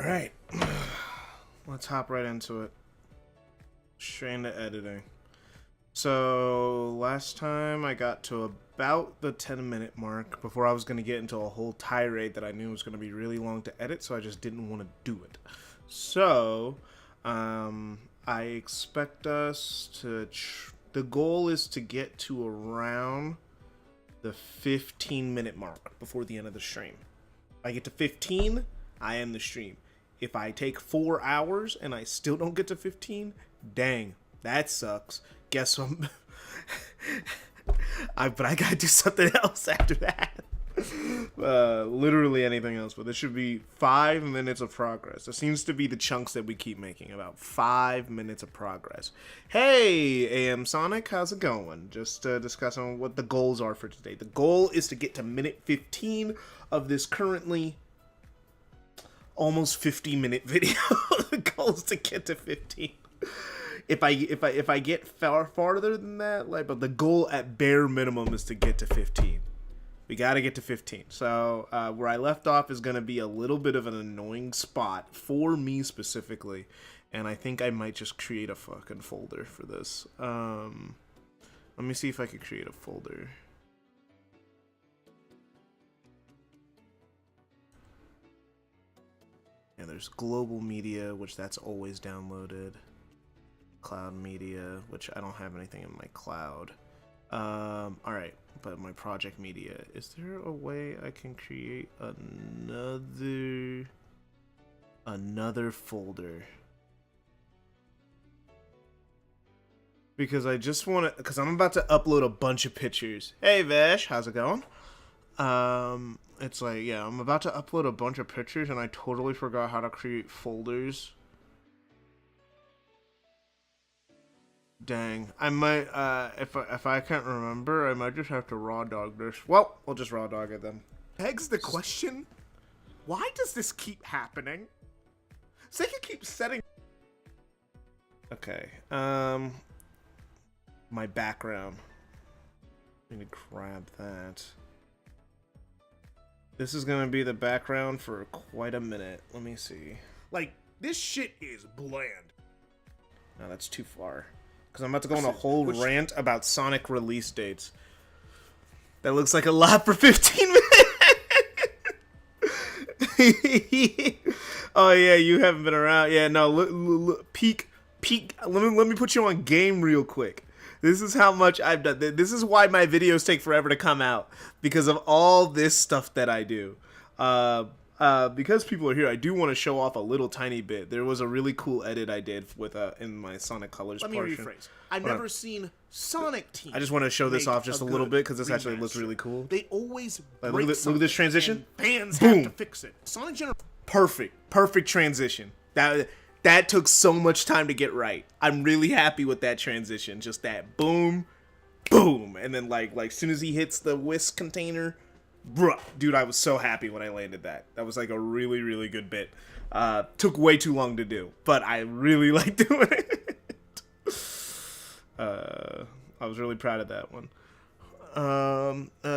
Alright, let's hop right into it. Straight into editing. So, last time I got to about the 10-minute mark before I was going to get into a whole tirade that I knew was going to be really long to edit, so I just didn't want to do it. So, I expect us to... the goal is to get to around the 15-minute mark before the end of the stream. If I get to 15, I end the stream. If I take 4 hours and I still don't get to 15, dang, that sucks. Guess I'm... but I gotta do something else after that. Literally anything else, but this should be 5 minutes of progress. It seems to be the chunks that we keep making, about 5 minutes of progress. Hey, AM Sonic, how's it going? Just discussing what the goals are for today. The goal is to get to minute 15 of this currently almost 50-minute video. The goal is to get to 15. If I get farther than that, but the goal at bare minimum is to get to 15. We gotta get to 15. So where I left off is gonna be a little bit of an annoying spot for me specifically, and I think I might just create a fucking folder for this. Let me see if I could create a folder. And there's global media, which that's always downloaded. Cloud media, which I don't have anything in my cloud. Alright, but my project media. Is there a way I can create another folder? Because I just want to, because I'm about to upload a bunch of pictures. Hey Vash, how's it going? It's like, yeah, I'm about to upload a bunch of pictures and I totally forgot how to create folders. Dang, I might, if I can't remember, I might just have to raw dog this. Well, we'll just raw dog it then. Begs the question, why does this keep happening? Sega keeps setting... Okay, my background. I need to grab that. This is gonna be the background for quite a minute. Let me see. Like, this shit is bland. No, that's too far. Because I'm about to go on a whole rant about Sonic release dates. That looks like a lot for 15 minutes. Oh yeah, you haven't been around. Yeah, no, look, peek. Let me put you on game real quick. This is how much I've done. This is why my videos take forever to come out, because of all this stuff that I do. Because people are here, I do want to show off a little tiny bit. There was a really cool edit I did with in my Sonic Colors portion. Let me rephrase. I've never seen Sonic Team. I just want to show this off just a little bit because this actually looks really cool. They always look at this transition. Fans Boom. have to fix it. Sonic Perfect transition. That took so much time to get right. I'm really happy with that transition. Just that boom, boom, and then like as soon as he hits the whisk container, bruh, dude, I was so happy when I landed that. That was like a really, really good bit. Took way too long to do, but I really like doing it. I was really proud of that one.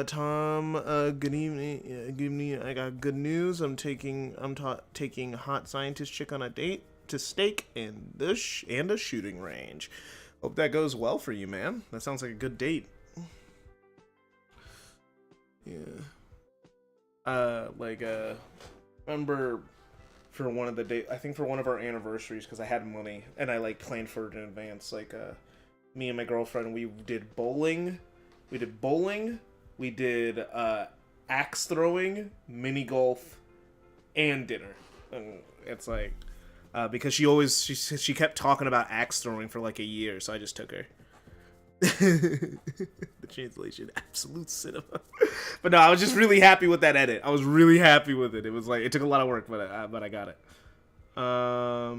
Tom, good evening. Good evening. I got good news. I'm taking hot scientist chick on a date to steak and a shooting range. Hope that goes well for you, man. That sounds like a good date. Yeah. Remember for one of the days, I think for one of our anniversaries, because I had money and I planned for it in advance. Me and my girlfriend, we did bowling. We did axe throwing, mini golf, and dinner. And it's because she kept talking about axe throwing for like a year, so I just took her. The translation, absolute cinema. But no, I was just really happy with that edit. I was really happy with it. It was it took a lot of work, but I got it. All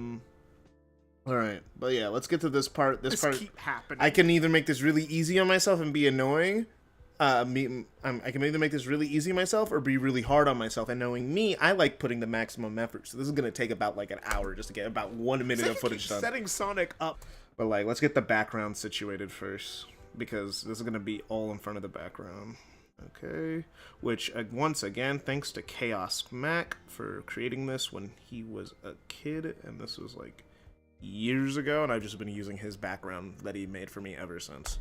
right, but yeah, let's get to this part. This part keep happening. I can either make this really easy on myself and be annoying. I can either make this really easy on myself or be really hard on myself. And knowing me, I like putting the maximum effort. So this is gonna take about an hour just to get about 1 minute of footage done. Setting Sonic up. But let's get the background situated first, because this is gonna be all in front of the background. Okay, which once again, thanks to Chaos Mac for creating this when he was a kid, and this was like years ago, and I've just been using his background that he made for me ever since.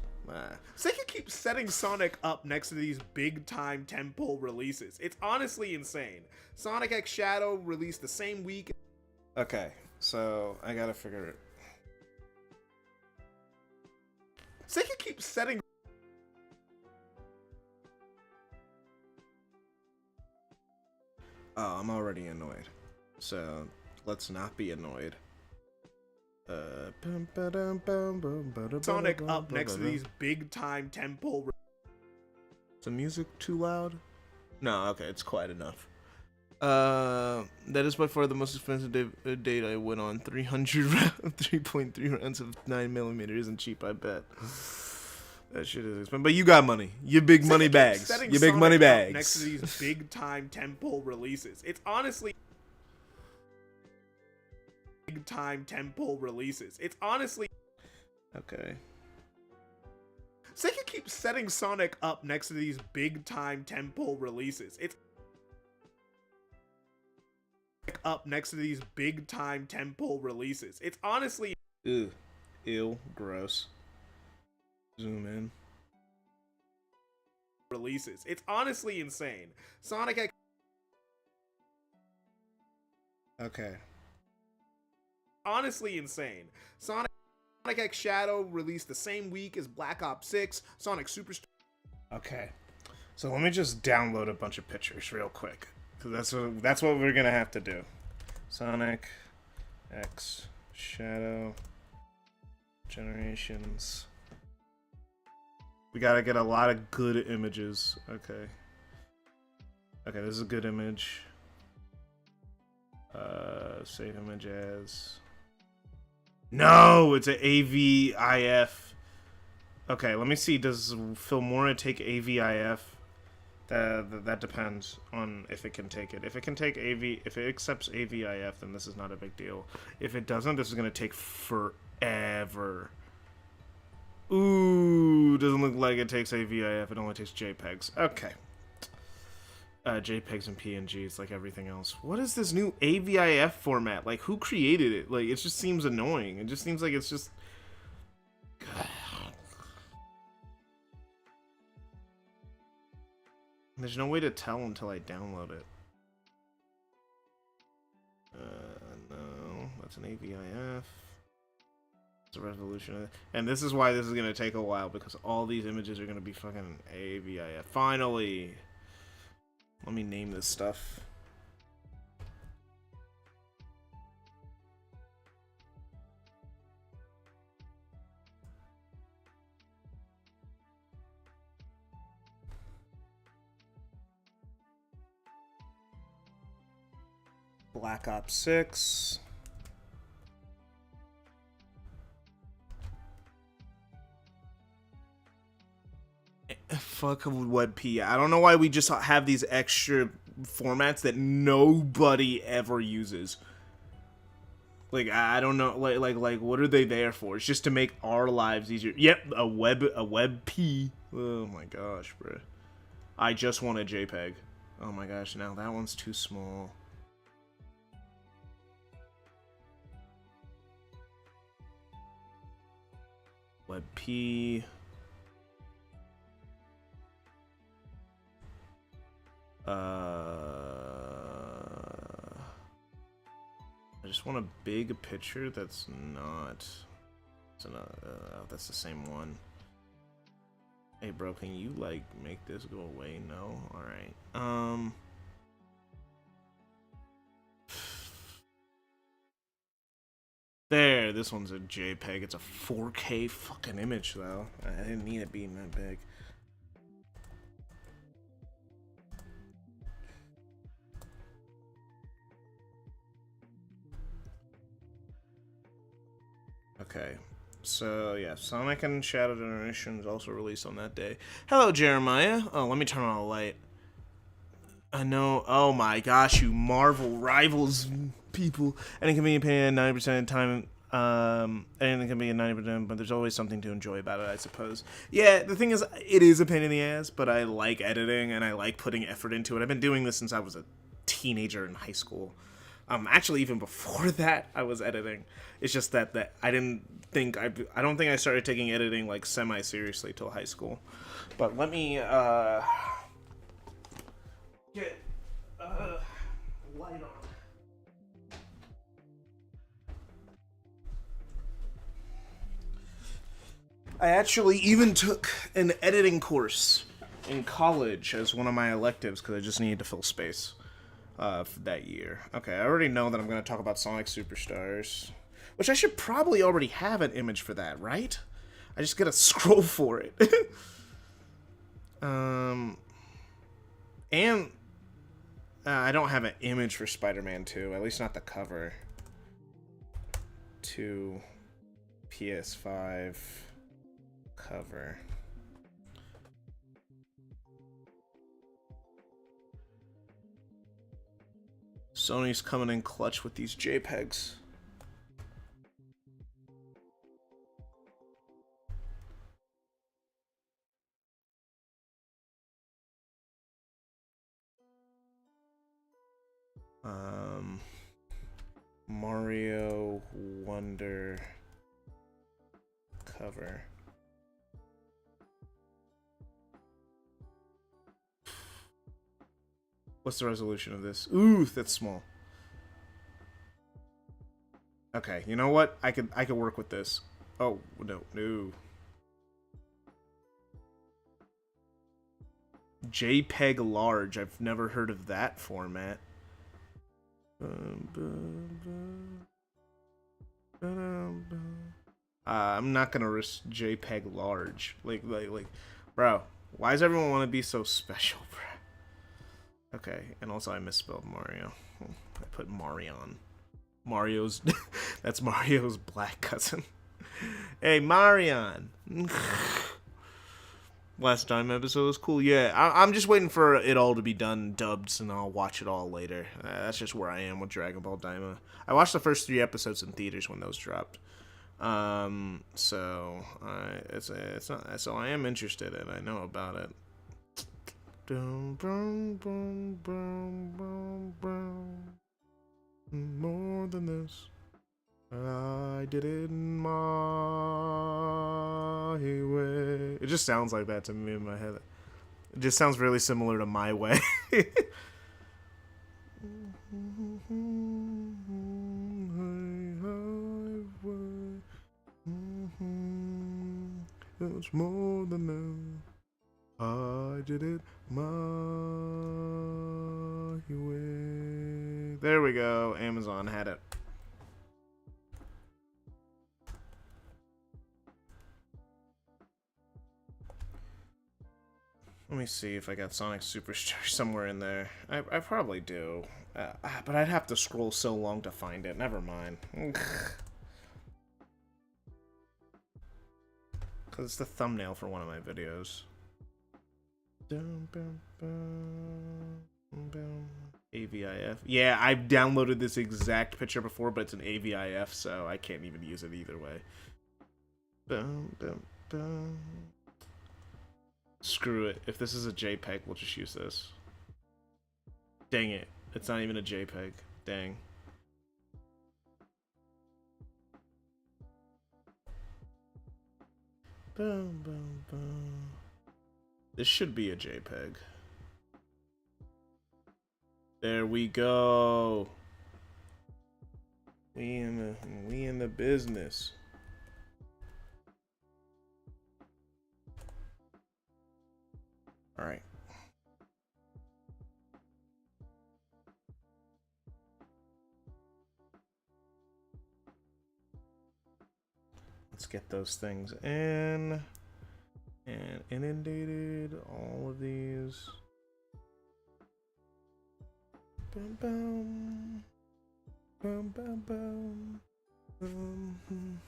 Sega keeps setting Sonic up next to these big-time tentpole releases. It's honestly insane. Sonic X Shadow released the same week. Okay, so I gotta figure it. Sega keeps setting. Oh, I'm already annoyed. So let's not be annoyed. Sonic up next to these big-time tentpole. Is the music too loud? No, okay, it's quiet enough. That is by far the most expensive date I went on. 3.3 rounds of 9mm isn't cheap, I bet. That shit is expensive. But you got money. You big money bags. You big money bags. Next to these big-time tentpole releases. It's honestly big-time tentpole releases. It's honestly okay. Sega keeps setting Sonic up next to these big-time tentpole releases. It's up next to these big-time tentpole releases. It's honestly ew, ew, gross. Zoom in. Releases. It's honestly insane. Sonic X. Okay. Honestly insane. Sonic X Shadow released the same week as Black Ops 6. Sonic Superstar. Okay. So let me just download a bunch of pictures real quick, because that's what we're gonna have to do. Sonic X Shadow Generations. We gotta get a lot of good images. Okay. Okay, this is a good image. Save image as. No, it's an AVIF. Okay, let me see. Does Filmora take AVIF? That depends on if it can take it. If it can take if it accepts AVIF, then this is not a big deal. If it doesn't, this is gonna take forever. Ooh, doesn't look like it takes AVIF. It only takes JPEGs. Okay. JPEGs and PNGs, like everything else. What is this new AVIF format? Like, who created it? Like, it just seems annoying. It just seems like it's just. There's no way to tell until I download it. No, that's an AVIF. It's a resolution. And this is why this is going to take a while, because all these images are going to be fucking AVIF. Finally! Let me name this stuff. Black Ops 6. Fuck WebP. I don't know why we just have these extra formats that nobody ever uses. Like, I don't know, like what are they there for? It's just to make our lives easier. Yep, a WebP. Oh my gosh, bro. I just want a JPEG. Oh my gosh, now that one's too small. WebP. I just want a big picture that's not. That's the same one. Hey, bro, can you like make this go away? No, all right. There, this one's a JPEG. It's a 4K fucking image though. I didn't need it being that big. Okay, so yeah, Sonic and Shadow Generations also released on that day. Hello, Jeremiah. Oh, let me turn on a light. I know. Oh my gosh, you Marvel Rivals people. Any convenient opinion, 90% of the time Anything can be a 90%, but there's always something to enjoy about it, I suppose. Yeah, the thing is, it is a pain in the ass, but I like editing and I like putting effort into it. I've been doing this since I was a teenager in high school. Actually, even before that, I was editing. It's just that I don't think I started taking editing like semi-seriously till high school. But let me get light on. I actually even took an editing course in college as one of my electives because I just needed to fill space for that year. Okay, I already know that I'm going to talk about Sonic Superstars, which I should probably already have an image for that, right? I just gotta scroll for it. And I don't have an image for Spider-Man 2, at least not the cover. To PS5 cover. Sony's coming in clutch with these JPEGs. Mario Wonder cover. What's the resolution of this? Ooh, that's small. Okay, you know what? I could work with this. Oh, no. JPEG large. I've never heard of that format. I'm not gonna risk JPEG large. Like, bro, why does everyone want to be so special, bro? Okay, and also I misspelled Mario. I put Marion. Mario's, that's Mario's black cousin. Hey, Marion. Last time episode was cool. Yeah, I'm just waiting for it all to be done, dubbed, and I'll watch it all later. That's just where I am with Dragon Ball Daima. I watched the first 3 episodes in theaters when those dropped. So it's not. So I am interested and I know about it. More than this, I did it my way. It just sounds like that to me in my head. It just sounds really similar to My Way. It's more than that. I did it my way. There we go. Amazon had it. Let me see if I got Sonic Superstar somewhere in there. I probably do. But I'd have to scroll so long to find it. Never mind. Because it's the thumbnail for one of my videos. AVIF. Yeah, I've downloaded this exact picture before, but it's an AVIF, so I can't even use it either way. Screw it. If this is a JPEG, we'll just use this. Dang it. It's not even a JPEG. Dang. This should be a JPEG. There we go. We in the business. All right. Let's get those things in and inundated all of these. Bum, bum. Bum, bum, bum.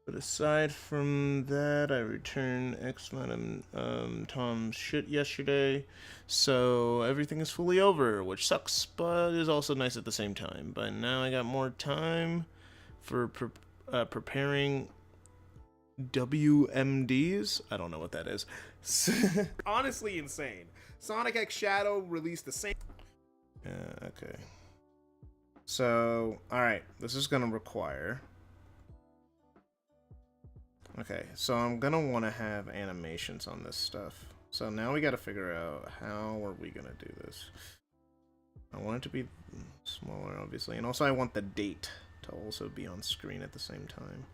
But aside from that, I returned X amount of Tom's shit yesterday, so everything is fully over, which sucks, but is also nice at the same time. But now I got more time for preparing WMDs. I don't know what that is. Honestly insane. Sonic X Shadow released the same. Okay. So, alright, this is gonna require... Okay, so I'm gonna want to have animations on this stuff. So now we gotta figure out how are we gonna do this. I want it to be smaller, obviously, and also I want the date to also be on screen at the same time.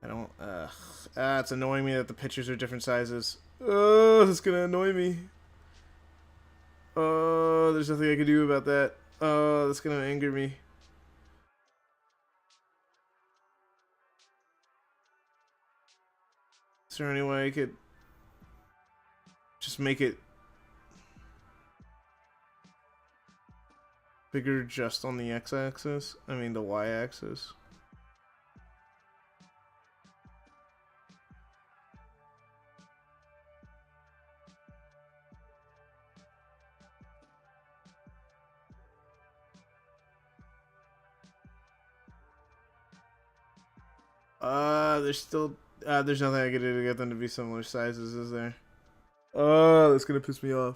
I don't, it's annoying me that the pictures are different sizes. Oh, this is gonna annoy me. Oh, there's nothing I can do about that. Oh, that's gonna anger me. Is there any way I could just make it bigger just on the x-axis? I mean the y-axis. There's still there's nothing I can do to get them to be similar sizes, is there? Oh, that's gonna piss me off.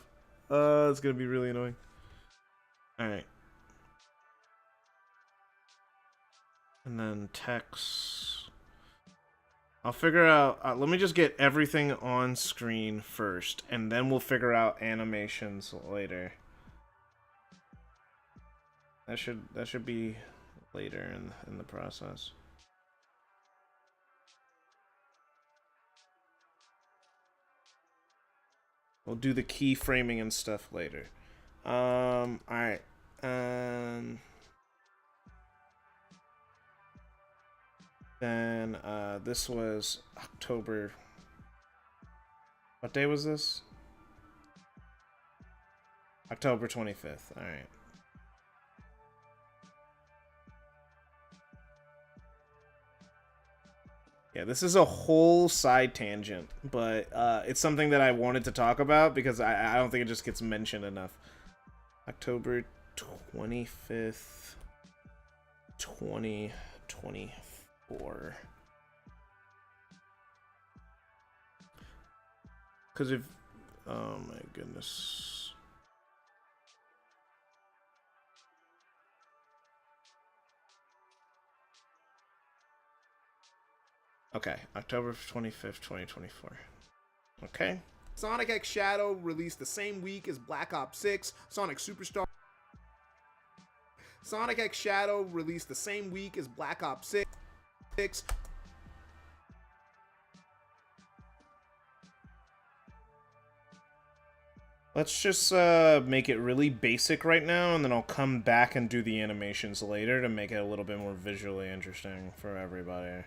It's gonna be really annoying. Alright. And then text. I'll figure out, let me just get everything on screen first, and then we'll figure out animations later. That should be later in the process. We'll do the keyframing and stuff later. Alright. Then, this was October. What day was this? October 25th. Alright. Yeah, this is a whole side tangent, but it's something that I wanted to talk about because I don't think it just gets mentioned enough. October 25th, 2024. Because if... Oh my goodness... Okay, October 25th, 2024. Okay. Sonic X Shadow released the same week as Black Ops 6. Sonic Superstar. Sonic X Shadow released the same week as Black Ops 6. Let's just make it really basic right now, and then I'll come back and do the animations later to make it a little bit more visually interesting for everybody.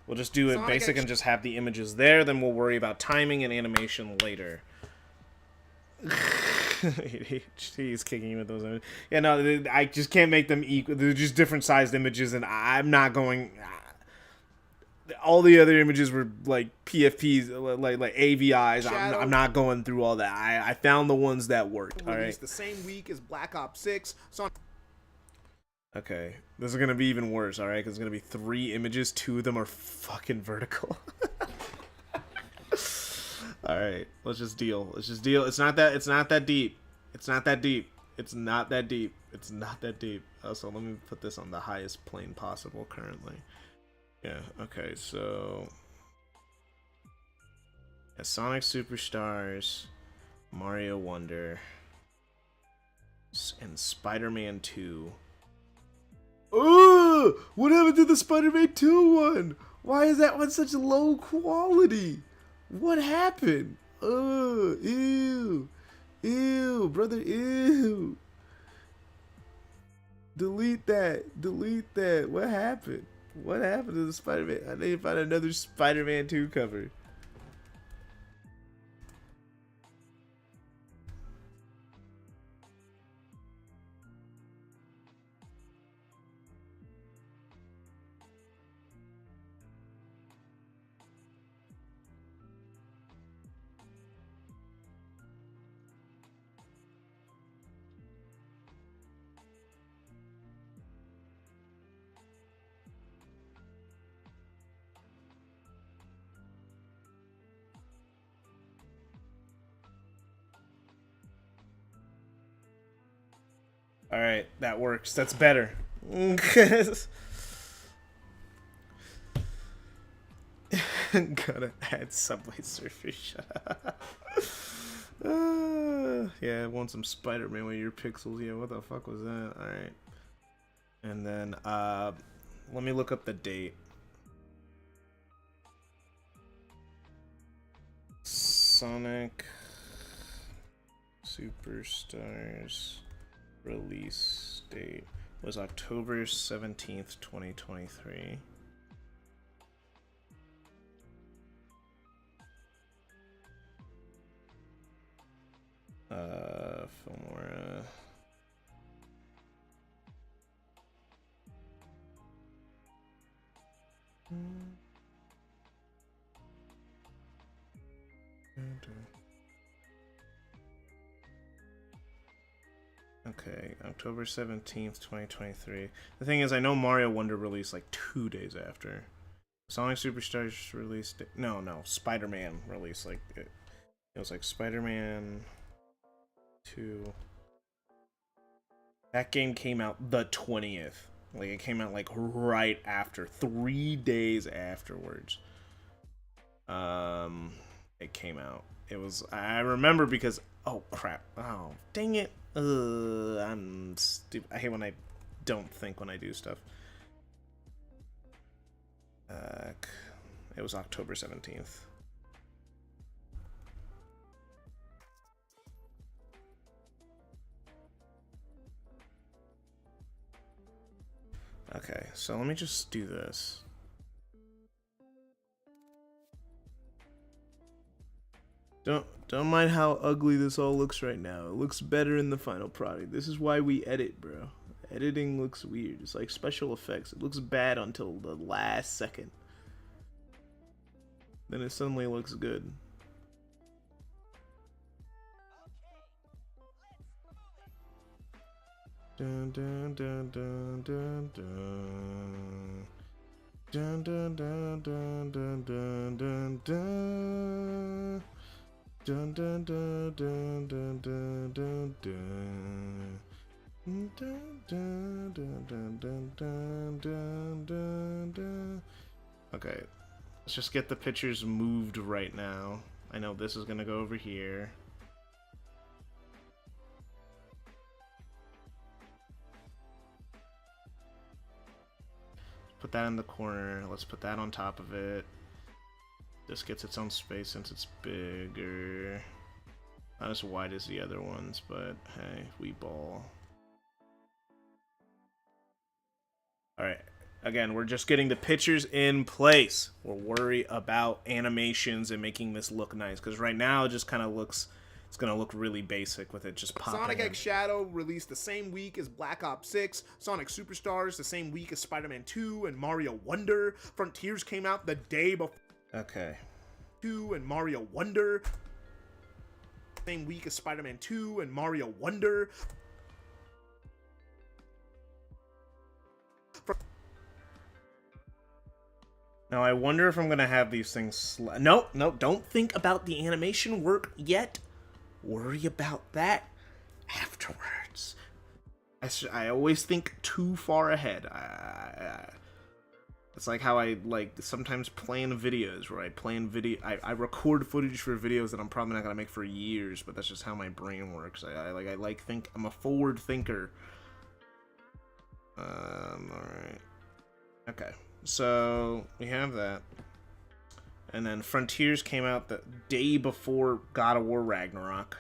We'll just do it Sonic basic X and just have the images there, then we'll worry about timing and animation later. He's kicking you with those images. Yeah, no, I just can't make them equal. They're just different sized images, and I'm not going... all the other images were like PFPs, like AVIs. I'm not going through all that. I found the ones that worked. All right. The same week as Black Ops 6. Okay, this is gonna be even worse. All right, because it's gonna be 3 images. 2 of them are fucking vertical. All right, let's just deal. Let's just deal. It's not that deep. It's not that deep. It's not that deep. It's not that deep. Also, let me put this on the highest plane possible currently. Yeah, okay, so... yeah, Sonic Superstars, Mario Wonder, and Spider-Man 2. Oh! What happened to the Spider-Man 2 one? Why is that one such low quality? What happened? Oh, ew. Ew, brother, ew. Delete that. Delete that. What happened? What happened to the Spider-Man? I need to find another Spider-Man 2 cover. All right, that works. That's better. Gotta add Subway Surfers. Yeah, I want some Spider-Man with your pixels. Yeah, what the fuck was that? All right. And then, let me look up the date. Sonic Superstars release date was October 17th, 2023. Filmora. Okay, October 17th, 2023. The thing is, I know Mario Wonder released like 2 days after. Sonic Superstars released. No, Spider-Man released like. It was like Spider-Man 2. That game came out the 20th. Like, it came out like right after. 3 days afterwards. It came out. It was. I remember because. Oh, crap. Oh, dang it. I'm stupid. I hate when I don't think when I do stuff. It was October 17th. Okay, so let me just do this. Don't mind how ugly this all looks right now. It looks better in the final product. This is why we edit, bro. Editing looks weird. It's like special effects. It looks bad until the last second. Then it suddenly looks good. Dun dun dun dun dun dun. Dun dun dun dun dun dun dun dun. Dun dun dun dun dun dun dun dun. Dun dun dun dun dun dun dun dun dun. Okay, let's just get the pictures moved right now. I know this is gonna go over here. Put that in the corner. Let's put that on top of it. This gets its own space since it's bigger. Not as wide as the other ones, but hey, we ball. Alright, again, we're just getting the pictures in place. We'll worry about animations and making this look nice, because right now it just kind of looks... It's gonna look really basic with it just popping. Sonic X Shadow released the same week as Black Ops 6. Sonic Superstars the same week as Spider-Man 2 and Mario Wonder. Frontiers came out the day before. Okay. 2 and Mario Wonder. Same week as Spider-Man 2 and Mario Wonder. Now I wonder if I'm gonna have these things. No, don't think about the animation work yet. Worry about that afterwards. I always think too far ahead. It's like how I sometimes plan videos where I record footage for videos that I'm probably not gonna make for years, but that's just how my brain works. I'm a forward thinker. Alright. Okay. So we have that. And then Frontiers came out the day before God of War Ragnarok.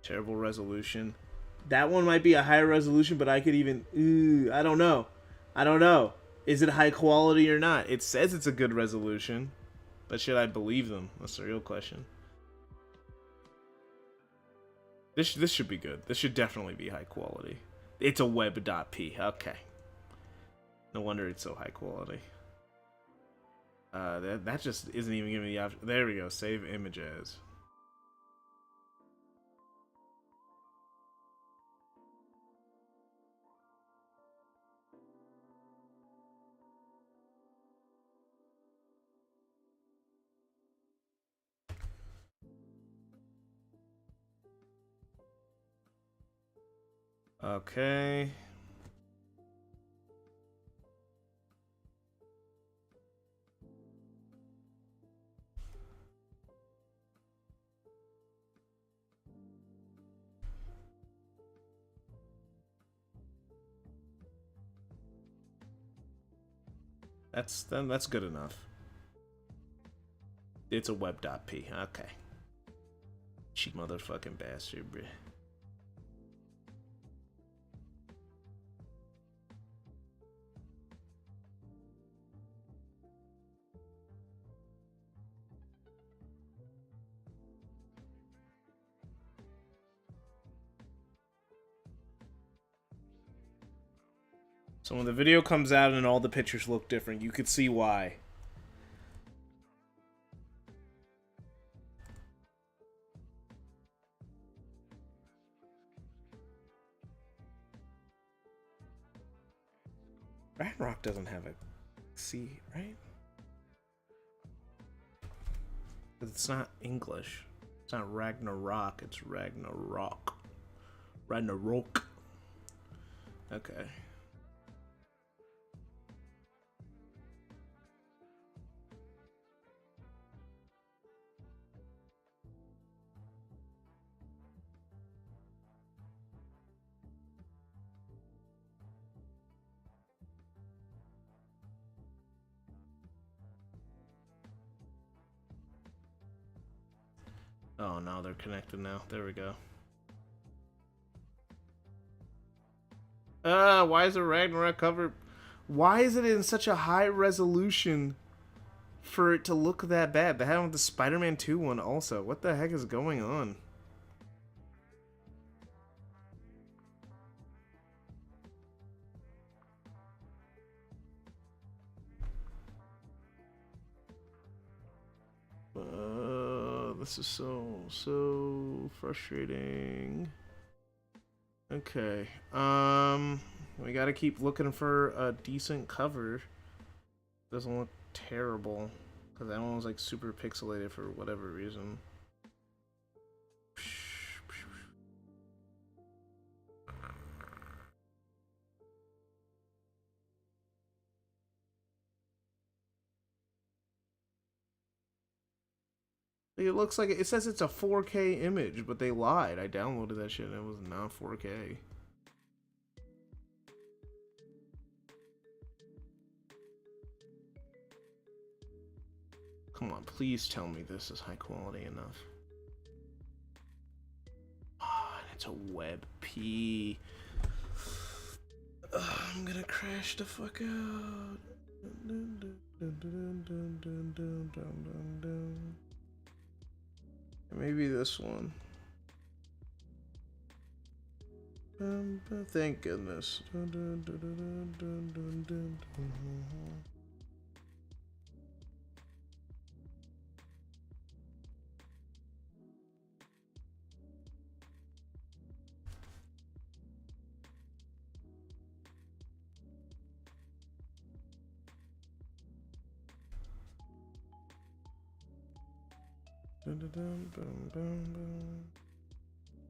Terrible resolution. That one might be a higher resolution, but I could even... I don't know. Is it high quality or not? It says it's a good resolution, but should I believe them? That's the real question. This should be good. This should definitely be high quality. It's a web.p. Okay. No wonder it's so high quality. That just isn't even giving me the option. There we go. Save image as. Okay. That's good enough. It's a web.p. Okay. Cheap motherfucking bastard, bruh. So when the video comes out and all the pictures look different, you could see why. Ragnarok doesn't have a C, right? It's not English. It's not Ragnarok, it's Ragnarok. Ragnarok. Okay. Oh, no, they're connected now. There we go. Why is the Ragnarok cover? Why is it in such a high resolution for it to look that bad? They had with the Spider-Man 2 one also. What the heck is going on? This is so frustrating. Okay. We gotta keep looking for a decent cover. Doesn't look terrible. Because that one was like super pixelated for whatever reason. It looks like it says it's a 4K image, but they lied. I downloaded that shit and it was not 4K. Come on, please tell me this is high quality enough. Oh, and it's a WebP. I'm gonna crash the fuck out. Maybe this one. Thank goodness.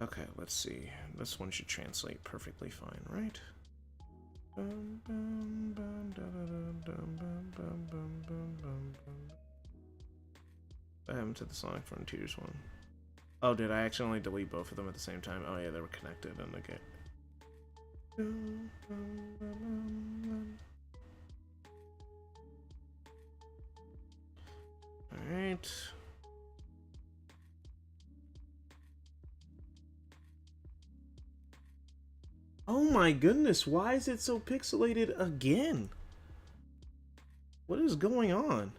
Okay, let's see. This one should translate perfectly fine, right? What happened to the Sonic Frontiers one? Oh, did I accidentally delete both of them at the same time? Oh yeah, they were connected in the game. Alright. Oh my goodness, why is it so pixelated again? What is going on?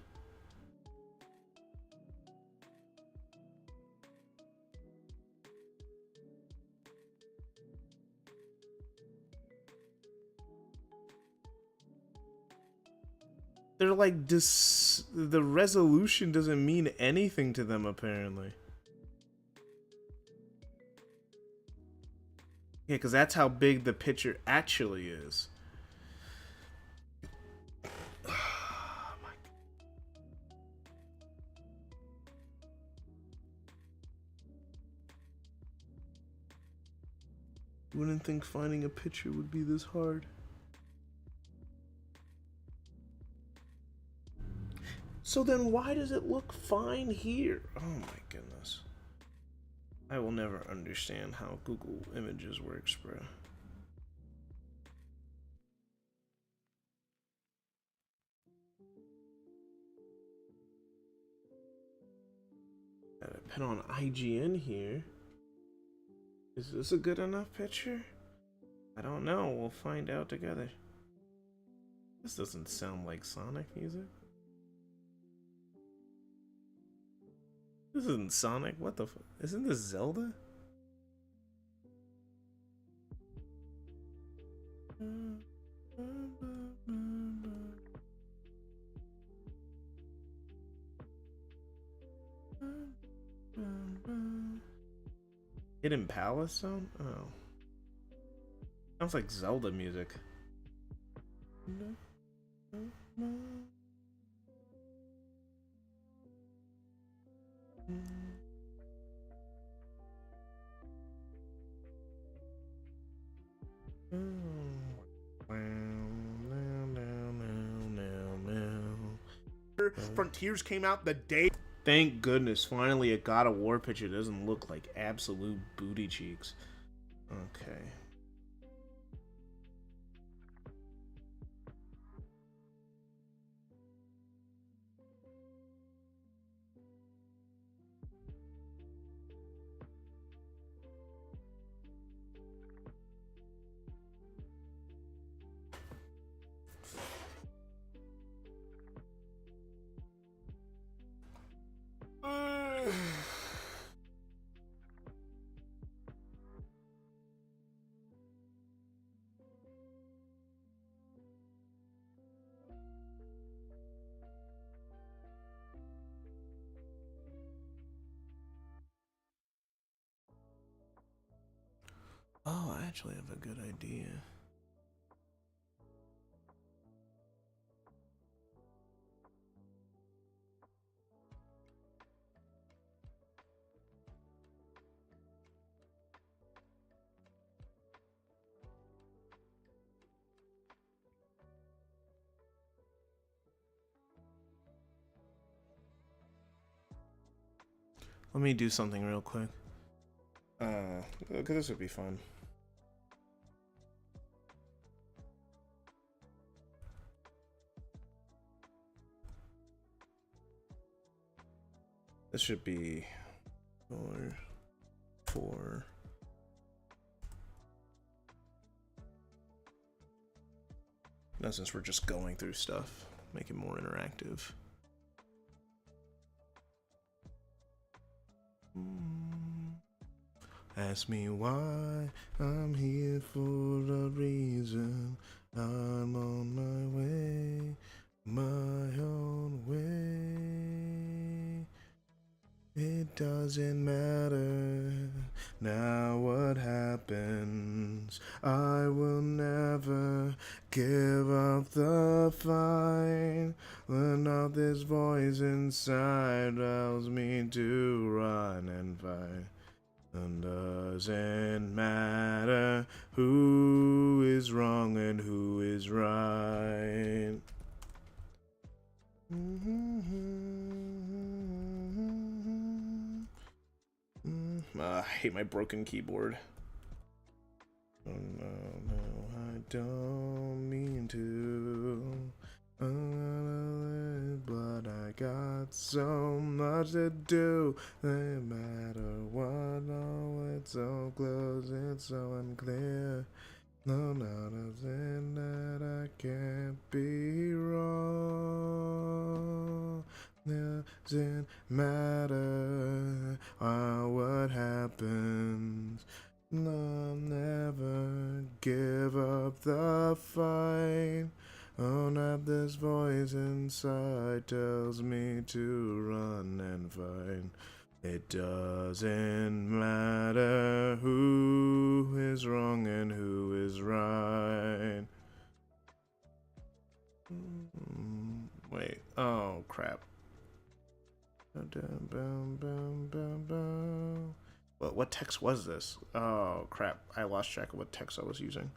They're like the resolution doesn't mean anything to them apparently. Yeah, because that's how big the picture actually is. Oh my. You wouldn't think finding a picture would be this hard. So then why does it look fine here? Oh my goodness. I will never understand how Google Images works, bro. Gotta put on IGN here. Is this a good enough picture? I don't know. We'll find out together. This doesn't sound like Sonic music. This isn't Sonic. What the fuck? Isn't this Zelda? Hidden Palace sound? Oh. Sounds like Zelda music. Frontiers came out the day. Thank goodness, finally a God of War picture doesn't look like absolute booty cheeks. Okay. Oh, I actually have a good idea. Let me do something real quick. Cause this would be fun. This should be 4. Now, since we're just going through stuff, make it more interactive. Ask me why I'm here for a reason. I'm on my way, my own way. It doesn't matter now what happens. I will never give up the fight. When all this voice inside tells me to run and fight. It doesn't matter who is wrong and who is right. I hate my broken keyboard. Oh no, I don't mean to. But I got so much to do. No matter what, oh, it's so close, it's so unclear. No, nothing that I can't be wrong. Doesn't matter what happens. I'll never give up the fight. Oh, not this voice inside tells me to run and fight. It doesn't matter who is wrong and who is right. Wait, oh crap. Well, what text was this? Oh crap! I lost track of what text I was using.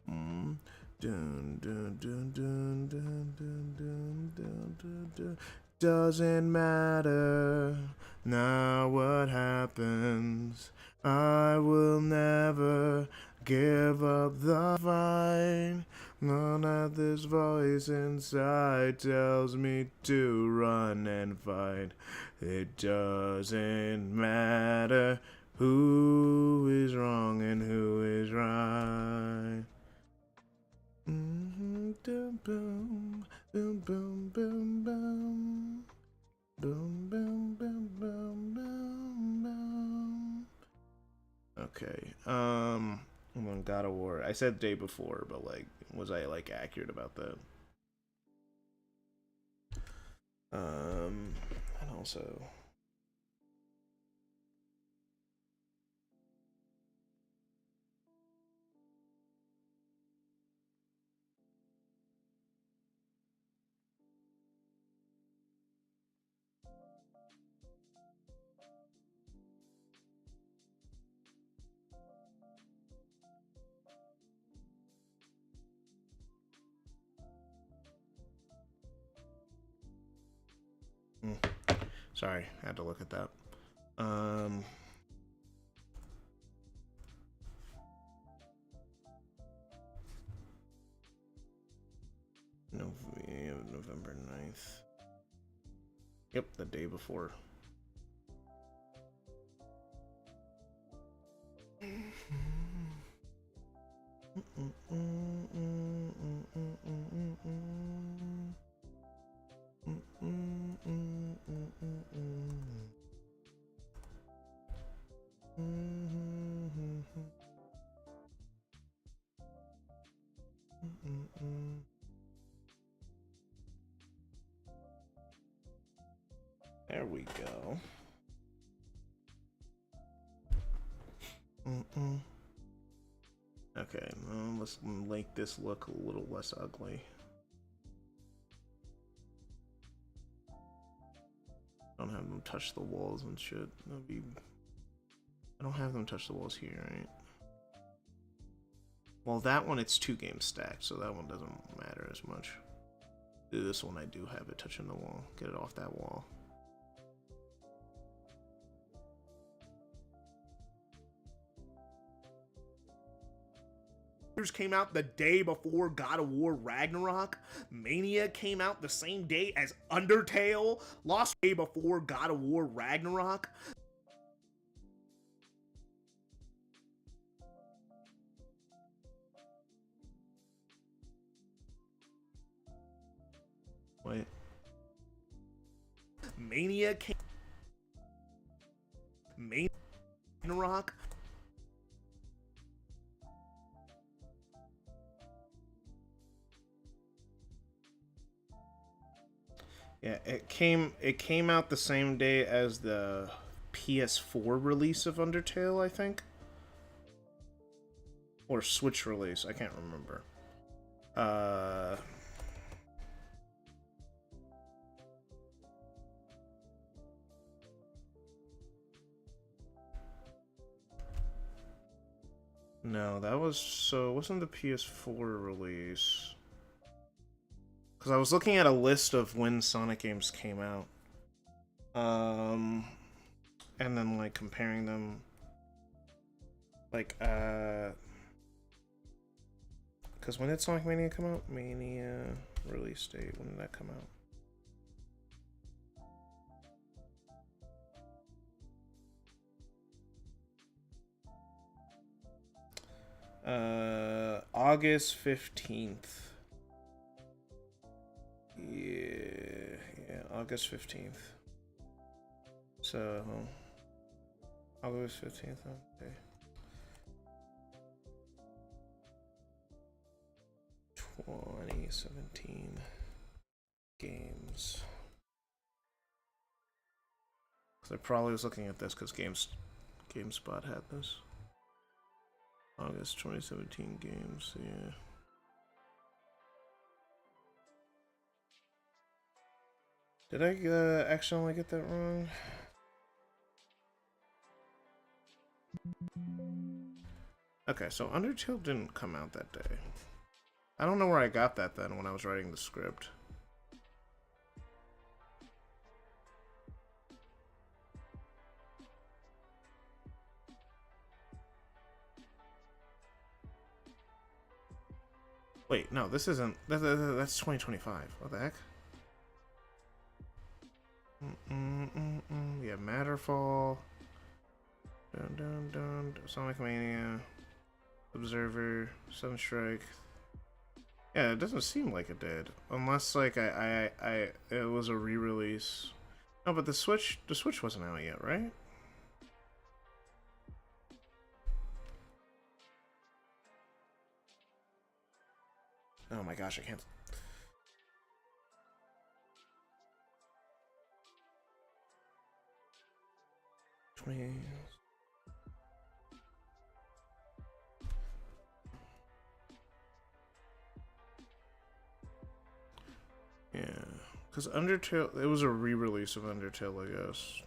Dun, dun, dun, dun, dun, dun, dun, dun, dun, dun. Doesn't matter now what happens. I will never give up the fight. None of this voice inside tells me to run and fight. It doesn't matter who is wrong and who is right. Boom, boom, boom, boom, boom, boom, boom, boom, boom, boom, boom. Okay. And then God of War. I said day before, but like, was I like accurate about that? And also. Sorry, I had to look at that. November 9th. Yep, the day before. There we go. Okay, let's make this look a little less ugly. Don't have them touch the walls and shit. That'd be... I don't have them touch the walls here, right? Well, that one, it's 2 games stacked, so that one doesn't matter as much. This one, I do have it touching the wall. Get it off that wall. Came out the day before God of War Ragnarok. Mania came out the same day as Undertale. Lost day before God of War Ragnarok. Wait. Mania came. Ragnarok. Yeah, it came out the same day as the PS4 release of Undertale, I think. Or Switch release, I can't remember. No, that was... So, it wasn't the PS4 release. Because I was looking at a list of when Sonic games came out. And then, like, comparing them... Like, because when did Sonic Mania come out? Mania release date. When did that come out? August 15th. Yeah, August 15th. So, August 15th, okay. 2017 games. Because I probably was looking at this because GameSpot had this. August 2017 games, yeah. Did I accidentally get that wrong? Okay, so Undertale didn't come out that day. I don't know where I got that then when I was writing the script. Wait, no, this isn't. That's 2025. What the heck? Yeah, Matterfall. Dun dun dun. Sonic Mania. Observer. Sunstrike. Yeah, it doesn't seem like it did, unless like it was a re-release. No, but the Switch wasn't out yet, right? Oh my gosh, I can't. 20. Yeah, because Undertale, it was a re-release of Undertale, I guess.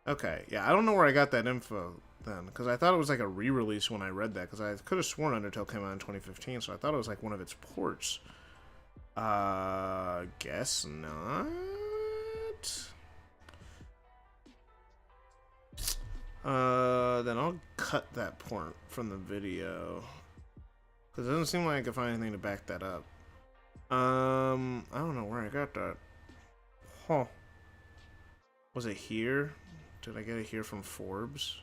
Okay, yeah, I don't know where I got that info then, because I thought it was like a re-release when I read that, because I could have sworn Undertale came out in 2015, so I thought it was like one of its ports. Guess not. Then I'll cut that port from the video, because it doesn't seem like I could find anything to back that up. I don't know where I got that. Huh. Was it here? Did I get it here from Forbes?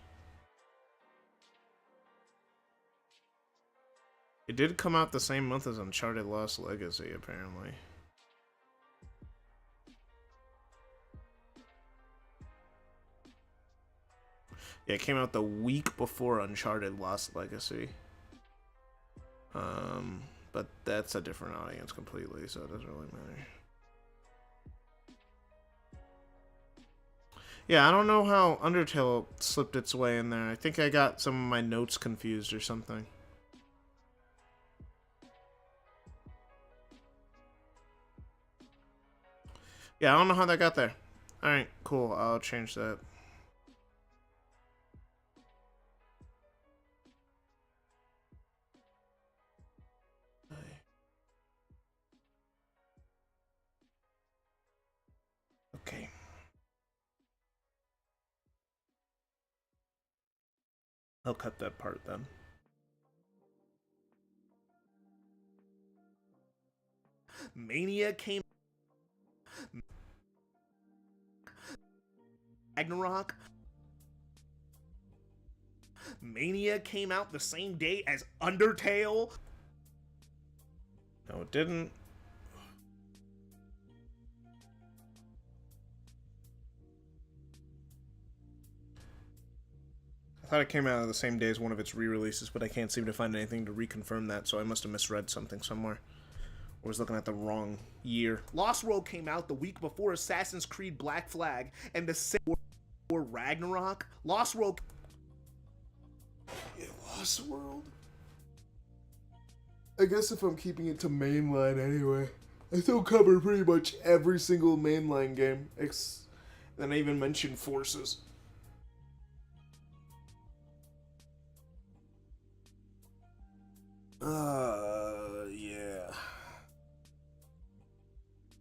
It did come out the same month as Uncharted Lost Legacy, apparently. Yeah, it came out the week before Uncharted Lost Legacy. But that's a different audience completely, so it doesn't really matter. Yeah, I don't know how Undertale slipped its way in there. I think I got some of my notes confused or something. Yeah, I don't know how that got there. Alright, cool. I'll change that. Okay. I'll cut that part then. Mania came. Ragnarok. Mania came out the same day as Undertale. No, it didn't. I thought it came out the same day as one of its re-releases, but I can't seem to find anything to reconfirm that, so I must have misread something somewhere. Or was looking at the wrong year. Lost World came out the week before Assassin's Creed Black Flag, and the same before Ragnarok. Lost World. Yeah, Lost World. I guess if I'm keeping it to mainline anyway, I still cover pretty much every single mainline game. Then I even mentioned Forces. Yeah.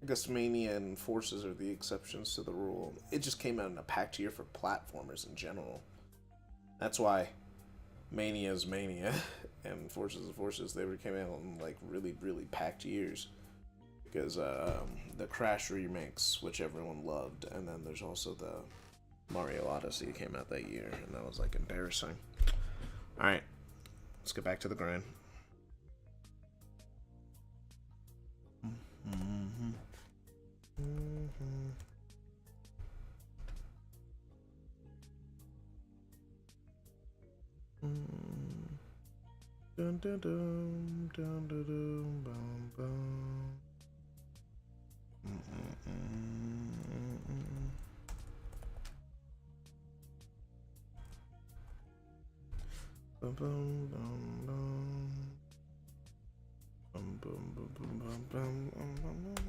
I guess Mania and Forces are the exceptions to the rule. It just came out in a packed year for platformers in general. That's why Mania is Mania and Forces is Forces. They came out in like really, really packed years. Because the Crash remakes, which everyone loved, and then there's also the Mario Odyssey that came out that year, and that was like embarrassing. Alright, let's get back to the grind. Dun dun dun dun dun dun bum bum. Bum bum bum bum. Bum bum bum bum bum bum bum bum.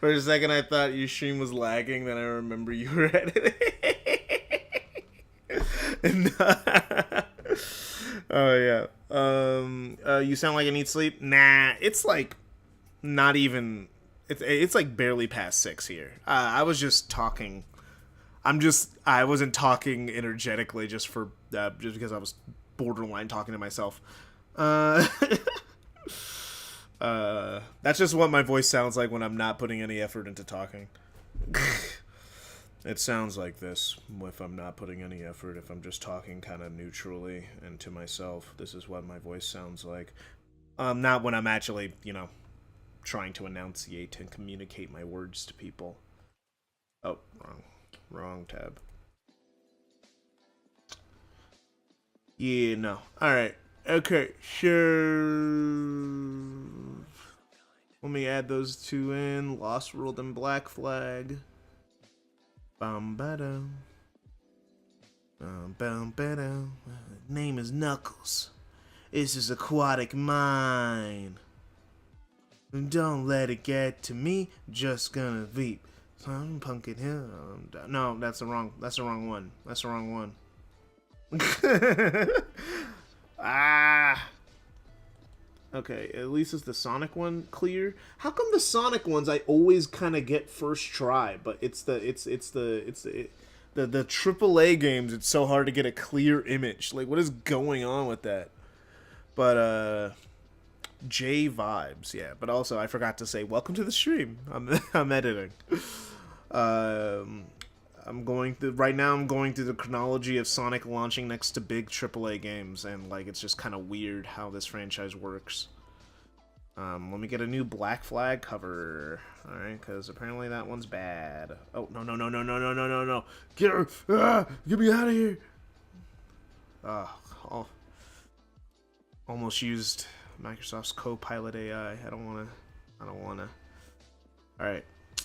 For a second, I thought your stream was lagging. Then I remember you were editing. Oh yeah. You sound like I need sleep. Nah, it's like not even. It's like barely past 6 here. I was just talking. I wasn't talking energetically just because I was borderline talking to myself. Uh, that's just what my voice sounds like when I'm not putting any effort into talking. It sounds like this if I'm not putting any effort, if I'm just talking kind of neutrally and to myself. This is what my voice sounds like. Not when I'm actually, trying to enunciate and communicate my words to people. Oh, wrong tab. Yeah, no. Alright. Okay, sure. Let me add those two in. Lost World and Black Flag. Bum-ba-dum. Bum-bum-ba-dum. Name is Knuckles. This is Aquatic Mine. Don't let it get to me. Just gonna veep. Some Pumpkin Hill. No, that's the wrong one. That's the wrong one. Ah. Okay, at least is the Sonic one clear. How come the Sonic ones I always kind of get first try, but it's the AAA games, it's so hard to get a clear image. Like, what is going on with that? But J vibes, yeah. But also, I forgot to say welcome to the stream. I'm editing. I'm going through the chronology of Sonic launching next to big AAA games, and like it's just kind of weird how this franchise works. Let me get a new Black Flag cover, all right? Because apparently that one's bad. Oh no! Get her! Get me out of here! Oh, almost used Microsoft's Copilot AI. I don't wanna. All right.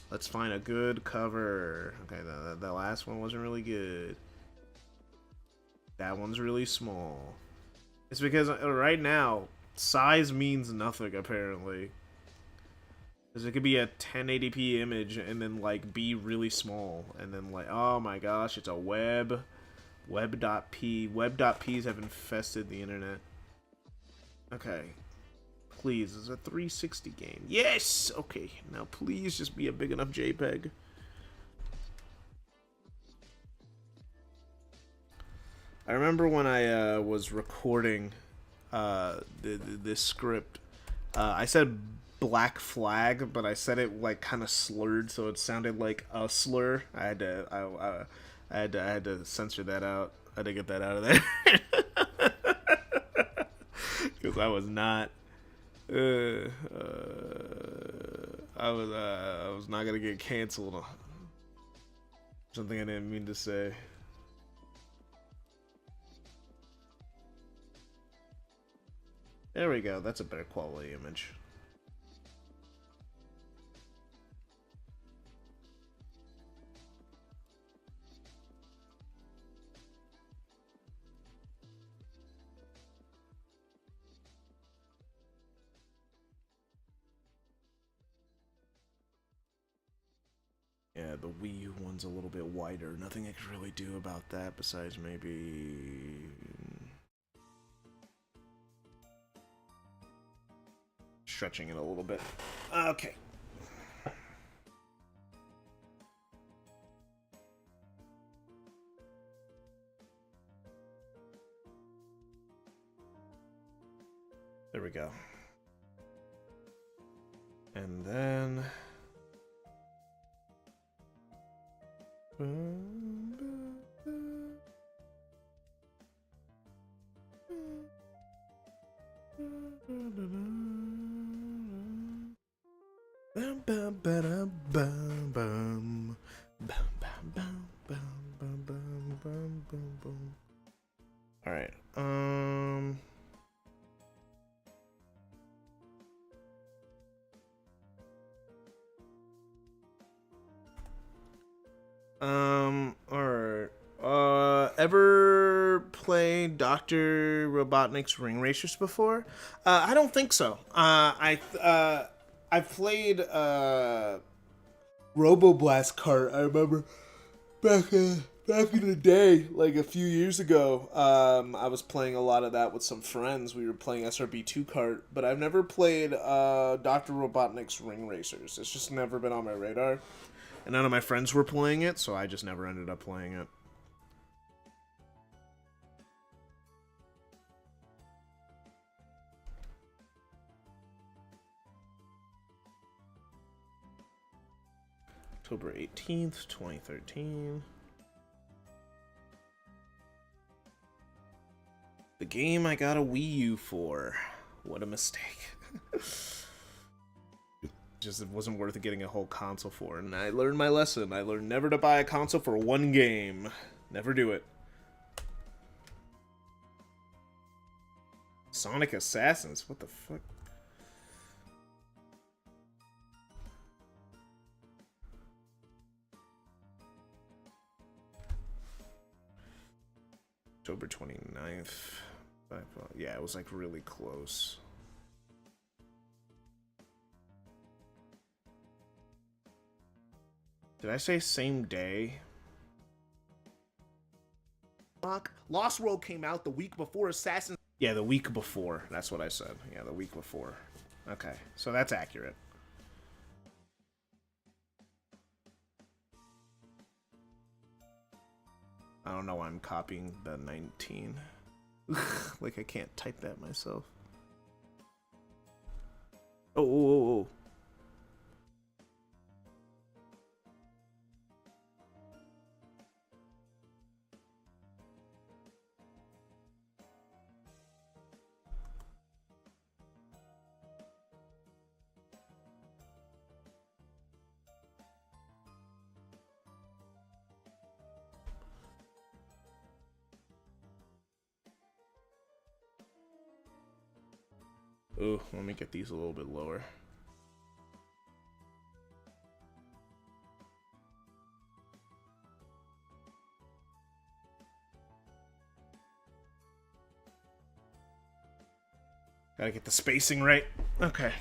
Let's find a good cover. Okay, the last one wasn't really good. That one's really small. It's because right now, size means nothing, apparently. Because it could be a 1080p image and then, like, be really small. And then, like, oh my gosh, it's a web. Web.p. Web.ps have infested the internet. Okay. Please, it's a 360 game. Yes! Okay, now please just be a big enough JPEG. I remember when I was recording this script, I said Black Flag, but I said it like kind of slurred, so it sounded like a slur. I had to censor that out. I had to get that out of there. Because I was not... I was not gonna get canceled. Something I didn't mean to say. There we go. That's a better quality image. Yeah, the Wii U one's a little bit wider. Nothing I could really do about that besides maybe... stretching it a little bit. Okay. There we go. And then... All right. Alright. Ever play Dr. Robotnik's Ring Racers before? I don't think so. I played Roboblast Kart. I remember back in the day, like a few years ago. I was playing a lot of that with some friends. We were playing SRB2 Kart, but I've never played Dr. Robotnik's Ring Racers. It's just never been on my radar, and none of my friends were playing it, so I just never ended up playing it. October 18th, 2013. The game I got a Wii U for. What a mistake. Just, it wasn't worth it getting a whole console for. And I learned my lesson. I learned never to buy a console for one game. Never do it. Sonic Assassins? What the fuck? October 29th. Yeah, it was like really close. Did I say same day? Lost World came out the week before Assassin's. Yeah, the week before. That's what I said. Yeah, the week before. Okay, so that's accurate. I don't know why I'm copying the 19. Like, I can't type that myself. Oh. Ooh, let me get these a little bit lower. Gotta get the spacing right. Okay.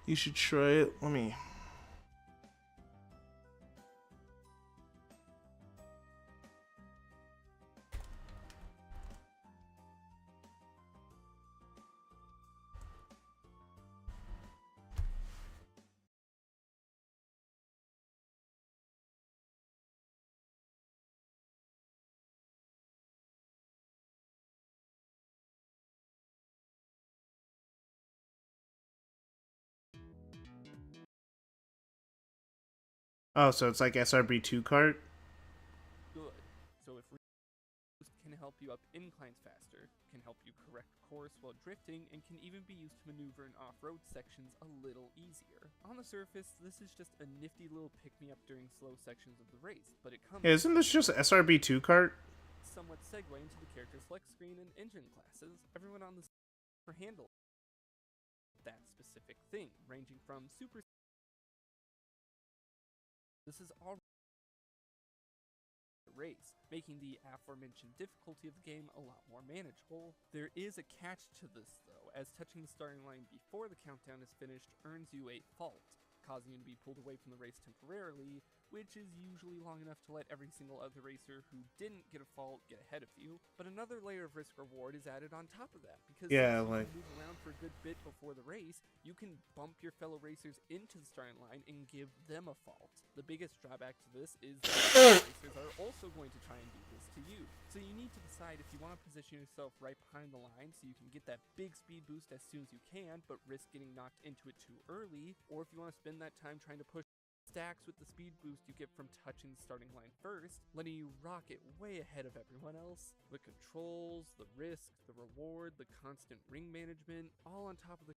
You should try it. Let me... Oh, so it's like SRB2 kart? Good. So if Boost can help you up inclines faster, can help you correct course while drifting, and can even be used to maneuver in off-road sections a little easier. On the surface, this is just a nifty little pick-me-up during slow sections of the race, but it comes... Hey, isn't this just SRB2 kart? Somewhat segue into the character select screen and engine classes. Everyone on the for handle that specific thing, ranging from super... This is all race, making the aforementioned difficulty of the game a lot more manageable. There is a catch to this though, as touching the starting line before the countdown is finished earns you a fault, causing you to be pulled away from the race temporarily, which is usually long enough to let every single other racer who didn't get a fault get ahead of you. But another layer of risk reward is added on top of that, because Yeah, if you like... move around for a good bit before the race, you can bump your fellow racers into the starting line and give them a fault. The biggest drawback to this is that racers are also going to try and do this to you. So you need to decide if you want to position yourself right behind the line so you can get that big speed boost as soon as you can, but risk getting knocked into it too early, or if you want to spend that time trying to push stacks with the speed boost you get from touching the starting line first, letting you rocket way ahead of everyone else. The controls, the risk, the reward, the constant ring management, all on top of the...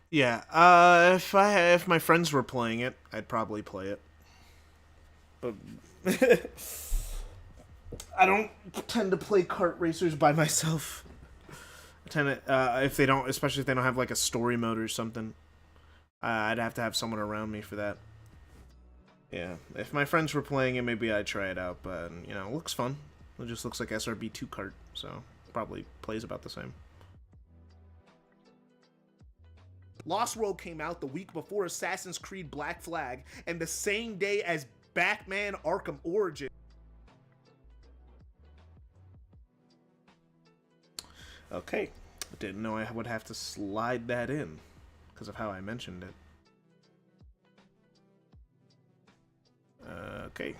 Yeah, if my friends were playing it, I'd probably play it. But I don't tend to play kart racers by myself. I tend to, if they don't, especially if they don't have like a story mode or something. I'd have to have someone around me for that. Yeah, if my friends were playing it, maybe I'd try it out, but, you know, it looks fun. It just looks like SRB2 kart, so probably plays about the same. Lost World came out the week before Assassin's Creed Black Flag, and the same day as Batman Arkham Origins. Okay, didn't know I would have to slide that in because of how I mentioned it. Okay.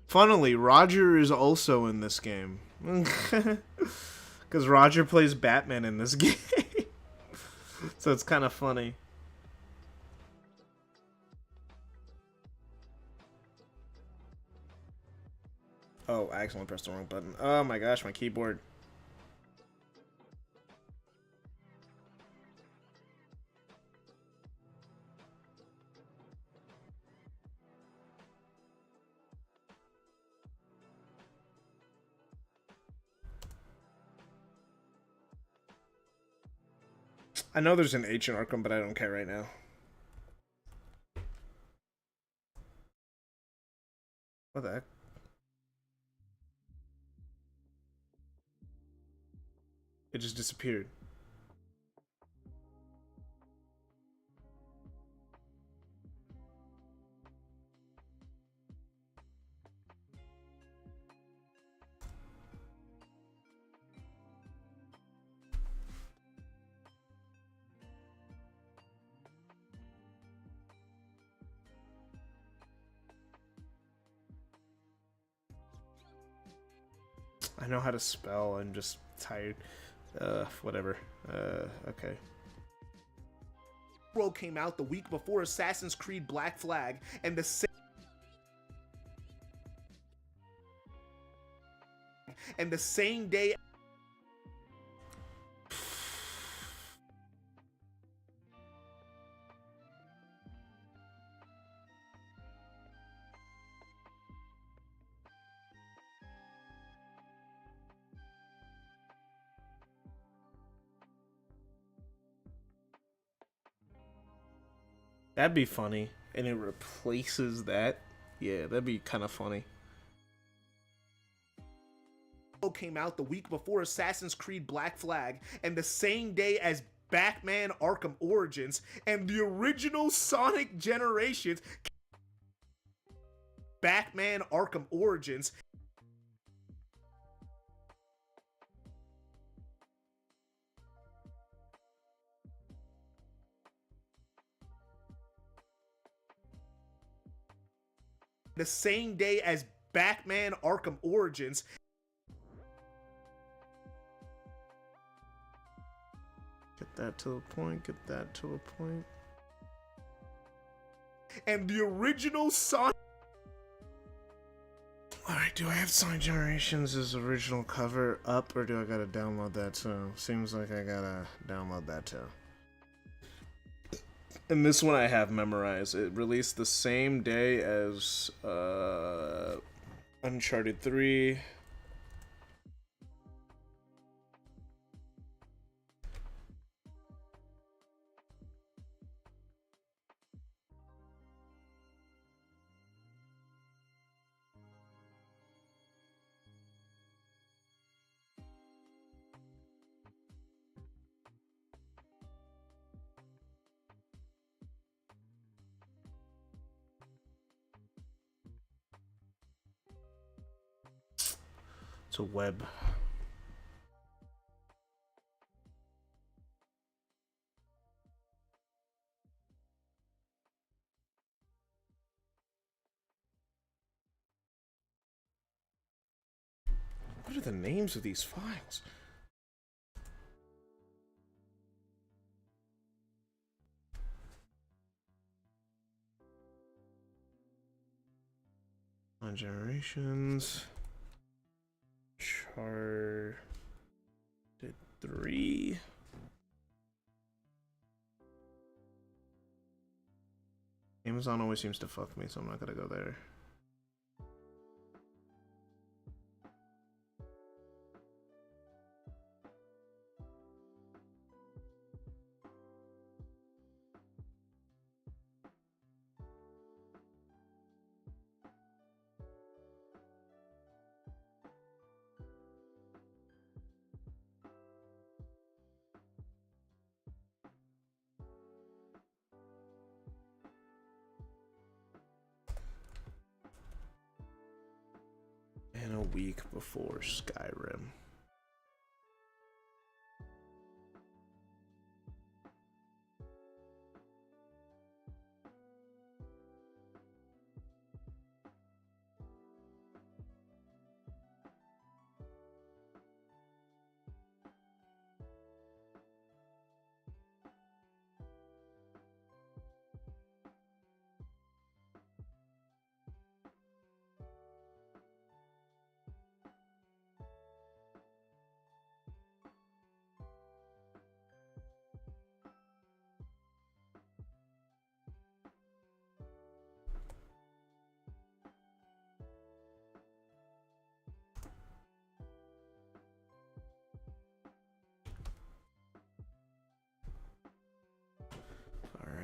Funnily, Roger is also in this game. Because Roger plays Batman in this game. So it's kind of funny. Oh, I accidentally pressed the wrong button. Oh my gosh, my keyboard. I know there's an H in Arkham, but I don't care right now. What the heck? It just disappeared. I know how to spell, I'm just tired. Whatever. Okay. World came out the week before Assassin's Creed Black Flag, and the same day. That'd be funny. And it replaces that. Yeah, that'd be kind of funny. Came out the week before Assassin's Creed Black Flag, and the same day as Batman Arkham Origins, and the original Sonic Generations. Batman Arkham Origins. The same day as Batman Arkham Origins. Get that to a point, get that to a point. And the original Sonic. Alright, do I have Sonic Generations' original cover up, or do I gotta download that too? Seems like I gotta download that too. And this one I have memorized. It released the same day as Uncharted 3. It's a web. What are the names of these files? On Generations. Char. 3. Amazon always seems to fuck me, so I'm not gonna go there. And a week before Skyrim.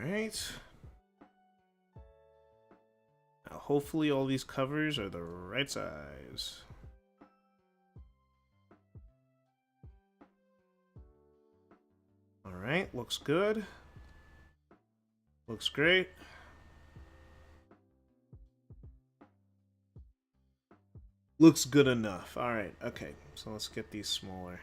Alright. Now hopefully all these covers are the right size. Alright, looks good. Looks great. Looks good enough. Alright, okay. So let's get these smaller.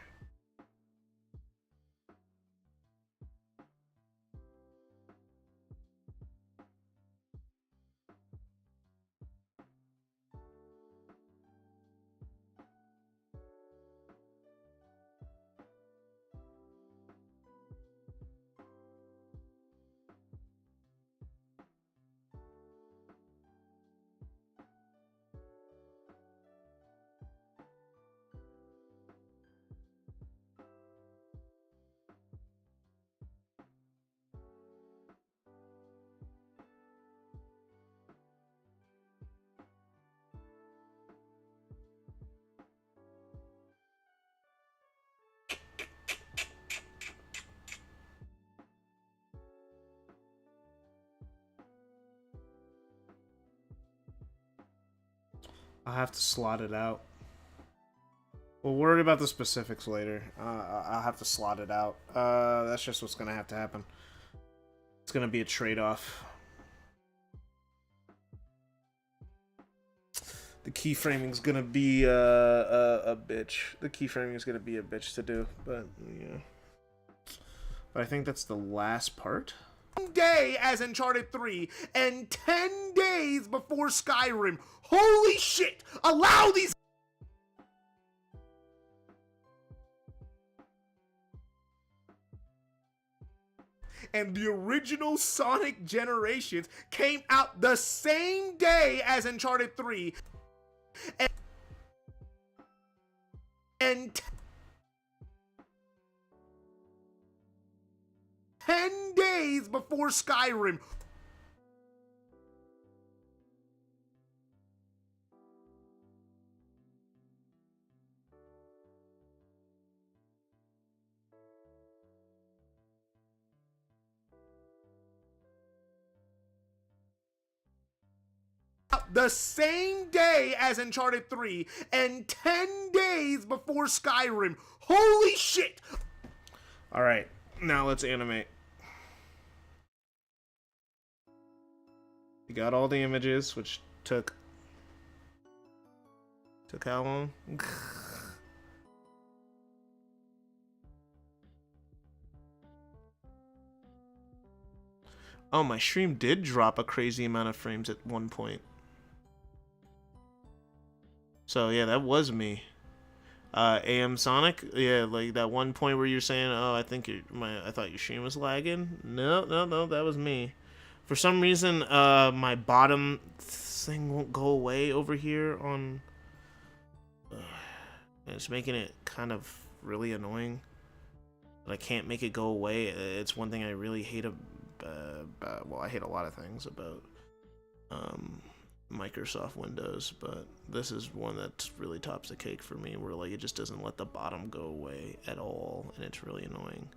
I'll have to slot it out. We'll worry about the specifics later. I'll have to slot it out. That's just what's gonna have to happen. It's gonna be a trade-off. The keyframing's gonna be a bitch. The keyframing is gonna be a bitch to do, but yeah. But I think that's the last part. Day as Uncharted 3 and 10 days before Skyrim. Holy shit! Allow these. And the original Sonic Generations came out the same day as Uncharted 3. And 10 days before Skyrim. The same day as Uncharted 3 and 10 days before Skyrim. Holy shit! Alright, now let's animate. We got all the images, which took how long? Oh, my stream did drop a crazy amount of frames at one point. So yeah, that was me. AM Sonic, yeah, like that one point where you're saying, "Oh, I thought your stream was lagging." No, that was me. For some reason, my bottom thing won't go away over here on. It's making it kind of really annoying. but I can't make it go away. It's one thing I really hate well, I hate a lot of things about Microsoft Windows, but this is one that really tops the cake for me, where like it just doesn't let the bottom go away at all, and it's really annoying.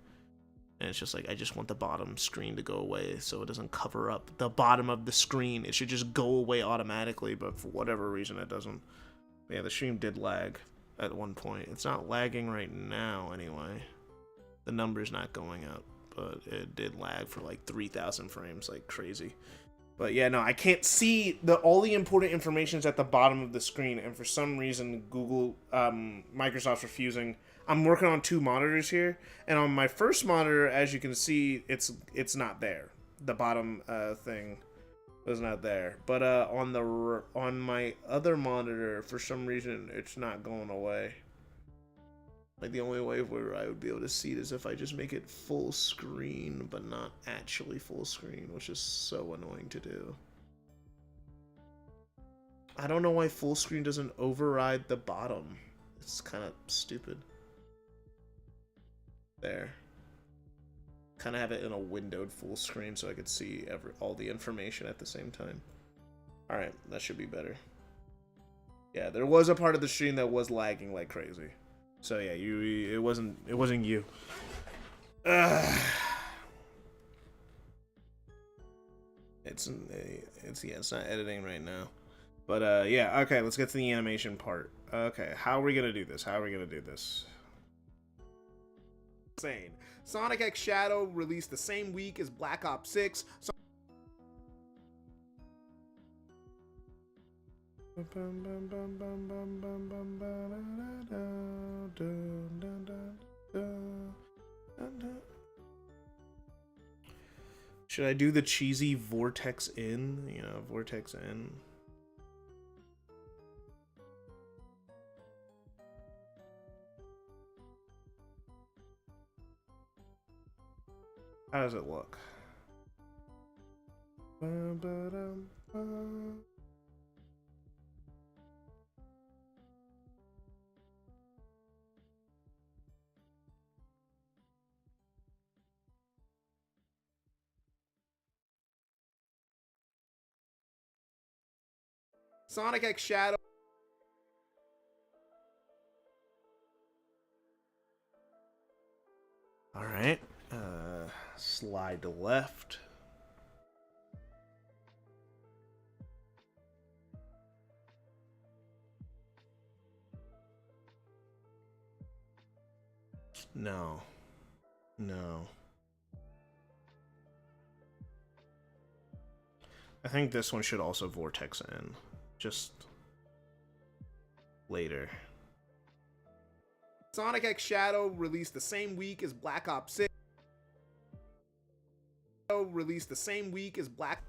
And it's just like, I just want the bottom screen to go away so it doesn't cover up the bottom of the screen. It should just go away automatically, but for whatever reason it doesn't. Yeah, the stream did lag at one point. It's not lagging right now anyway. The number's not going up, but it did lag for like 3,000 frames like crazy. But yeah, no, I can't see all the important information is at the bottom of the screen, and for some reason Microsoft's refusing. I'm working on 2 monitors here, and on my first monitor, as you can see, it's not there. The bottom thing was not there. But on my other monitor, for some reason, it's not going away. Like, the only way where I would be able to see it is if I just make it full screen, but not actually full screen, which is so annoying to do. I don't know why full screen doesn't override the bottom. It's kind of stupid. There. Kind of have it in a windowed full screen so I could see all the information at the same time. Alright, that should be better. Yeah, there was a part of the stream that was lagging like crazy. So yeah, it wasn't you. It's not editing right now. But yeah, okay, let's get to the animation part. Okay, how are we gonna do this? Insane. Sonic X Shadow released the same week as Black Ops 6. Should I do the cheesy Vortex in? You know, Vortex in. How does it look? Sonic X Shadow. All right. Slide to left. No. I think this one should also vortex in. Just later. Sonic X Shadow released the same week as Black Ops 6. Released the same week as Black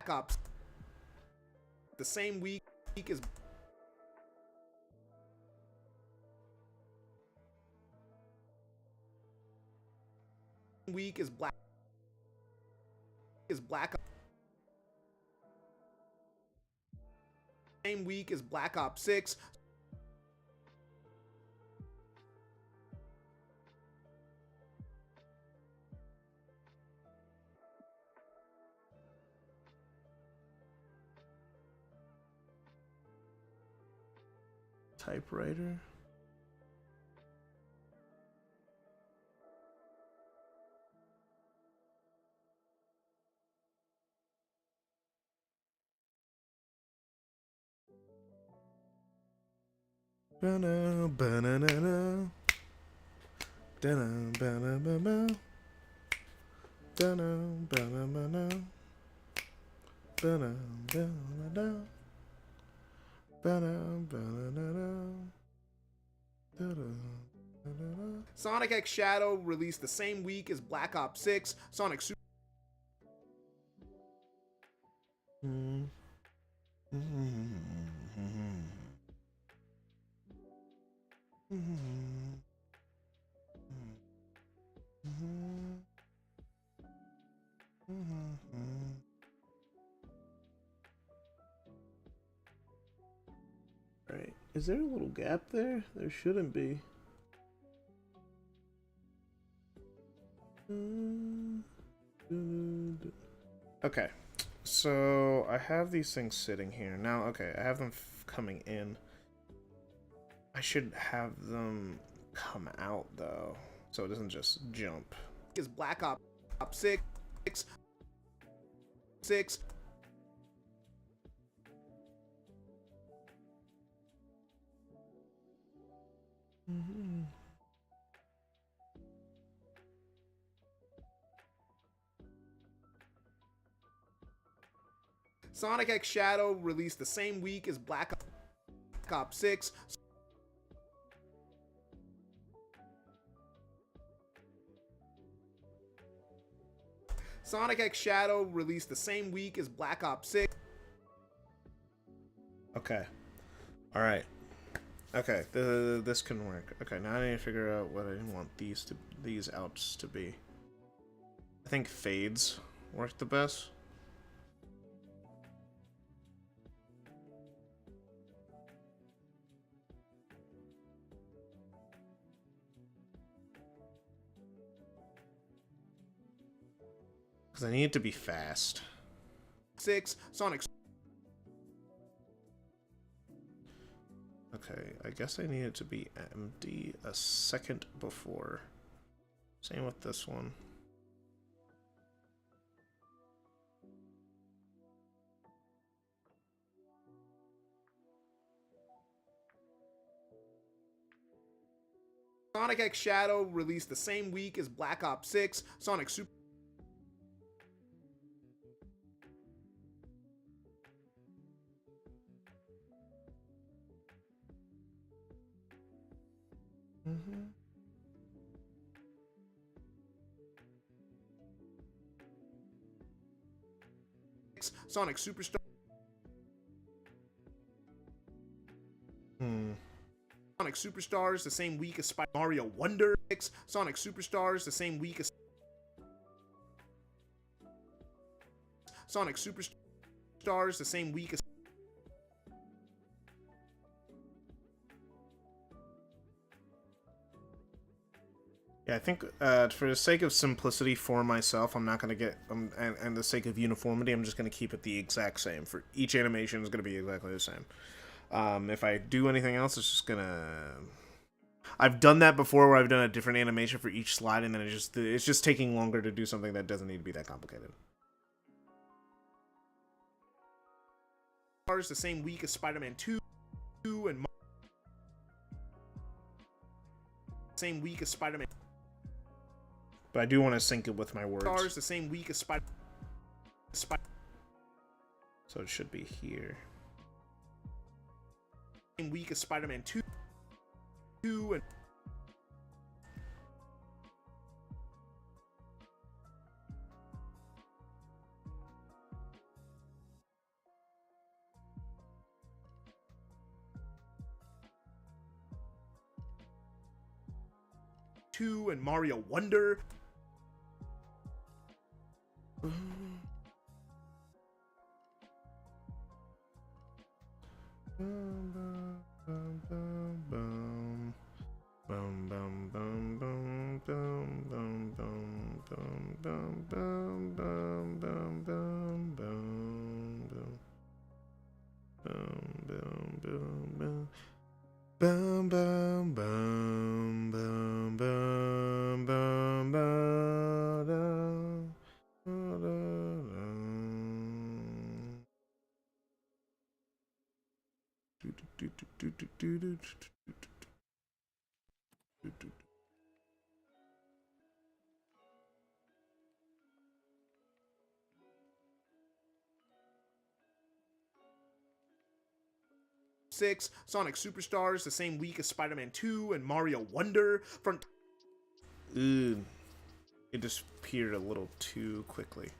Ops. The same week as Black Ops. Same week as Black Ops 6. Typewriter. Ba-na, ba-na-na-na. Da-na, ba-na-ba-ba. Da-na, ba-na-ba-na. Ba-na, ba-na-na. Sonic X Shadow released the same week as Black Ops 6. Sonic Super. Right. Is there a little gap there? There shouldn't be. Okay. So I have these things sitting here. Now, okay, I have them coming in. I should have them come out, though, so it doesn't just jump. Is Black Ops 6. Mm-hmm. Sonic X Shadow released the same week as Black Ops 6. Sonic X Shadow released the same week as Black Ops 6. Okay. All right. Okay, this can work. Okay, now I need to figure out what I want these outs to be. I think fades work the best. Because I need it to be fast. 6 Sonic. Okay, I guess I need it to be empty a second before. Same with this one. Sonic X Shadow released the same week as Black Ops 6. Sonic Super. Mm-hmm. Sonic Superstar. Sonic Superstars the same week as Mario Wonder. Sonic Superstars the same week as Sonic Superstars the same week as Yeah, I think for the sake of simplicity for myself, I'm not going to get, and the sake of uniformity, I'm just going to keep it the exact same. For each animation is going to be exactly the same. If I do anything else, it's just going to... I've done that before where I've done a different animation for each slide, and then it's just taking longer to do something that doesn't need to be that complicated. the same week as Spider-Man 2 and same week as Spider-Man. But I do want to sync it with my words. Stars the same week as Spider. So it should be here. Same week as Spider-Man 2 and Mario Wonder. Sonic Superstars the same week as Spider-Man 2 and Mario Wonder. Ooh, it disappeared a little too quickly.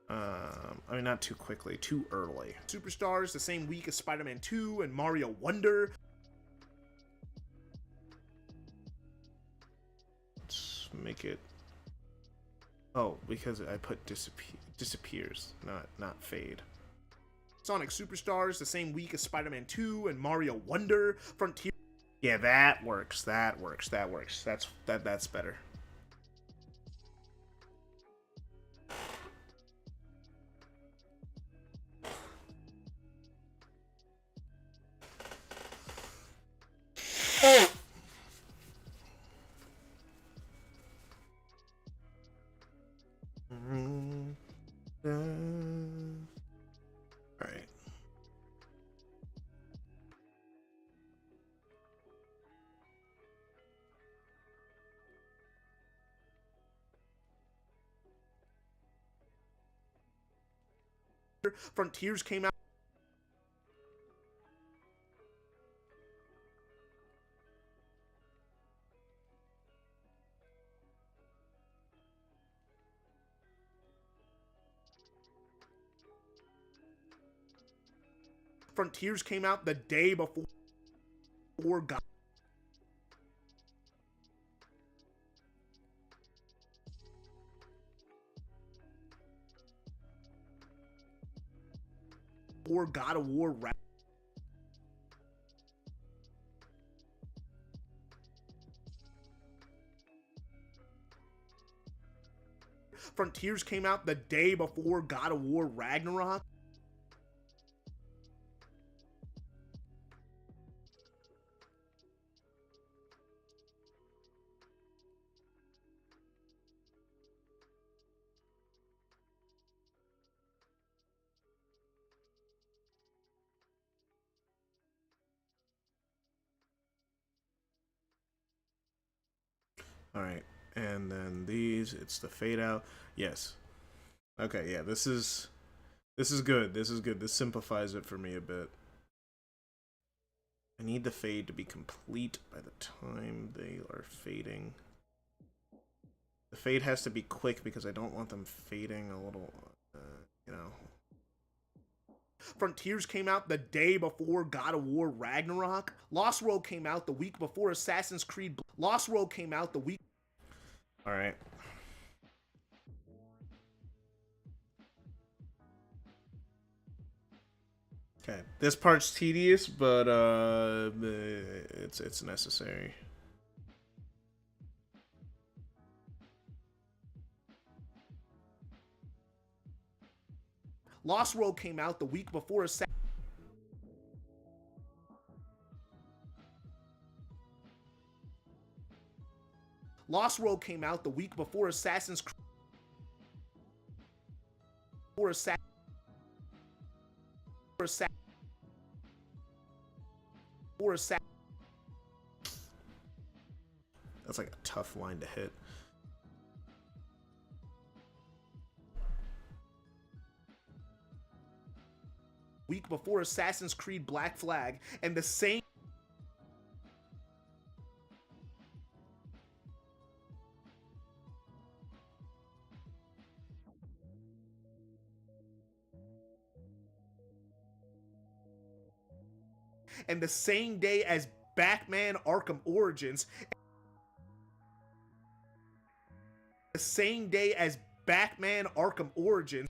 I mean, not too quickly, too early. Superstars the same week as Spider-Man 2 and Mario Wonder. Let's make it... Oh, because I put disappears, not fade. Sonic Superstars the same week as Spider-Man 2 and Mario Wonder. Frontier. Yeah, that works. That's better. Frontiers came out. Frontiers came out the day before God. Or God of War. Frontiers came out the day before God of War Ragnarok. All right, and then these, it's the fade out. Yes. Okay, yeah, this is good. This is good. This simplifies it for me a bit. I need the fade to be complete by the time they are fading. The fade has to be quick because I don't want them fading a little, you know. Frontiers came out the day before God of War Ragnarok. Lost World came out the week before Assassin's Creed. Lost World came out the week. All right. Okay, this part's tedious, but it's necessary. Lost World came out the week before Lost World came out the week before Assassin's Creed. That's like a tough line to hit. Week before Assassin's Creed Black Flag, and the same day as Batman Arkham Origins. The same day as Batman Arkham Origins.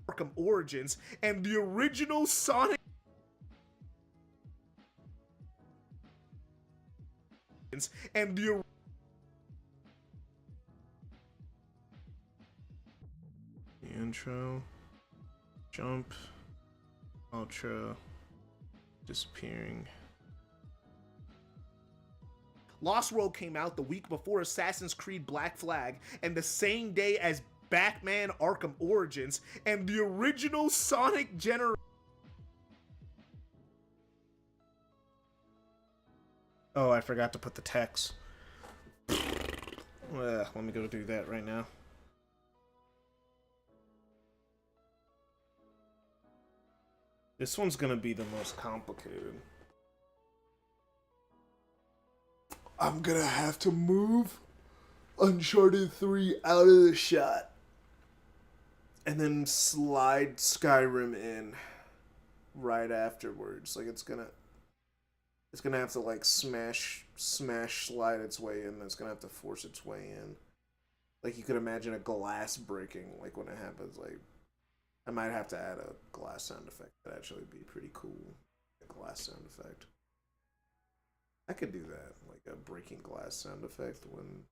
Arkham Origins and the original Sonic and the intro, jump, ultra, disappearing. Lost World came out the week before Assassin's Creed Black Flag, and the same day as Batman Arkham Origins and the original Sonic generation. Oh, I forgot to put the text. Let me go do that right now. This one's gonna be the most complicated. I'm gonna have to move Uncharted 3 out of the shot and then slide Skyrim in right afterwards. Like it's gonna have to like smash slide its way in. It's gonna have to force its way in. Like you could imagine a glass breaking, like when it happens. Like I might have to add a glass sound effect. That'd actually be pretty cool. A glass sound effect. I could do that, like a breaking glass sound effect when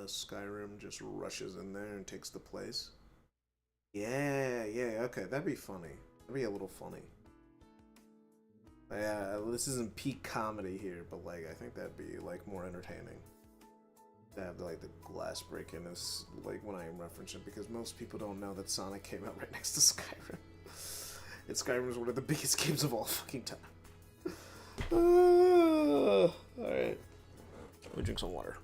Skyrim just rushes in there and takes the place. Yeah, okay, that'd be funny. That'd be a little funny. Yeah, this isn't peak comedy here, but like I think that'd be like more entertaining. To have like the glass break in is like when I reference it, because most people don't know that Sonic came out right next to Skyrim. And Skyrim is one of the biggest games of all fucking time. Alright. Let me drink some water.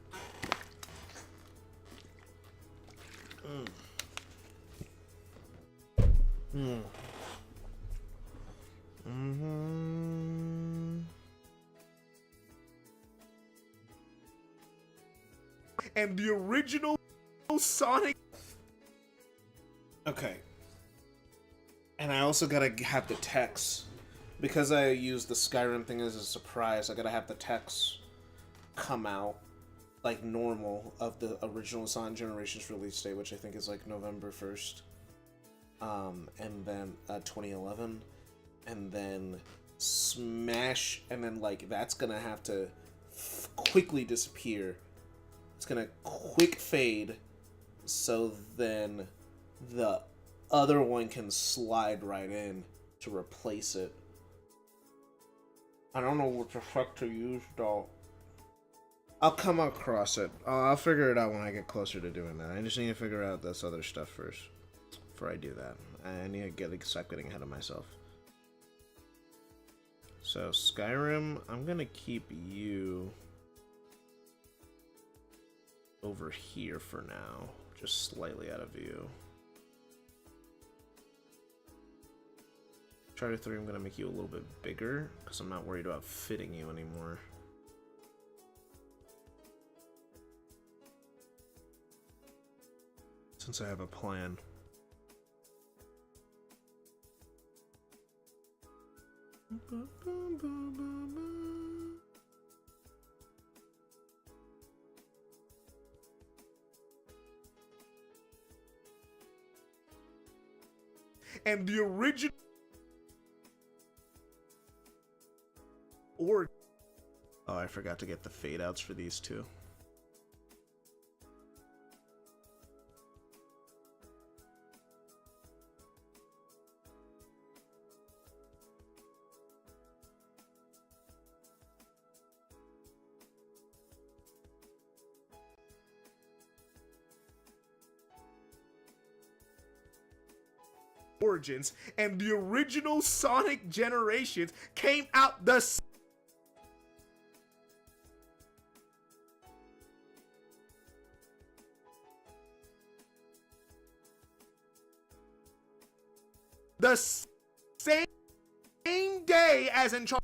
And the original Sonic. Okay. And I also gotta have the text. Because I used the Skyrim thing as a surprise, I gotta have the text come out like normal of the original Sonic Generations release date, which I think is like November 1st. And then 2011. And then Smash, and then like that's gonna have to quickly disappear. It's gonna quick fade, so then the other one can slide right in to replace it. I don't know what the fuck to use, though. I'll come across it. I'll figure it out when I get closer to doing that. I just need to figure out this other stuff first before I do that. I need to stop getting ahead of myself. So Skyrim, I'm gonna keep you over here for now, just slightly out of view. Charter 3, I'm gonna make you a little bit bigger because I'm not worried about fitting you anymore. Since I have a plan. And the original or Oh, I forgot to get the fade outs for these two. Origins and the original Sonic Generations came out the same day as Uncharted.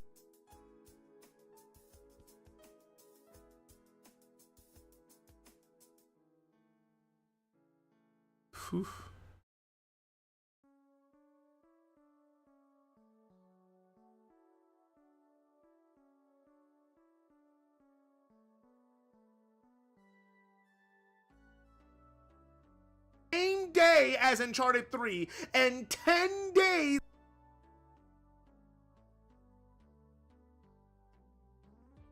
Whew. Same day as Uncharted 3 and 10 days.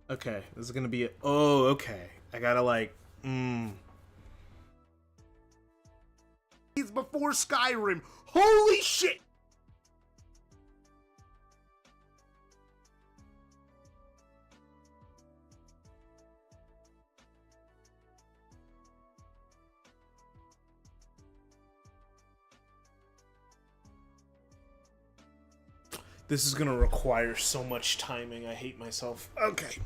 Okay, this is gonna be oh, okay. I gotta like, Before Skyrim. Holy shit! This is gonna require so much timing. I hate myself. Okay.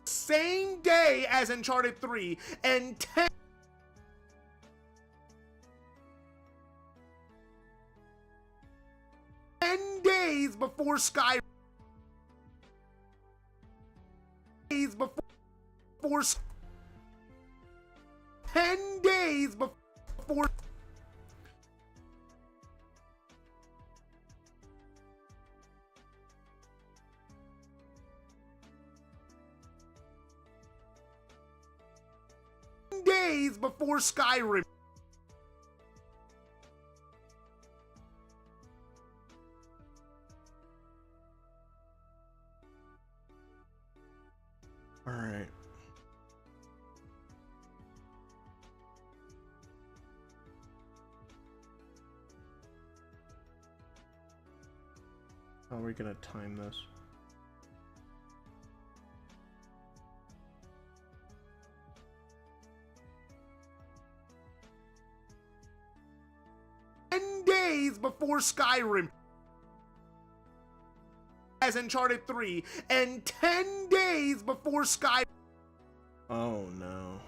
Same day as Uncharted 3 and 10 days before Skyrim. Days before 10 days before days before Skyrim. How are we gonna time this? Days before Skyrim as Uncharted 3 and 10 days before Skyrim. Oh no.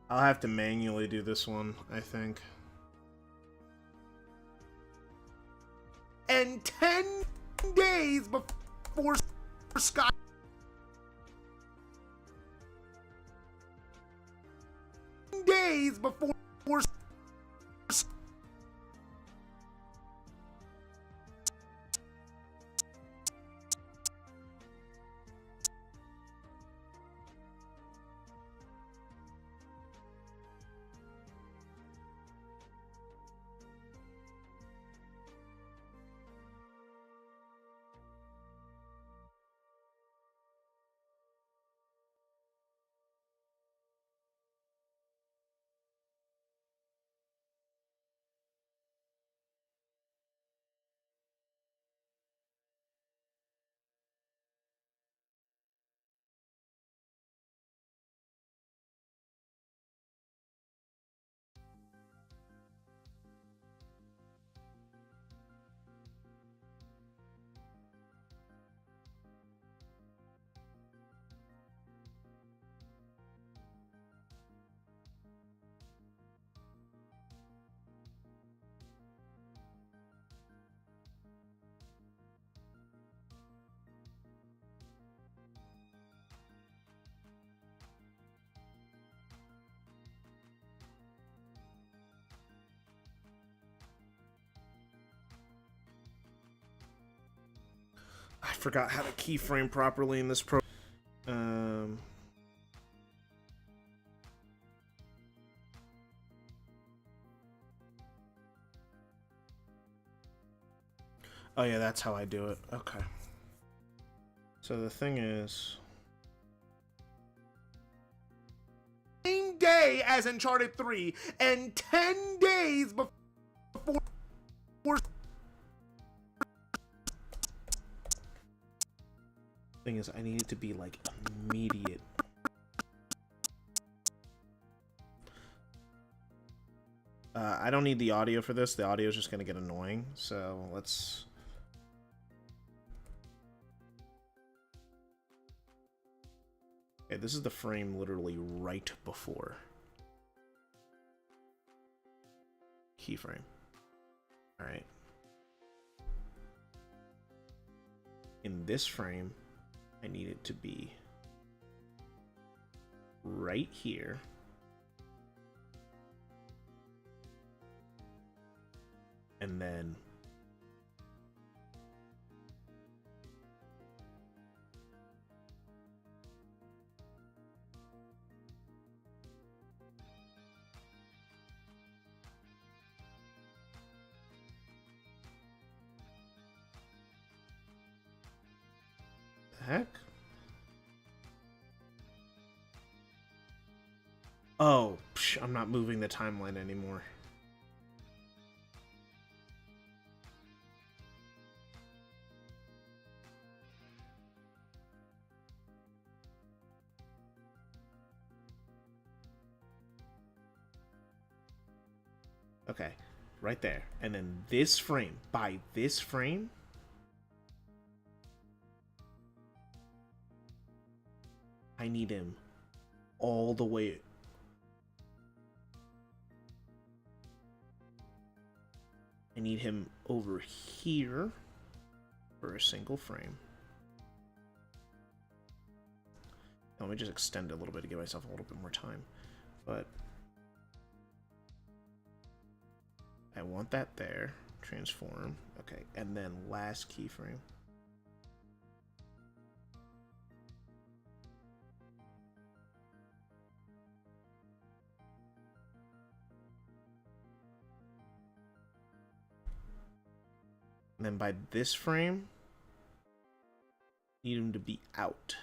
I'll have to manually do this one, I think. And 10 days before Skyrim. Days before I forgot how to keyframe properly in this pro. Oh yeah, that's how I do it. Okay. So the thing is, same day as Uncharted 3 and 10 days before thing is, I need it to be like immediate. I don't need the audio for this. The audio is just gonna get annoying. So let's. Okay, this is the frame literally right before keyframe. All right. In this frame, I need it to be right here. And then the heck? Oh, I'm not moving the timeline anymore. Okay, right there. And then this frame, by this frame, I need him all the way. I need him over here for a single frame. Let me just extend it a little bit to give myself a little bit more time. But I want that there. Transform. Okay, and then last keyframe. And then by this frame, need him to be out.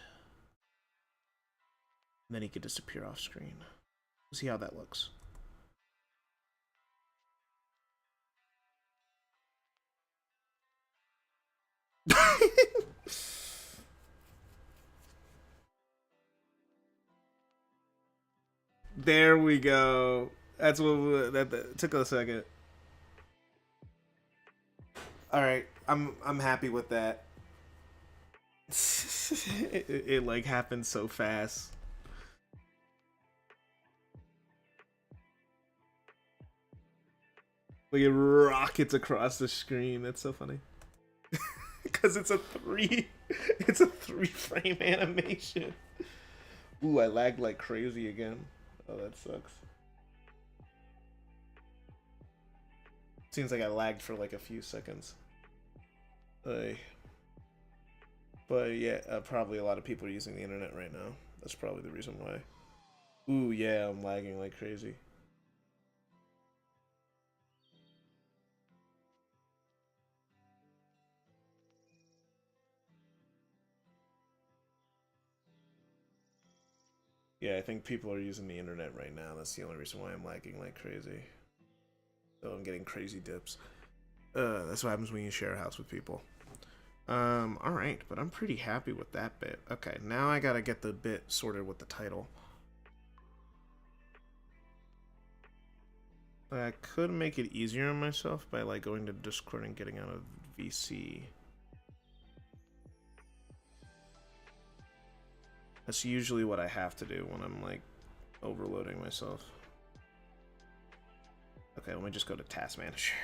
And then he could disappear off screen. See how that looks. There we go. That's what that took a second. All right, I'm happy with that. It like happened so fast. Like it rockets across the screen. That's so funny. Because it's a 3-frame animation. Ooh, I lagged like crazy again. Oh, that sucks. Seems like I lagged for like a few seconds. But yeah, probably a lot of people are using the internet right now. That's probably the reason why. Ooh, yeah, I'm lagging like crazy. Yeah, I think people are using the internet right now. That's the only reason why I'm lagging like crazy. So I'm getting crazy dips. That's what happens when you share a house with people. Alright, but I'm pretty happy with that bit. Okay, now I gotta get the bit sorted with the title. I could make it easier on myself by like going to Discord and getting out of VC. That's usually what I have to do when I'm like overloading myself. Okay, let me just go to Task Manager.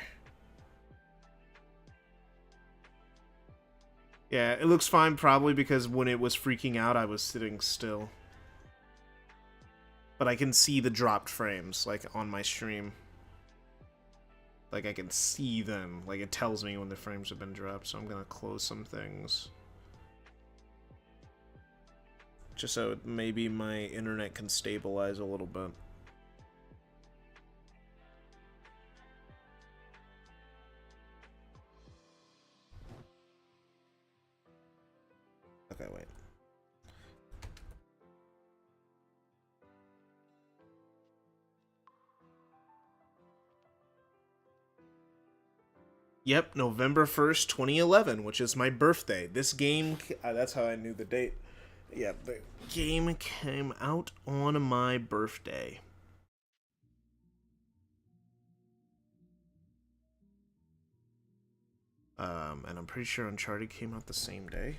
Yeah, it looks fine probably because when it was freaking out, I was sitting still. But I can see the dropped frames, like, on my stream. Like, I can see them. Like, it tells me when the frames have been dropped, so I'm gonna close some things. Just so maybe my internet can stabilize a little bit. Okay, wait. Yep, November 1st, 2011, which is my birthday. This game, that's how I knew the date. Yeah, the game came out on my birthday. And I'm pretty sure Uncharted came out the same day.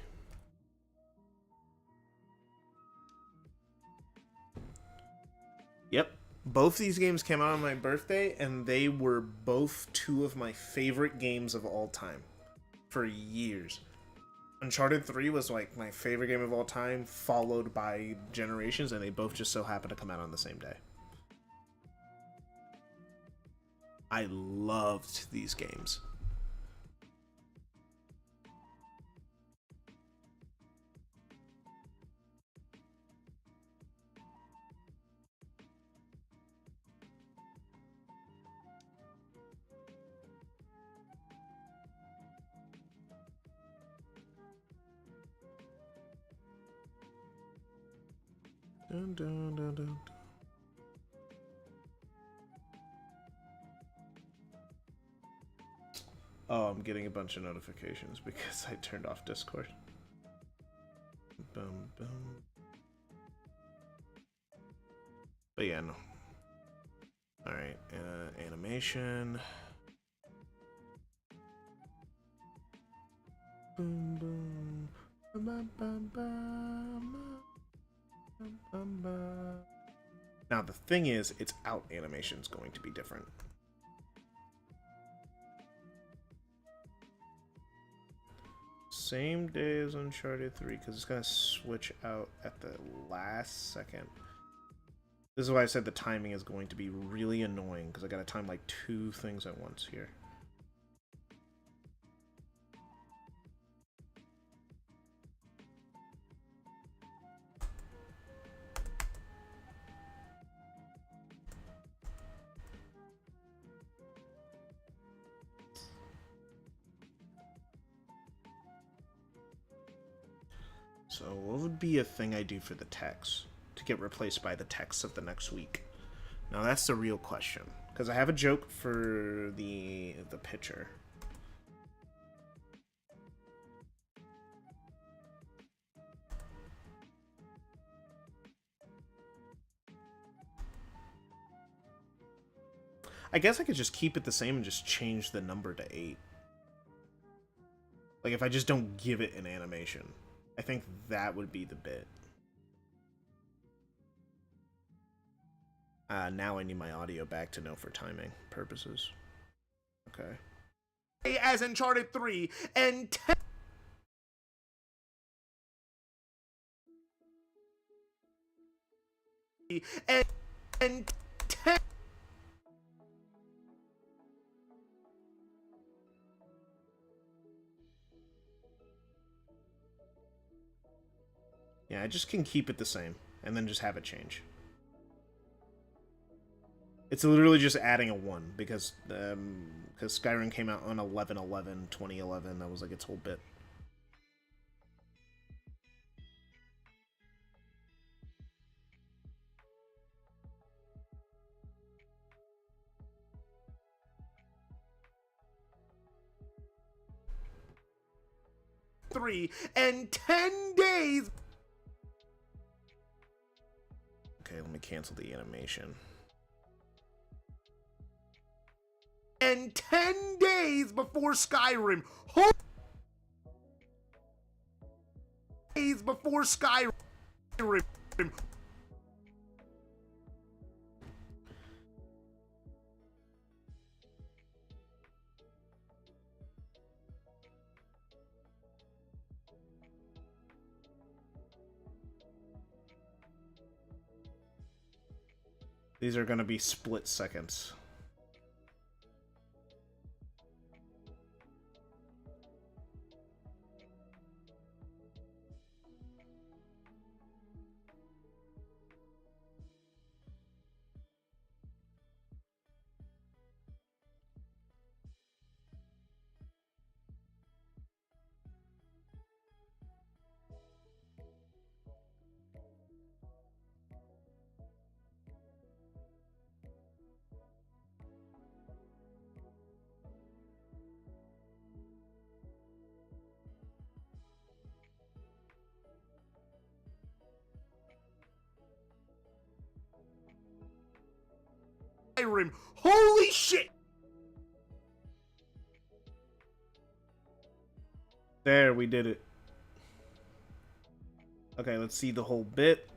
Yep, both these games came out on my birthday, and they were both two of my favorite games of all time for years. Uncharted 3 was like my favorite game of all time, followed by Generations, and they both just so happened to come out on the same day. I loved these games. Dun, dun, dun, dun. Oh, I'm getting a bunch of notifications because I turned off Discord. Boom, boom. But yeah, no. Alright, animation. Boom, boom. Bum, bum, bum, bum. Now, the thing is, its out animation is going to be different. Same day as Uncharted 3, because it's going to switch out at the last second. This is why I said the timing is going to be really annoying, because I got to time like two things at once here. So what would be a thing I do for the text to get replaced by the text of the next week? Now that's the real question, because I have a joke for the picture. I guess I could just keep it the same and just change the number to 8. Like, if I just don't give it an animation. I think that would be the bit. Now I need my audio back to know for timing purposes. Okay. As Uncharted 3 and 10 and 10 Yeah, I just can keep it the same and then just have it change. It's literally just adding a 1 because Skyrim came out on 11/11/2011. That was like its whole bit. and 10 days. Okay, let me cancel the animation. And 10 days before Skyrim. Days before Skyrim. These are gonna be split seconds. Skyrim. Holy shit! There, we did it. Okay, let's see the whole bit.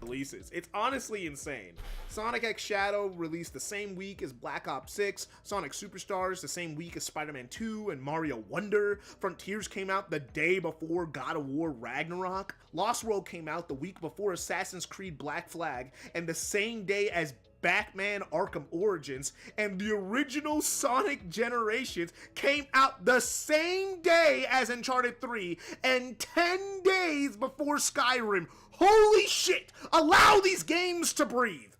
Releases. It's honestly insane. Sonic X Shadow released the same week as Black Ops 6, Sonic Superstars the same week as Spider-Man 2 and Mario Wonder, Frontiers came out the day before God of War Ragnarok, Lost World came out the week before Assassin's Creed Black Flag, and the same day as Batman Arkham Origins, and the original Sonic Generations came out the same day as Uncharted 3, and 10 days before Skyrim. Holy shit! Allow these games to breathe!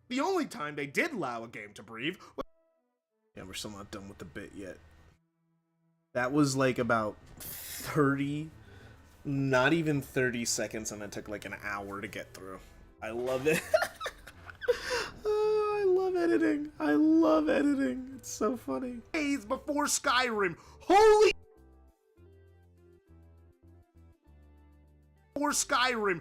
The only time they did allow a game to breathe was... Yeah, we're still not done with the bit yet. That was like about 30, not even 30 seconds, and it took like an hour to get through. I love it. Oh, I love editing. I love editing. It's so funny. Days before Skyrim. Holy... Before Skyrim.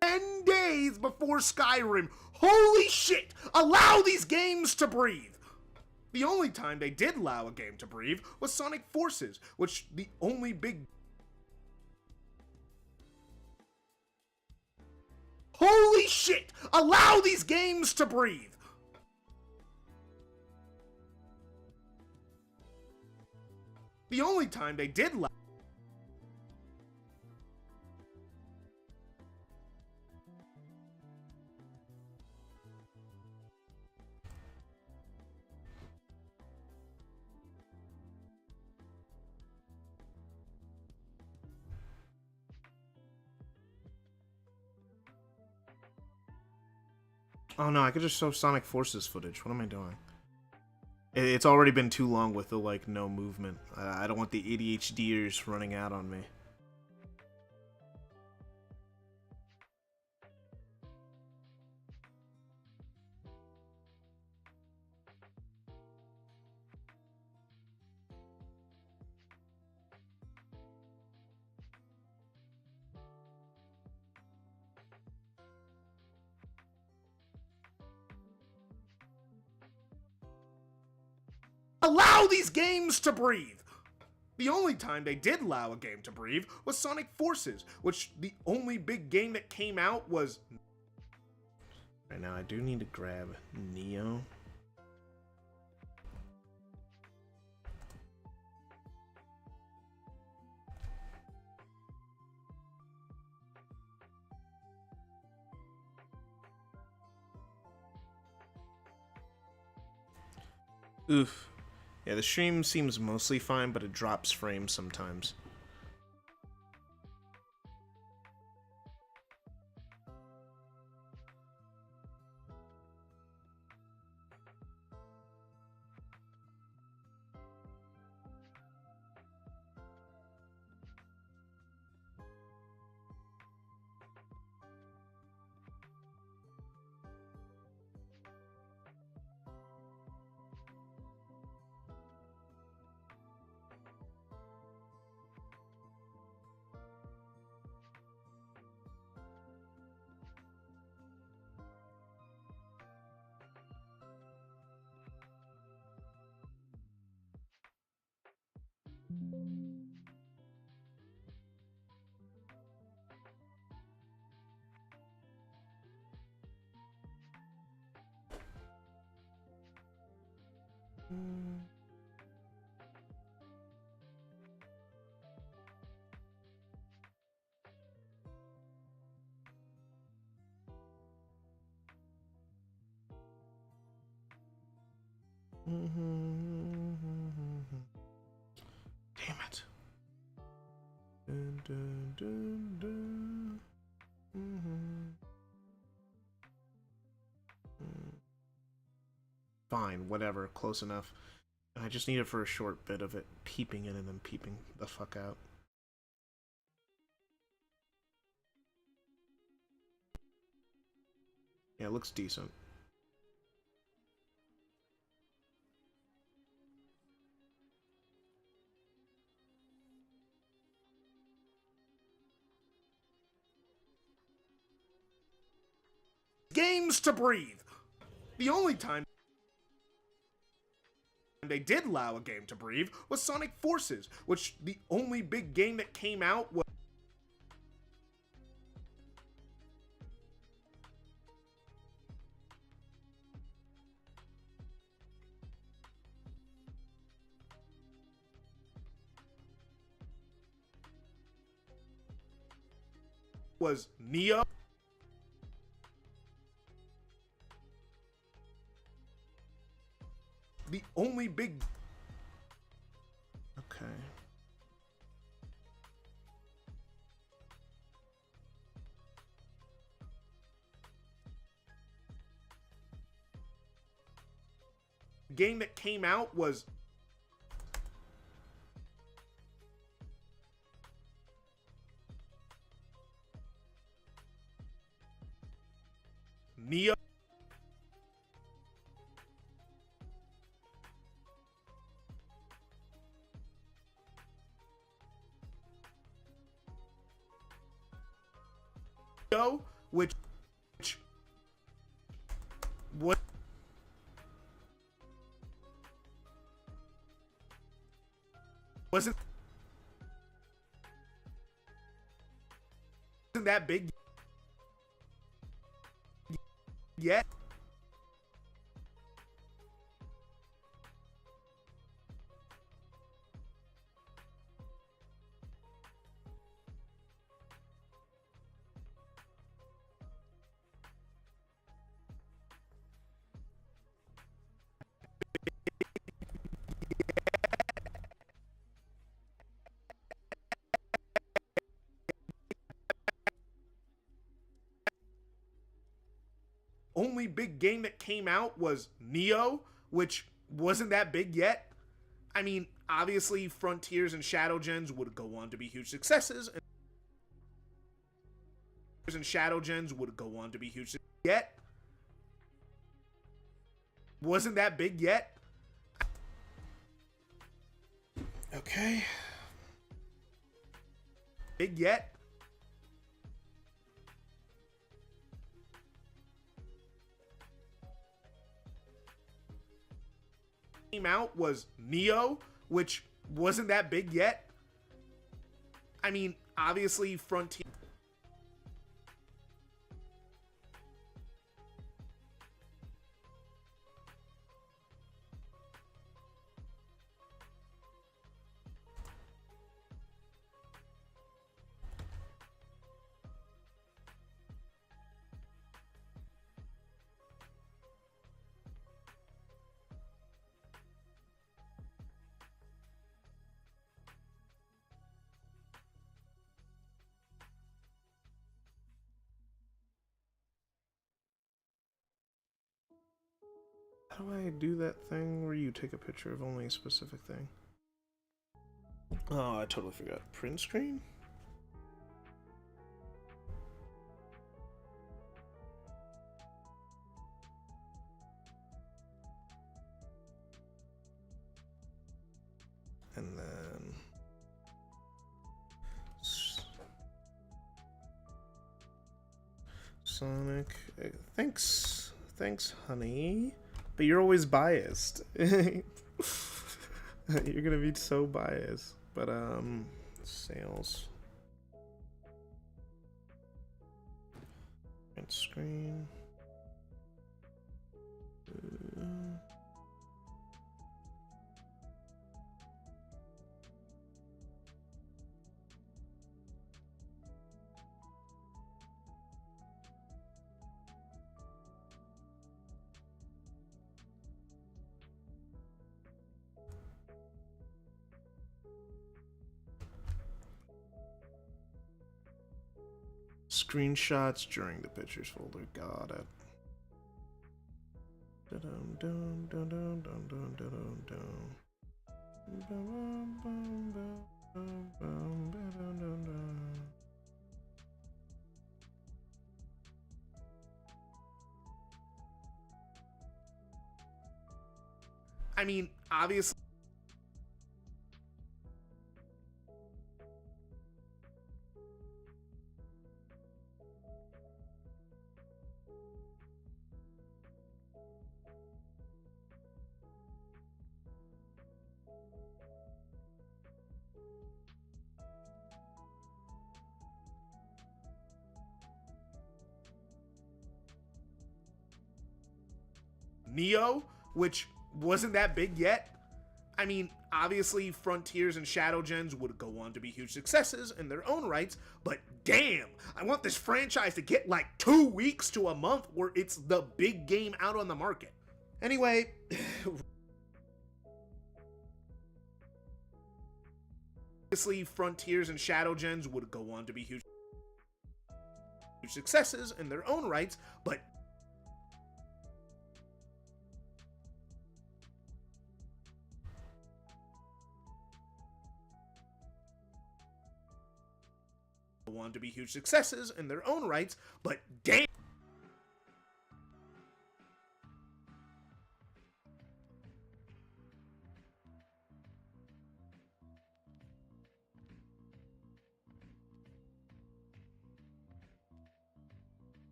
10 days before Skyrim. Holy shit! Allow these games to breathe! The only time they did allow a game to breathe was Sonic Forces, which the only big... Holy shit! Allow these games to breathe! The only time they did allow... Oh no, I could just show Sonic Forces footage. What am I doing? It's already been too long with the, like, no movement. I don't want the ADHDers running out on me. allow these games to breathe. The only time they did allow a game to breathe was Sonic Forces, which the only big game that came out was... Right now, I do need to grab Neo. Oof. Yeah, the stream seems mostly fine, but it drops frames sometimes. Damn it. Dun, dun, dun, dun. Fine, whatever, close enough. I just need it for a short bit of it peeping in and then peeping the fuck out. Yeah, it looks decent. Games to breathe. The only time they did allow a game to breathe was Sonic Forces, which the only big game that came out was Neo. The only big... Okay. game that came out was... Neo. Which what wasn't that big yet. Only big game that came out was Neo, which wasn't that big yet. I mean, obviously, Frontiers and Shadow Gens would go on to be huge successes. And Shadow Gens would go on to be huge successes. Yet. Wasn't that big yet. Okay. Big yet. came out was Neo, which wasn't that big yet. I mean, obviously Frontier. How do I do that thing where you take a picture of only a specific thing? Oh, I totally forgot. Print screen? And then Sonic. Thanks, honey. But you're always biased. You're gonna be so biased. But sales. Print screen. Screenshots during the pictures folder. Got it. I mean, obviously. Neo, which wasn't that big yet. I mean, obviously Frontiers and Shadow Gens would go on to be huge successes in their own rights, but damn, I want this franchise to get like 2 weeks to a month where it's the big game out on the market. Anyway, obviously Frontiers and Shadow Gens would go on to be huge successes in their own rights, but want to be huge successes in their own rights, but damn.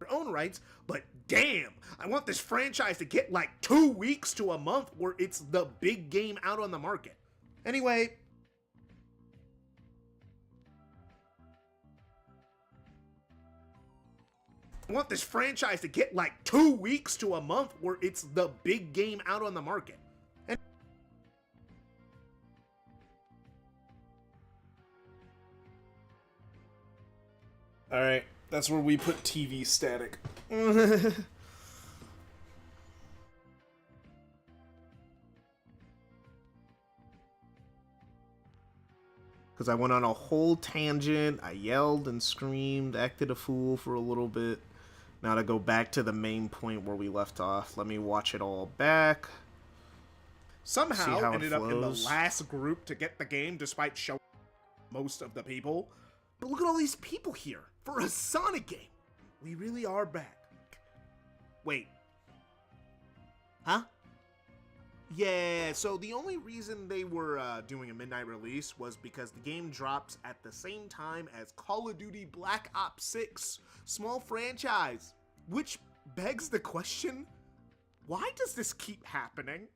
Their own rights, but damn, I want this franchise to get like 2 weeks to a month where it's the big game out on the market. Anyway, I want this franchise to get like 2 weeks to a month where it's the big game out on the market. And Alright, that's where we put TV static. Because I went on a whole tangent, I yelled and screamed, acted a fool for a little bit. Now to go back to the main point where we left off, let me watch it all back. Somehow ended up in the last group to get the game despite showing most of the people. But look at all these people here for a Sonic game. We really are back. Wait. Huh? Yeah, so the only reason they were doing a midnight release was because the game drops at the same time as Call of Duty Black Ops 6. Small franchise. Which begs the question, Why does this keep happening?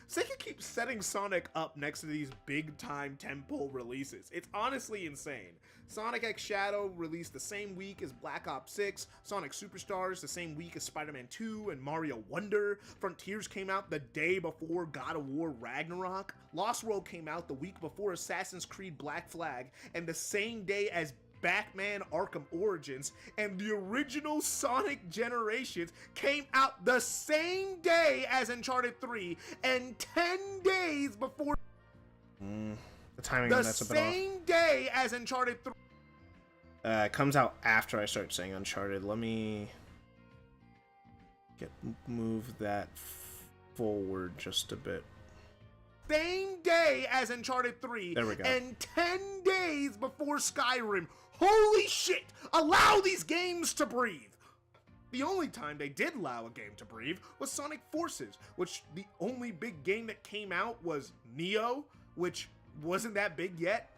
Sega keeps setting Sonic up next to these big-time tentpole releases. It's honestly insane. Sonic X Shadow released the same week as Black Ops 6, Sonic Superstars the same week as Spider-Man 2 and Mario Wonder, Frontiers came out the day before God of War Ragnarok, Lost World came out the week before Assassin's Creed Black Flag, and the same day as Batman Arkham Origins, and the original Sonic Generations came out the same day as Uncharted 3, and 10 days before The timing the on that's a bit off. same day as Uncharted 3. It comes out after I start saying Uncharted. Let me move that forward just a bit. Same day as Uncharted 3, There we go. and 10 days before Skyrim. Holy shit! Allow these games to breathe! The only time they did allow a game to breathe was Sonic Forces, which the only big game that came out was Neo, which wasn't that big yet.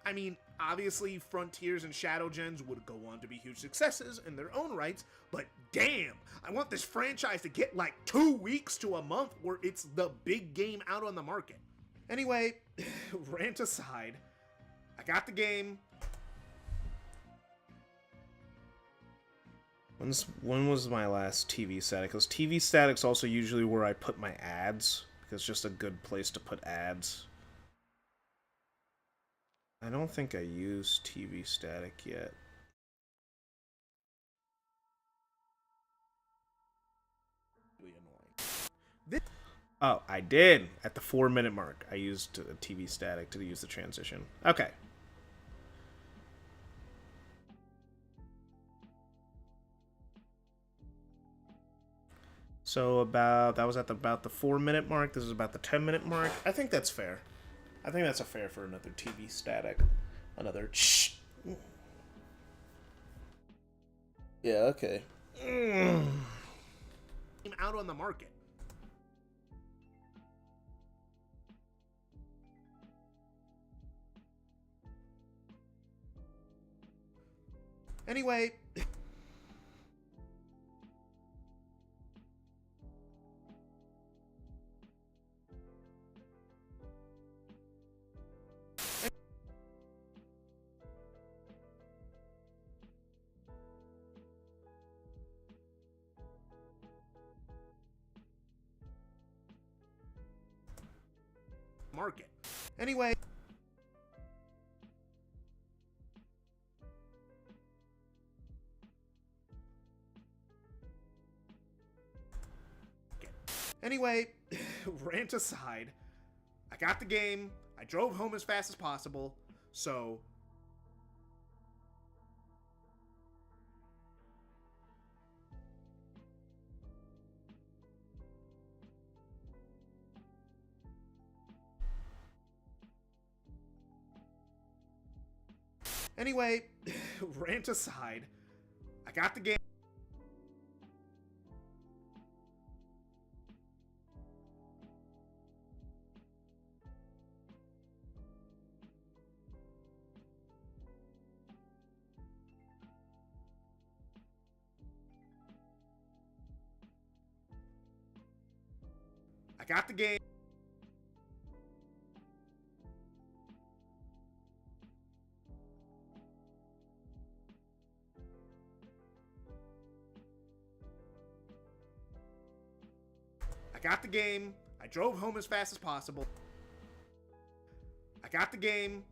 I mean, obviously Frontiers and Shadow Gens would go on to be huge successes in their own rights, but damn, I want this franchise to get like 2 weeks to a month where it's the big game out on the market. Anyway, rant aside, I got the game. When was my last TV static? Because TV static's also usually where I put my ads, because it's just a good place to put ads. I don't think I used TV static yet. Really annoying. Oh, I did! At the 4-minute mark, I used TV static to use the transition. Okay. So that was at about the 4-minute mark. This is about the 10-minute mark. I think that's fair. I think that's a fair for another TV static. Another shh. Yeah, okay. Out on the market. Anyway, market. Anyway, rant aside, I got the game. I drove home as fast as possible, so anyway, rant aside, I got the game. I got the game. I got the game. I drove home as fast as possible. I got the game.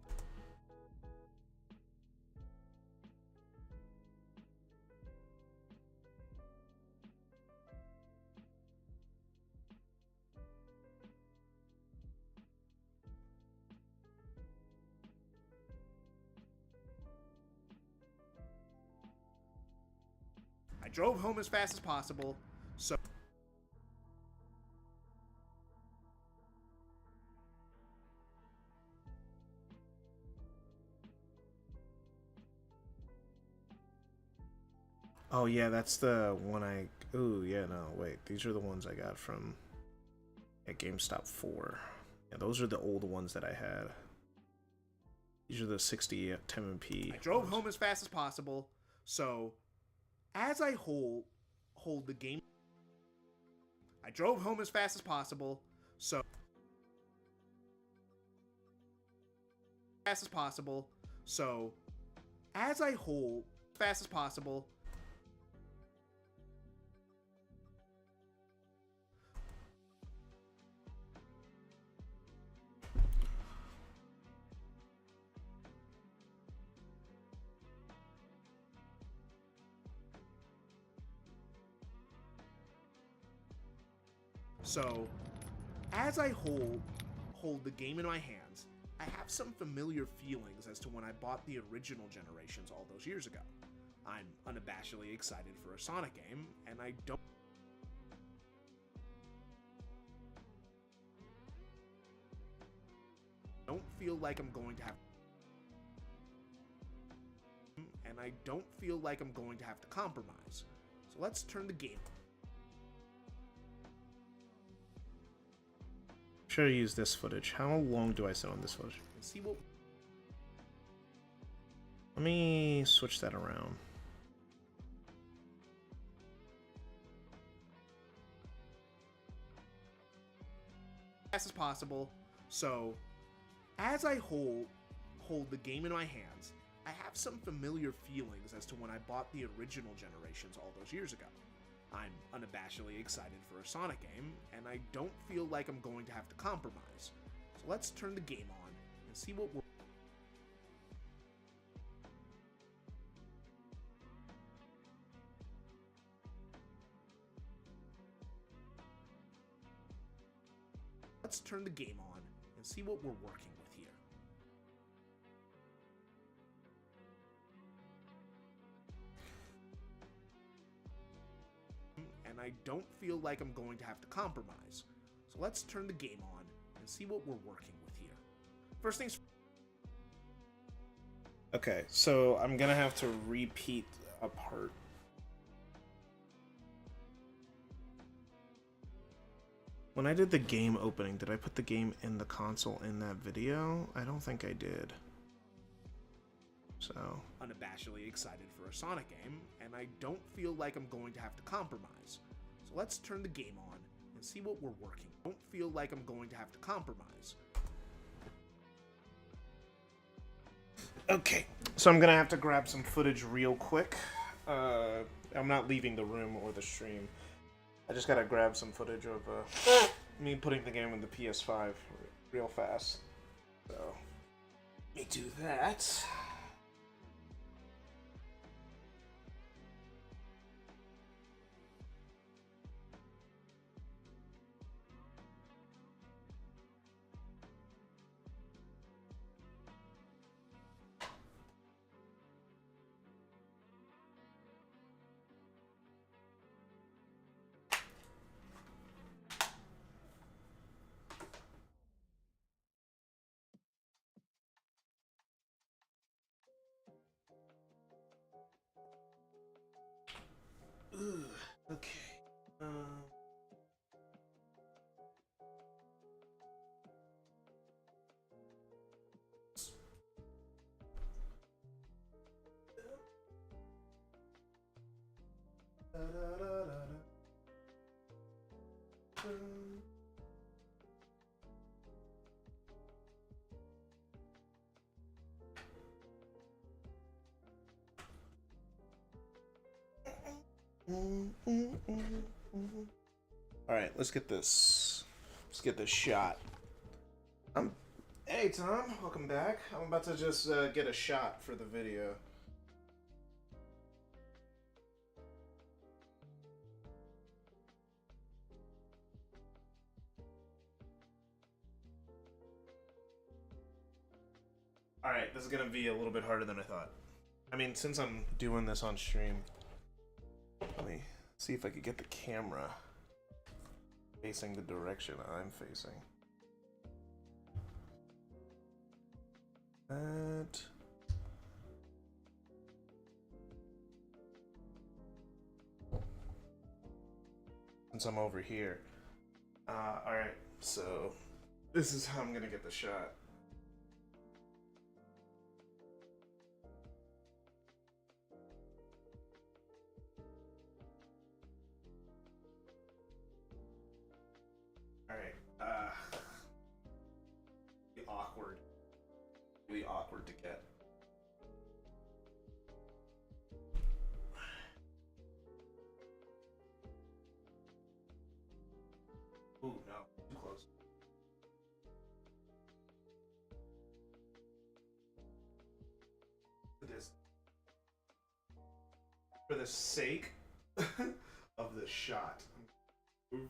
I drove home as fast as possible, so Oh yeah, that's the one I... Ooh, yeah, no, wait. These are the ones I got from at GameStop 4. Yeah, those are the old ones that I had. These are the 60 10MP. I drove home as fast as possible, so as I hold the game I drove home as fast as possible, so as I hold fast as possible. So, as I hold the game in my hands, I have some familiar feelings as to when I bought the original generations all those years ago. I'm unabashedly excited for a Sonic game, and I don't feel like I'm going to have to compromise. So let's turn the game. Should I use this footage? How long do I sit on this footage? And see what. Let me switch that around. Fast as possible. So, as I hold the game in my hands, I have some familiar feelings as to when I bought the original generations all those years ago. I'm unabashedly excited for a Sonic game, and I don't feel like I'm going to have to compromise. So let's turn the game on and see what we're. Let's turn the game on and see what we're working with here. And I don't feel like I'm going to have to compromise. So let's turn the game on and see what we're working with here. First things. Okay, so I'm gonna have to repeat a part. When I did the game opening, did I put the game in the console in that video? I don't think I did. So. Unabashedly excited for a Sonic game, and I don't feel like I'm going to have to compromise. So let's turn the game on and see what we're working. Don't feel like I'm going to have to compromise. Okay, so I'm gonna have to grab some footage real quick. I'm not leaving the room or the stream. I just gotta grab some footage of me putting the game in the PS5 real fast. So, let me do that. Ooh, okay. All right, let's get this. Let's get this shot. Hey Tom, welcome back. I'm about to just get a shot for the video. Alright, this is gonna be a little bit harder than I thought. I mean, since I'm doing this on stream, let me see if I could get the camera facing the direction I'm facing. That. Since I'm over here. Alright, so this is how I'm gonna get the shot. really awkward to get. Ooh, no, too close. For the sake of the shot, move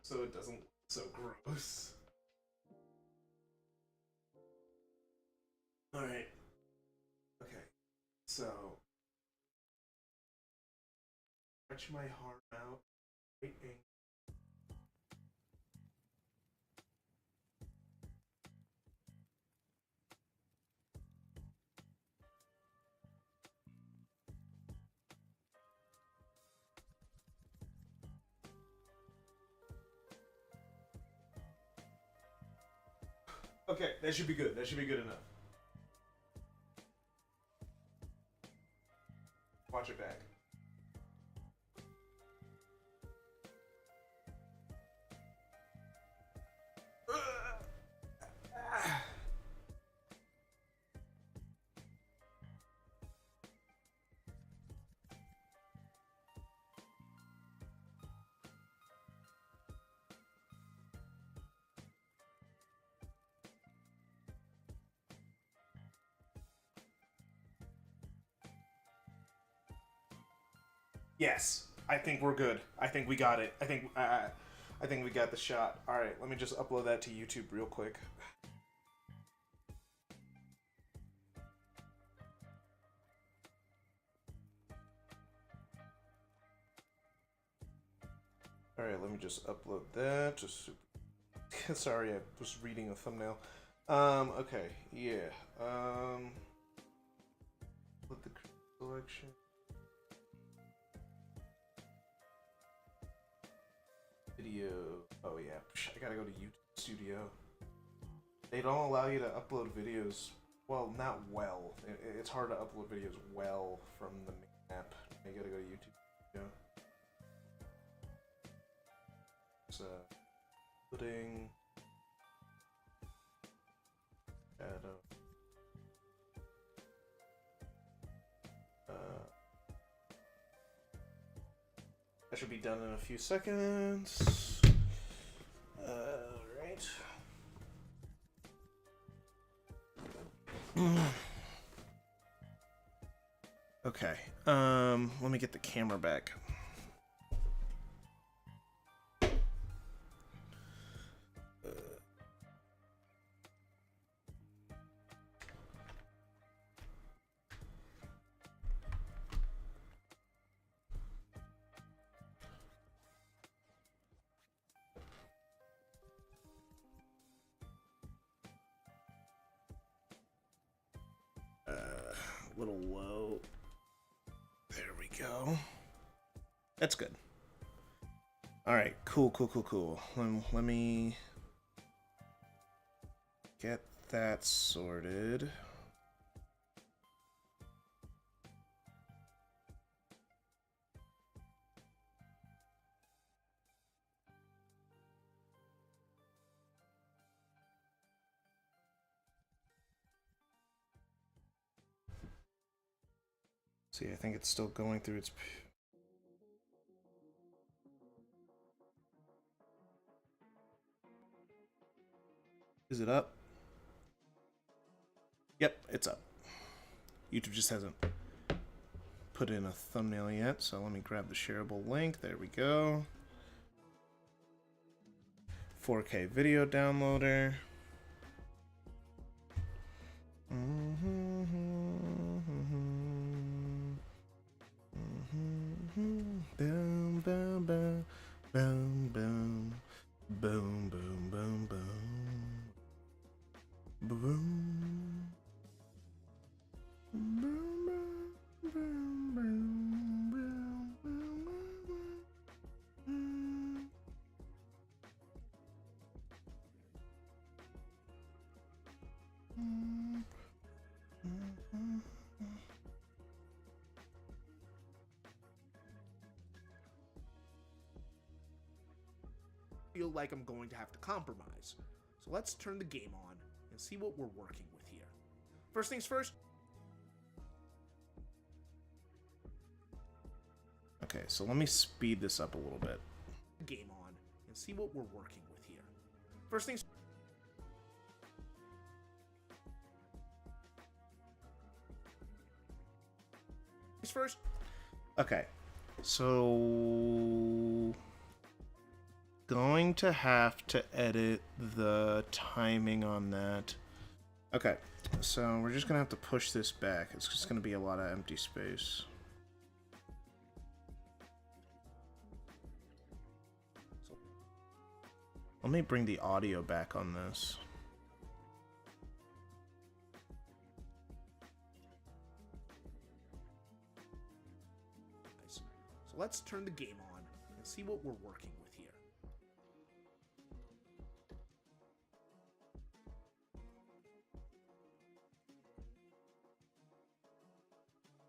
so it doesn't look so gross. All right. Okay. So stretch my arm out. Right angle. Okay, that should be good. That should be good enough. Watch it back. Yes, I think we're good. I think we got it. I think we got the shot. All right, let me just upload that to YouTube real quick. All right, let me just upload that. Just sorry, I was reading a thumbnail. Okay, yeah. Put the selection. Video. Oh yeah, I gotta go to YouTube Studio. They don't allow you to upload videos. Well, not well. It's hard to upload videos well from the main app. You gotta go to YouTube Studio. So, putting shadow. That should be done in a few seconds. Alright. Okay. Let me get the camera back. A little low. There we go. That's good. All right, cool. Let me get that sorted. See, I think it's still going through its... Is it up? Yep, it's up. YouTube just hasn't put in a thumbnail yet, so let me grab the shareable link. There we go. 4K video downloader. Boom, boom, boom, boom, boom, boom, boom, boom, boom, boom, Feel like I'm going to have to compromise. So let's turn the game on and see what we're working with here. First things first. Okay, so let me speed this up a little bit. Game on and see what we're working with here. First things first. Okay, so going to have to edit the timing on that. Okay, so we're just gonna have to push this back. It's just gonna be a lot of empty space. So let me bring the audio back on this. So let's turn the game on and see what we're working with here.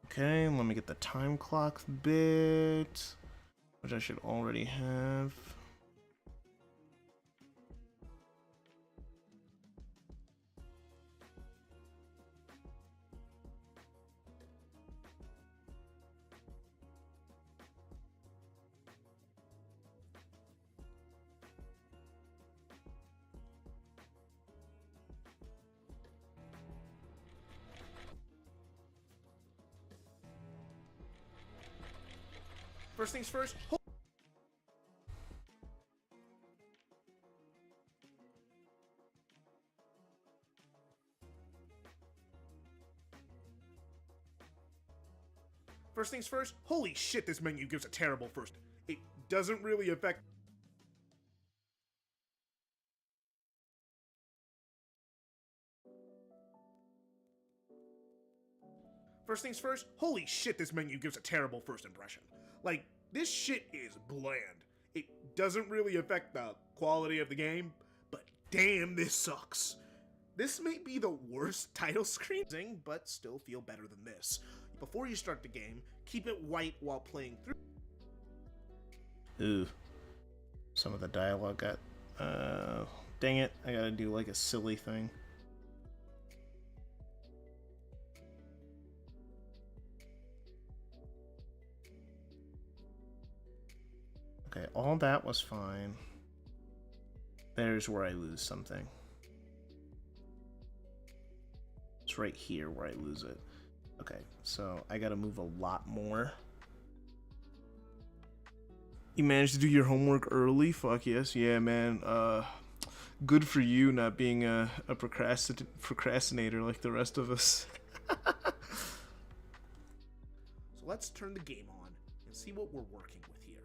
Okay, let me get the time clock bit, which I should already have. First things first. First things first. Holy shit, this menu gives a terrible first. It doesn't really affect. First things first. Holy shit, this menu gives a terrible first impression. Like, this shit is bland. It doesn't really affect the quality of the game, but damn, this sucks. This may be the worst title screen, but still feel better than this. Before you start the game, keep it white while playing through. Ooh. Some of the dialogue got... dang it, I gotta do like a silly thing. Okay, all that was fine. There's where I lose something. It's right here where I lose it. Okay, so I gotta move a lot more. You managed to do your homework early? Fuck yes, yeah, man. Good for you not being a procrastinator like the rest of us. So let's turn the game on and see what we're working with here.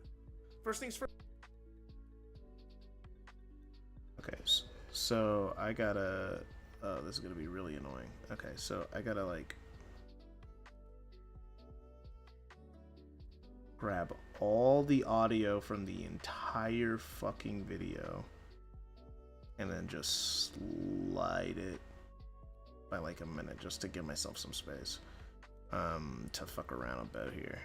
First things first. Okay, so I gotta... Oh, this is gonna be really annoying. Okay, so I gotta like... grab all the audio from the entire fucking video and then just slide it by like a minute just to give myself some space to fuck around a bit here.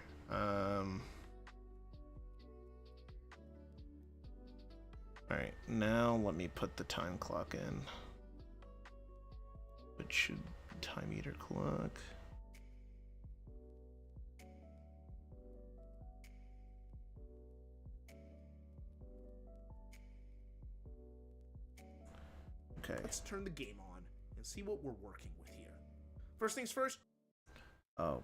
Alright, now let me put the time clock in. It should time meter clock. Okay. Let's turn the game on and see what we're working with here. First things first. Oh.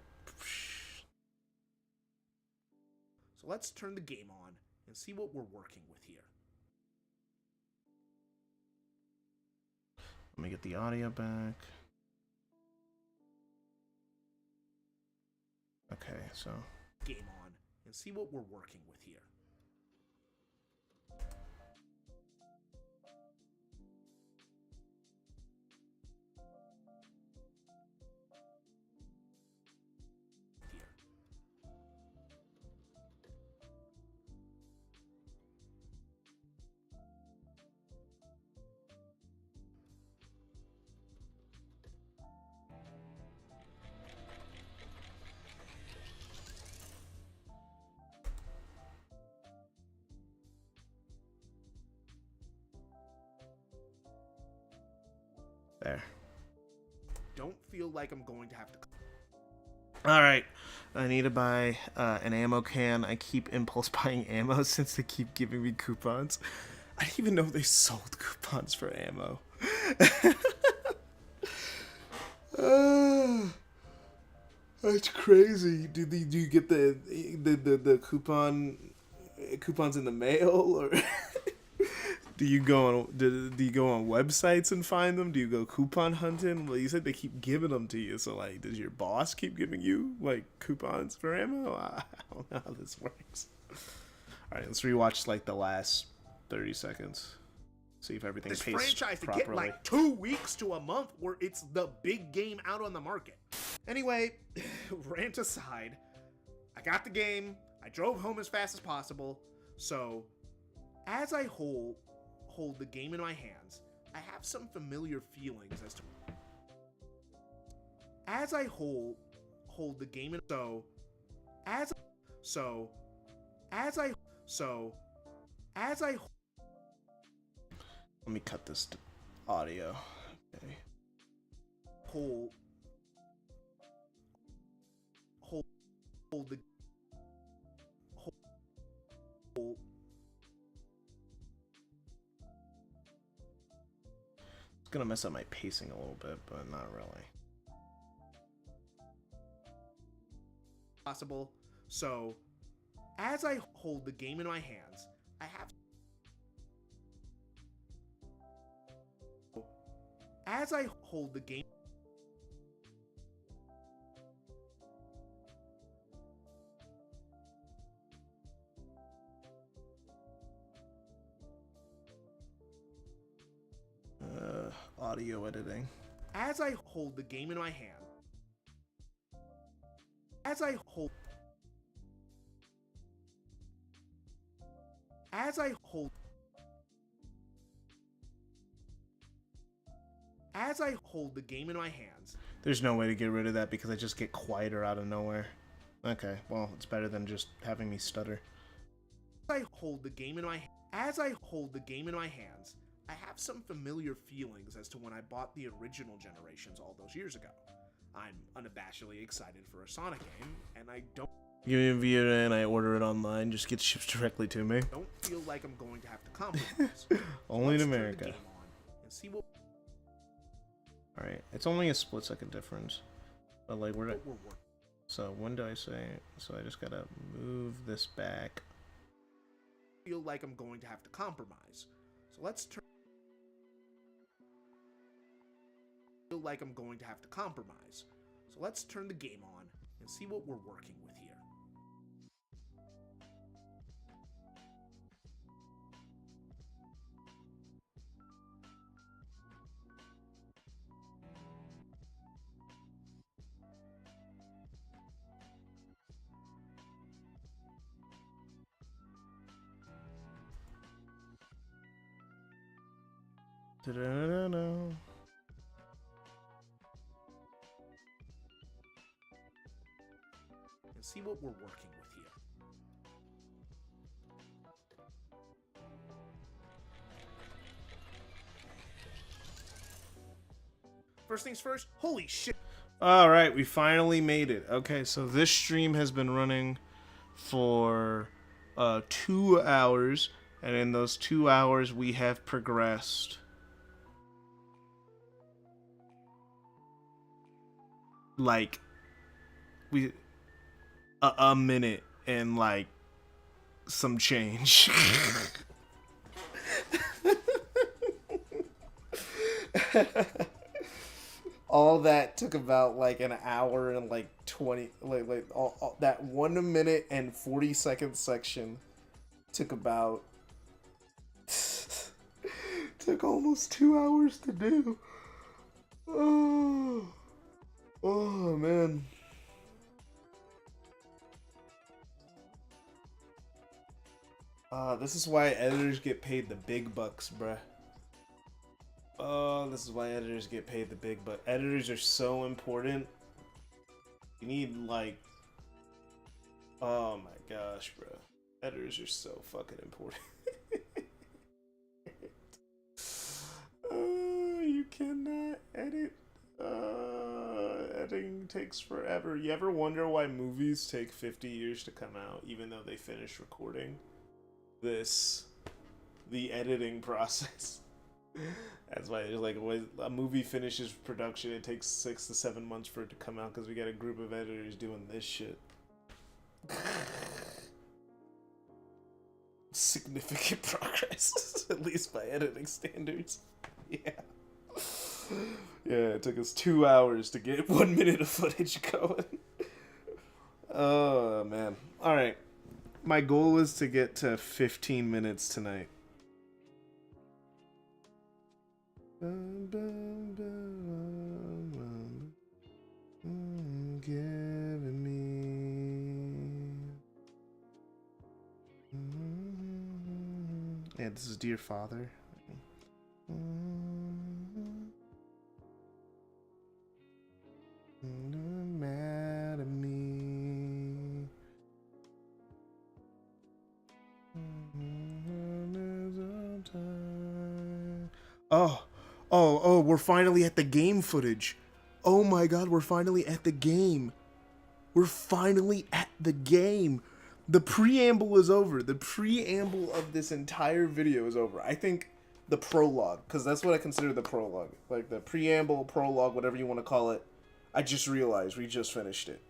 So let's turn the game on and see what we're working with here. Let me get the audio back. Okay, so... Game on and see what we're working with here. There. Don't feel like I'm going to have to. All right. I need to buy an ammo can. I keep impulse buying ammo since they keep giving me coupons. I didn't even know they sold coupons for ammo. That's crazy. Do you get the coupons in the mail, or do you go on websites and find them? Do you go coupon hunting? Well, you said they keep giving them to you. So like, does your boss keep giving you like coupons for ammo? I don't know how this works. All right, let's rewatch like the last 30 seconds. See if everything This pays franchise to properly. get like 2 weeks to a month where it's the big game out on the market. Anyway, rant aside, I got the game. I drove home as fast as possible. So, as I hold the game in my hands, I have some familiar feelings as to. As I hold the game in as I Let me cut this to audio. Okay. hold the hold It's gonna mess up my pacing a little bit, but not really. possible. So, as I hold the game in my hands, I have. As I hold the game. Audio editing. As I hold the game in my hand. As I hold. As I hold. As I hold the game in my hands. There's no way to get rid of that because I just get quieter out of nowhere. Okay, well, it's better than just having me stutter. As I hold the game in my As I hold the game in my hands, I have some familiar feelings as to when I bought the original generations all those years ago. I'm unabashedly excited for a Sonic game, and I don't Give me a Vita and I order it online, just gets shipped directly to me. feel like I'm going to have to compromise. Only in Let's turn the America. game on and see what Alright, it's only a split second difference. But like, we're working. so when do I say? So I just gotta move this back. Feel like I'm going to have to compromise. So let's turn. Feel like I'm going to have to compromise. So let's turn the game on and see what we're working with here. Da-da-da-da. And see what we're working with here. First things first, holy shit. Alright, we finally made it. Okay, so this stream has been running for 2 hours, and in those 2 hours we have progressed like a minute and like some change. All that took about like an hour and like 20 all that 1 minute and 40-second section took about took almost 2 hours to do. Oh man. This is why editors get paid the big bucks, bruh. Oh, this is why editors get paid the big bucks. Editors are so important. You need like, oh my gosh, bro. Editors are so fucking important. Oh, you cannot Edit. Editing takes forever. You ever wonder why movies take 50 years to come out, even though they finish recording? The editing process. That's why it's like when a movie finishes production, it takes 6 to 7 months for it to come out because we got a group of editors doing this shit. Significant progress, at least by editing standards. Yeah. Yeah, it took us 2 hours to get 1 minute of footage going. Oh, man. Alright. My goal is to get to 15 minutes tonight. Giving me. Yeah, this is Dear Father. Mad at me. Oh, we're finally at the game footage. Oh my god, we're finally at the game. We're finally at the game. The preamble is over. The preamble of this entire video is over. I think the prologue, because that's what I consider the prologue. Like the preamble, prologue, whatever you want to call it. I just realized we just finished it.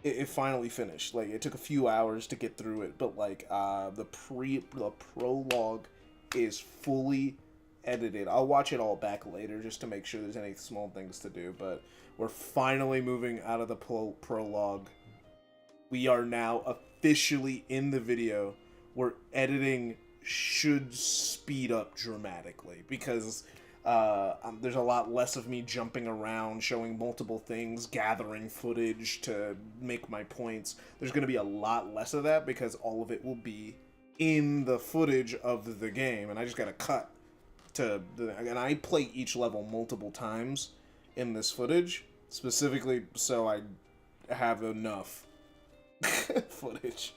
It finally finished. Like, it took a few hours to get through it, but like the prologue is fully edited. I'll watch it all back later just to make sure there's any small things to do, but we're finally moving out of the prologue. We are now officially in the video where editing should speed up dramatically because there's a lot less of me jumping around, showing multiple things, gathering footage to make my points. There's going to be a lot less of that because all of it will be in the footage of the game, and I just got to cut to and I play each level multiple times in this footage, specifically so I have enough footage.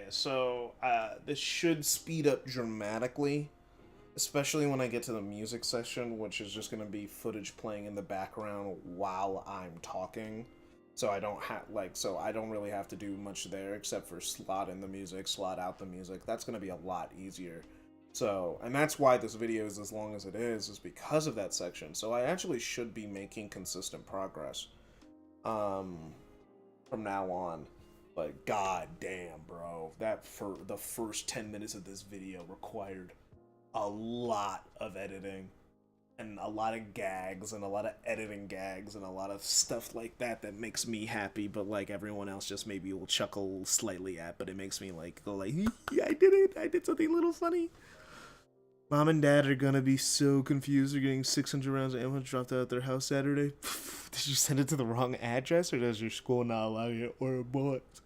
So this should speed up dramatically, especially when I get to the music section, which is just going to be footage playing in the background while I'm talking. So I don't really have to do much there except for slot in the music, slot out the music. That's going to be a lot easier. So, and that's why this video is as long as it is because of that section. So I actually should be making consistent progress from now on. But god damn, bro, the first 10 minutes of this video required a lot of editing and a lot of gags and a lot of editing gags and a lot of stuff like that makes me happy, but like everyone else just maybe will chuckle slightly at, but it makes me like go like, yeah, I did it, I did something a little funny. Mom and Dad are gonna be so confused. They're getting 600 rounds of ammo dropped out at their house Saturday. Did you send it to the wrong address, or does your school not allow you to order bullets?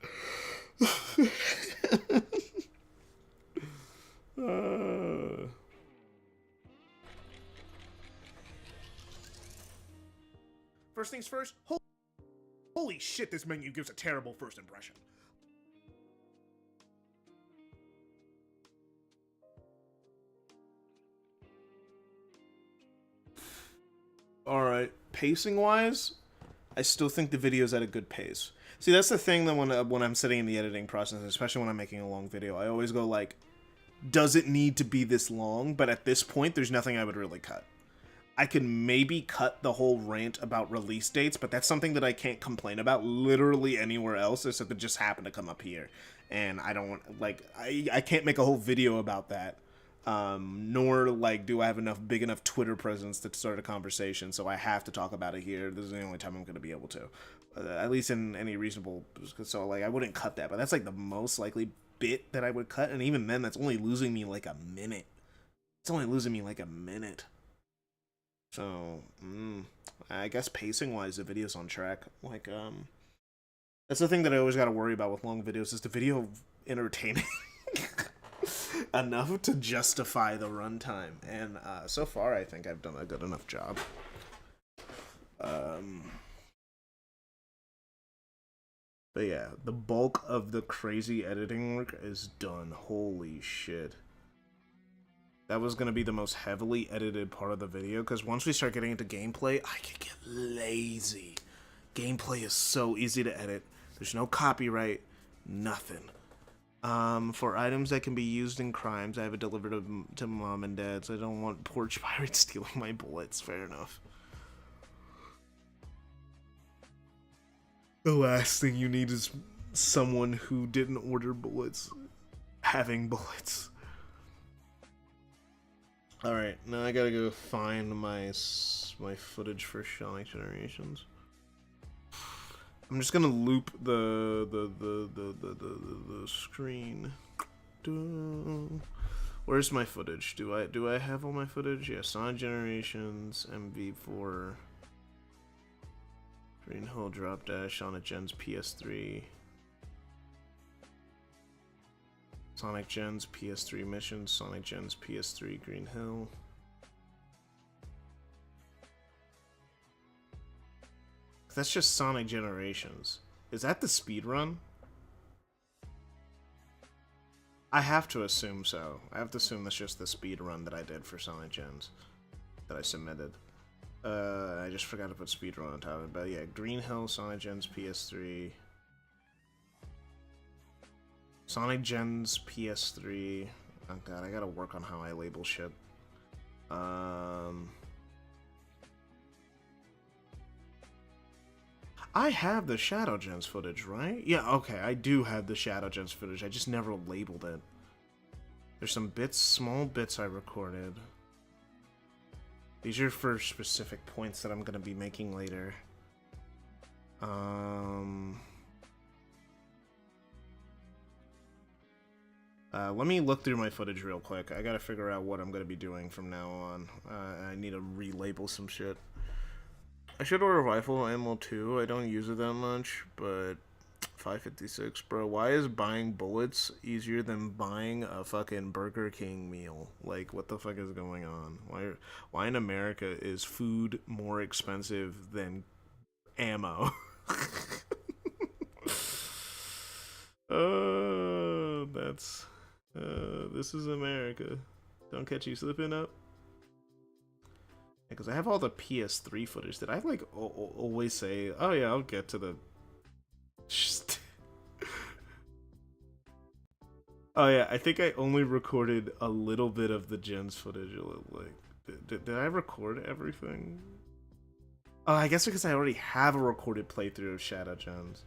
First things first, holy shit, this menu gives a terrible first impression. Alright, pacing wise, I still think the video's at a good pace. See, that's the thing that when I'm sitting in the editing process, especially when I'm making a long video, I always go like, does it need to be this long? But at this point, there's nothing I would really cut. I could maybe cut the whole rant about release dates, but that's something that I can't complain about literally anywhere else, except it just happened to come up here. And I don't, like, I can't make a whole video about that. Nor, like, do I have big enough Twitter presence to start a conversation, so I have to talk about it here. This is the only time I'm going to be able to. At least in any reasonable, so, like, I wouldn't cut that, but that's, like, the most likely bit that I would cut, and even then, that's only losing me, like, a minute. It's only losing me, like, a minute. So, I guess pacing-wise, the video's on track. Like, that's the thing that I always gotta worry about with long videos, is the video entertaining enough to justify the runtime. And, so far, I think I've done a good enough job. But yeah, the bulk of the crazy editing work is done. Holy shit. That was going to be the most heavily edited part of the video, because once we start getting into gameplay, I can get lazy. Gameplay is so easy to edit. There's no copyright, nothing. For items that can be used in crimes, I have it delivered to mom and dad's. I don't want porch pirates stealing my bullets. Fair enough. The last thing you need is someone who didn't order bullets having bullets. Alright, now I gotta go find my footage for Sonic Generations. I'm just gonna loop the screen. Where's my footage? Do I have all my footage? Yeah, Sonic Generations, MV4, Green Hill Drop Dash, Sonic Gens PS3, Sonic Gens PS3 missions, Sonic Gens PS3 Green Hill. That's just Sonic Generations. Is that the speed run? I have to assume so. I have to assume that's just the speed run that I did for Sonic Gens that I submitted. I just forgot to put speed run on top of it, but yeah, Green Hill, Sonic Gens PS3. Sonic Gens PS3. Oh god, I gotta work on how I label shit. I have the Shadow Gens footage, right? Yeah, okay, I do have the Shadow Gens footage. I just never labeled it. There's some bits, small bits I recorded. These are for specific points that I'm gonna be making later. Let me look through my footage real quick. I gotta figure out what I'm gonna be doing from now on. I need to relabel some shit. I should order rifle ammo too. I don't use it that much, but 556, bro. Why is buying bullets easier than buying a fucking Burger King meal? Like, what the fuck is going on? Why in America is food more expensive than ammo? This is America. Don't catch you slipping up. Because I have all the PS3 footage. Did I, like, always say, oh yeah, I'll get to the... Oh yeah, I think I only recorded a little bit of the Gens footage. Like, did I record everything? Oh, I guess because I already have a recorded playthrough of Shadow Gens.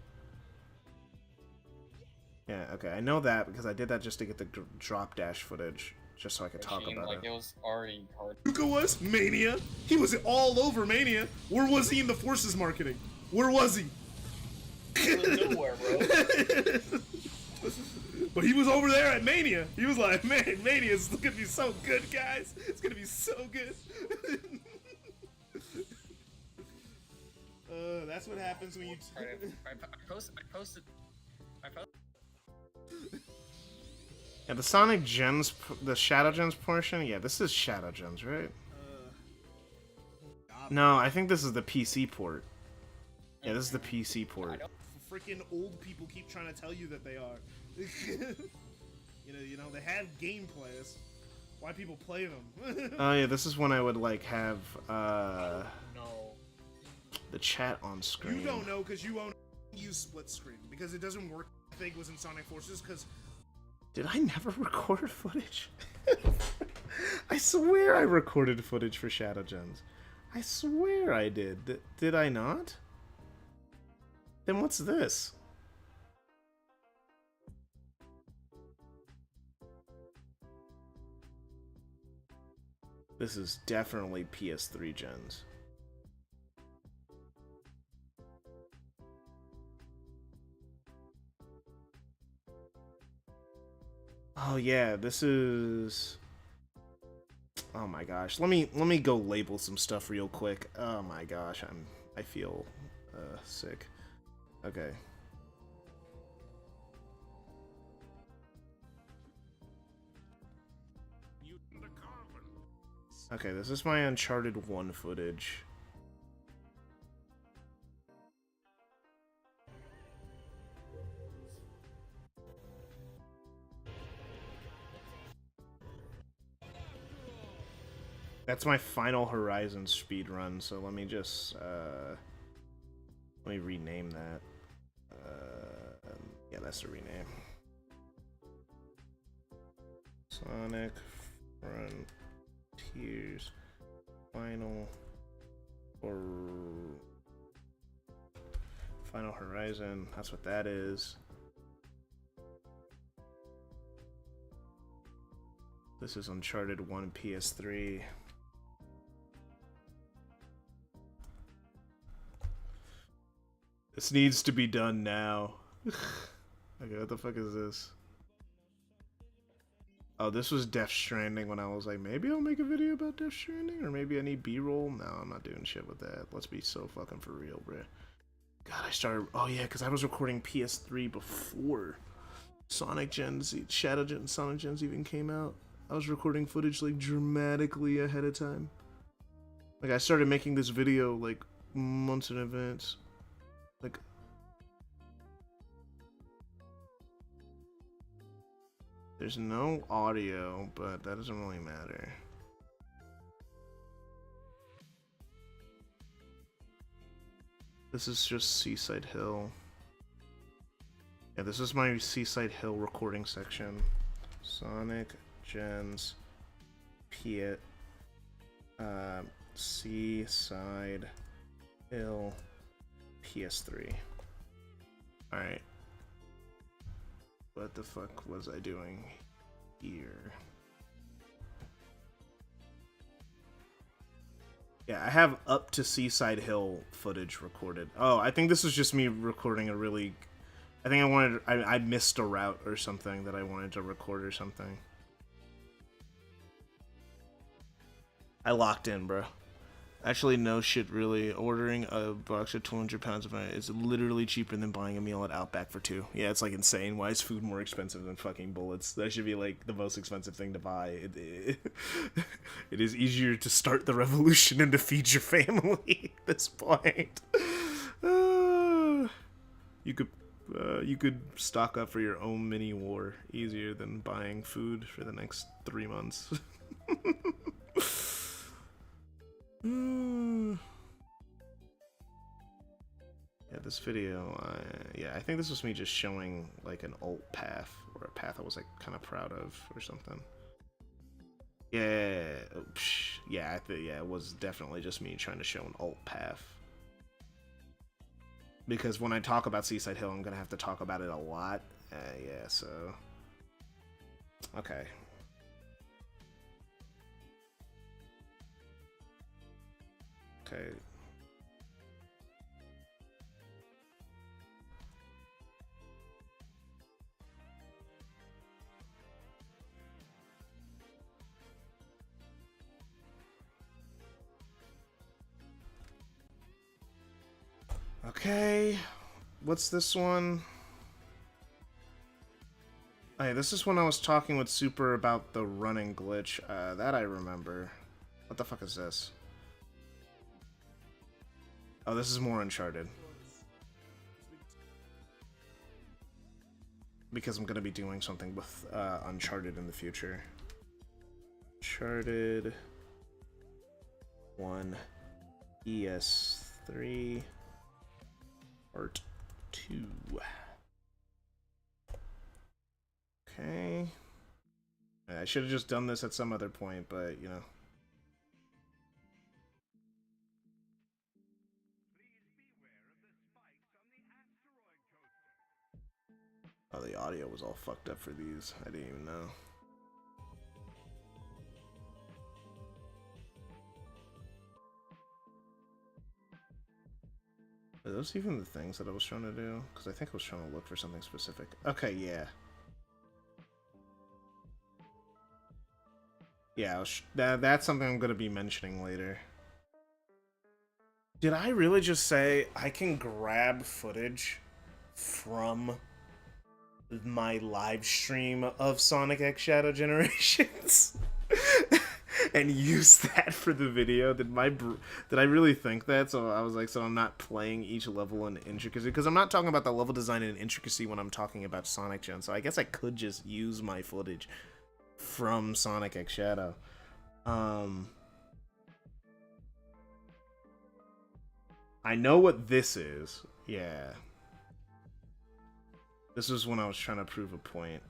Yeah, okay, I know that because I did that just to get the drop dash footage, just so I could talk about it was already hard. Yuka was Mania. He was all over Mania. Where was he in the Forces marketing? Where was he? He was nowhere, bro. But he was over there at Mania. He was like, man, Mania's gonna be so good, guys. It's gonna be so good. That's what happens when you... I posted... Yeah, the Sonic Gens, the Shadow Gens portion, yeah, this is Shadow Gens, right? No, I think this is the PC port. Yeah, this is the PC port. Freaking old people keep trying to tell you that they are. you know, they have gameplays. Why people play them? Oh yeah, this is when I would like have no. the chat on screen. You don't know because you won't use split screen because it doesn't work. I think it was in Sonic Forces because. Did I never record footage? I swear I recorded footage for Shadow Gens. I swear I did. Did I not? Then what's this? This is definitely PS3 Gens. Oh yeah, this is... Oh my gosh, let me go label some stuff real quick. Oh my gosh, I feel sick. Okay. Okay, this is my Uncharted 1 footage. That's my Final Horizon speed run, so let me just let me rename that. Yeah, that's the rename. Sonic Frontiers Final Horizon. That's what that is. This is Uncharted 1 PS3. This needs to be done now. Okay, what the fuck is this? Oh, this was Death Stranding when I was like, maybe I'll make a video about Death Stranding, or maybe I need B-roll. No, I'm not doing shit with that. Let's be so fucking for real, bruh. God, I started. Oh yeah, because I was recording PS3 before Sonic Gens, Shadow Gen, Sonic Gens even came out. I was recording footage like dramatically ahead of time. Like I started making this video like months in advance. Like. There's no audio, but that doesn't really matter. This is just Seaside Hill. Yeah, this is my Seaside Hill recording section. Sonic Gens Seaside Hill PS3. Alright. What the fuck was I doing here? Yeah, I have up to Seaside Hill footage recorded. Oh, I think this is just me recording a really... I think I missed a route or something that I wanted to record or something. I locked in, bro. Actually, no shit, really. Ordering a box of 200 pounds of it is literally cheaper than buying a meal at Outback for 2. Yeah, it's like insane. Why is food more expensive than fucking bullets? That should be like the most expensive thing to buy. It is easier to start the revolution and to feed your family at this point. You could stock up for your own mini war easier than buying food for the next 3 months. Yeah, this video, yeah, I think this was me just showing like an alt path, or a path I was like kind of proud of or something. Yeah, yeah, yeah, it was definitely just me trying to show an alt path. Because when I talk about Seaside Hill, I'm gonna have to talk about it a lot. Yeah, so okay. Okay. Okay. What's this one? Hey, this is when I was talking with Super about the running glitch. That I remember. What the fuck is this? Oh, this is more Uncharted. Because I'm gonna be doing something with Uncharted in the future. Uncharted 1 ES3 Part 2. Okay. I should have just done this at some other point, but you know. Oh, the audio was all fucked up for these. I didn't even know. Are those even the things that I was trying to do? Because I think I was trying to look for something specific. Okay, yeah. Yeah, that's something I'm going to be mentioning later. Did I really just say I can grab footage from my live stream of Sonic X Shadow Generations and use that for the video? Did I really think that? So I was like, so I'm not playing each level in intricacy, because I'm not talking about the level design and intricacy when I'm talking about Sonic Gen. So I guess I could just use my footage from Sonic X Shadow. I know what this is. Yeah. This is when I was trying to prove a point.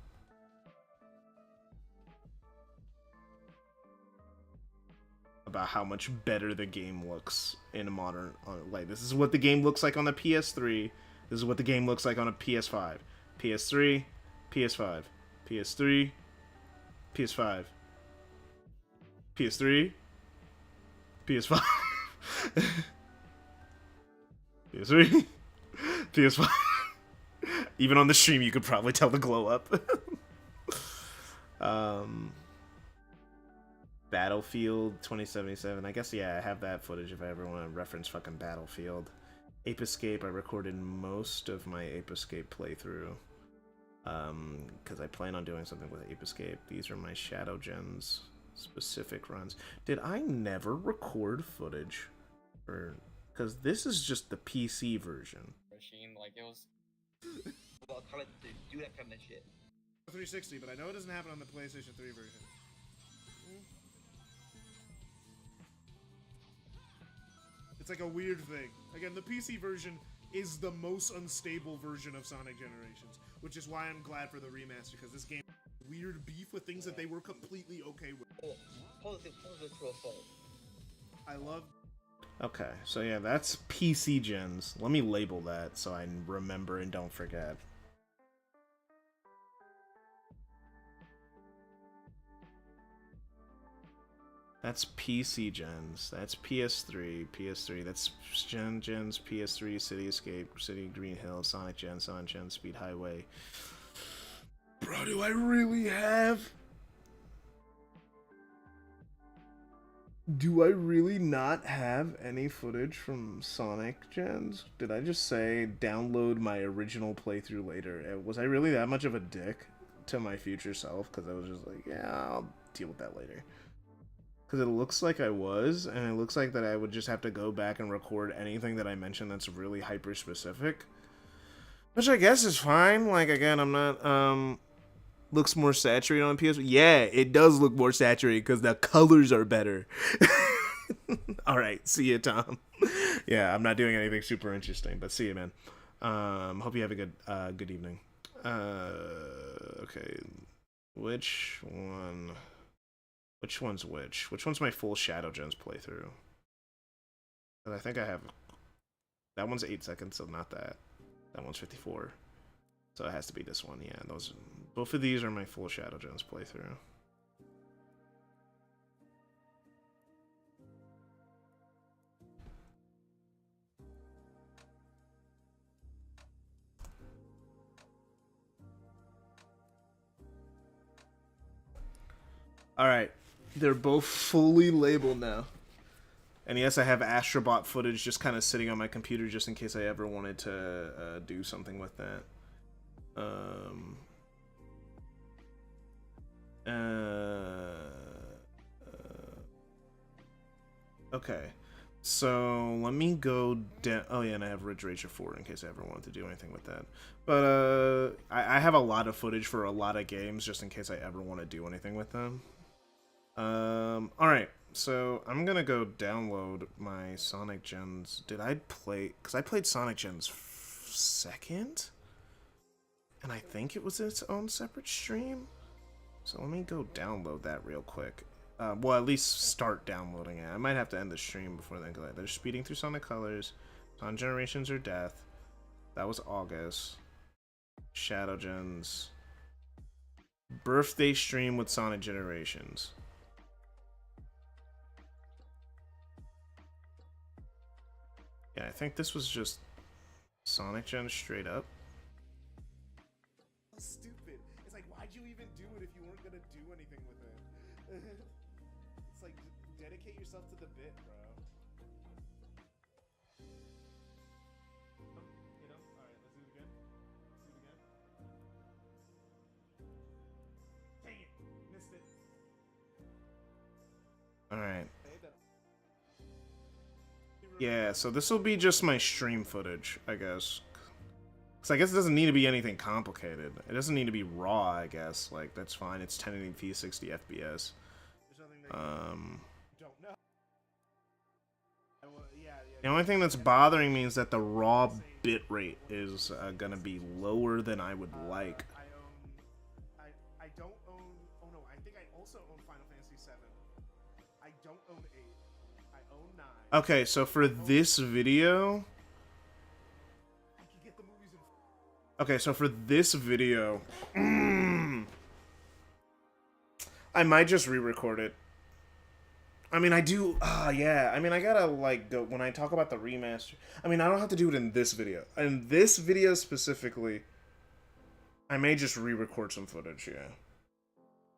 About how much better the game looks in a modern... like, this is what the game looks like on the PS3. This is what the game looks like on a PS5. PS3, PS5. PS3, PS5. PS3, PS5. PS3, PS5. Even on the stream, you could probably tell the glow up. Battlefield 2077. I guess, yeah, I have that footage if I ever want to reference fucking Battlefield. Ape Escape, I recorded most of my Ape Escape playthrough. Because I plan on doing something with Ape Escape. These are my Shadow Gens specific runs. Did I never record footage? Or... because this is just the PC version. Machine, like, it was... Well, tell it to do that kind of shit. 360, but I know it doesn't happen on the PlayStation 3 version. It's like a weird thing. Again, the PC version is the most unstable version of Sonic Generations, which is why I'm glad for the remaster, because this game has weird beef with things that they were completely okay with. Oh, positive to a fault. I love... Okay, so yeah, that's PC gens. Let me label that so I remember and don't forget. That's PC gens. That's PS3, PS3. That's gens, PS3, City Escape, City Green Hill, Sonic Gen, Speed Highway. Bro, do I really have... do I really not have any footage from Sonic gens? Did I just say download my original playthrough later? Was I really that much of a dick to my future self? Because I was just like, yeah, I'll deal with that later. Because it looks like I was, and it looks like that I would just have to go back and record anything that I mentioned that's really hyper-specific. Which I guess is fine. Like, again, I'm not, looks more saturated on PS. Yeah, it does look more saturated because the colors are better. Alright, see ya, Tom. Yeah, I'm not doing anything super interesting, but see ya, man. Hope you have a good evening. Okay. Which one? Which one's which? Which one's my full Shadow Gens playthrough? I think I have... that one's 8 seconds, so not that. That one's 54. So it has to be this one, yeah. Both of these are my full Shadow Gens playthrough. Alright. They're both fully labeled now. And yes, I have Astrobot footage just kind of sitting on my computer just in case I ever wanted to do something with that. Okay. So, let me go down... oh yeah, and I have Ridge Racer 4 in case I ever wanted to do anything with that. But, I have a lot of footage for a lot of games just in case I ever want to do anything with them. Alright, so I'm gonna go download my Sonic Gens. Did I play... because I played Sonic Gens second? And I think it was its own separate stream? So let me go download that real quick. Well, at least start downloading it. I might have to end the stream before then, because they're speeding through Sonic Colors. Sonic Generations or Death. That was August. Shadow Gens. Birthday stream with Sonic Generations. Yeah, I think this was just Sonic Gen straight up. Stupid. It's like, why'd you even do it if you weren't gonna do anything with it? It's like, dedicate yourself to the bit, bro. You know? Alright, let's do it again. Dang it! Missed it. Alright. Yeah, so this will be just my stream footage, I guess. Because I guess it doesn't need to be anything complicated. It doesn't need to be raw, I guess. Like, that's fine. It's 1080p, 60 FPS. There's nothing that you don't know. The only thing that's bothering me is that the raw bitrate is gonna be lower than I would like. I don't own. Oh no, I think I also own Final Fantasy 7. I don't own 8. I own 9. Okay, so for this video, I can get the movies in. okay, so for this video, I might just re-record it. I mean, I do, yeah. I mean, I gotta, like, go, when I talk about the remaster, I mean, I don't have to do it in this video. In this video specifically, I may just re-record some footage, yeah.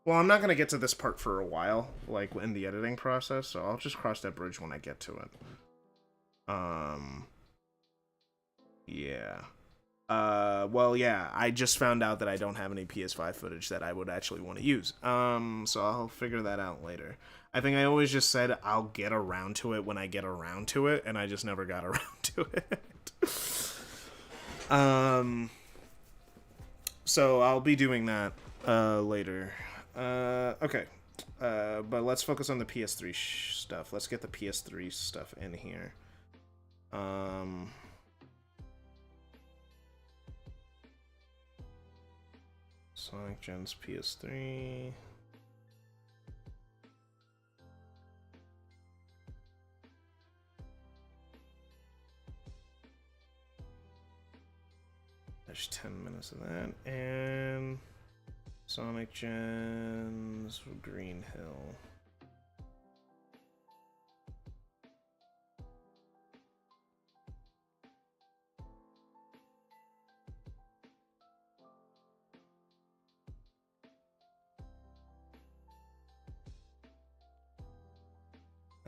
Well, I'm not gonna get to this part for a while, like, in the editing process, so I'll just cross that bridge when I get to it. Yeah. Well, yeah, I just found out that I don't have any PS5 footage that I would actually want to use. So I'll figure that out later. I think I always just said I'll get around to it when I get around to it, and I just never got around to it. So I'll be doing that, later. Okay. But let's focus on the PS3 stuff. Let's get the PS3 stuff in here. Sonic Gen's PS3. There's 10 minutes of that. And Sonic Gen's Green Hill.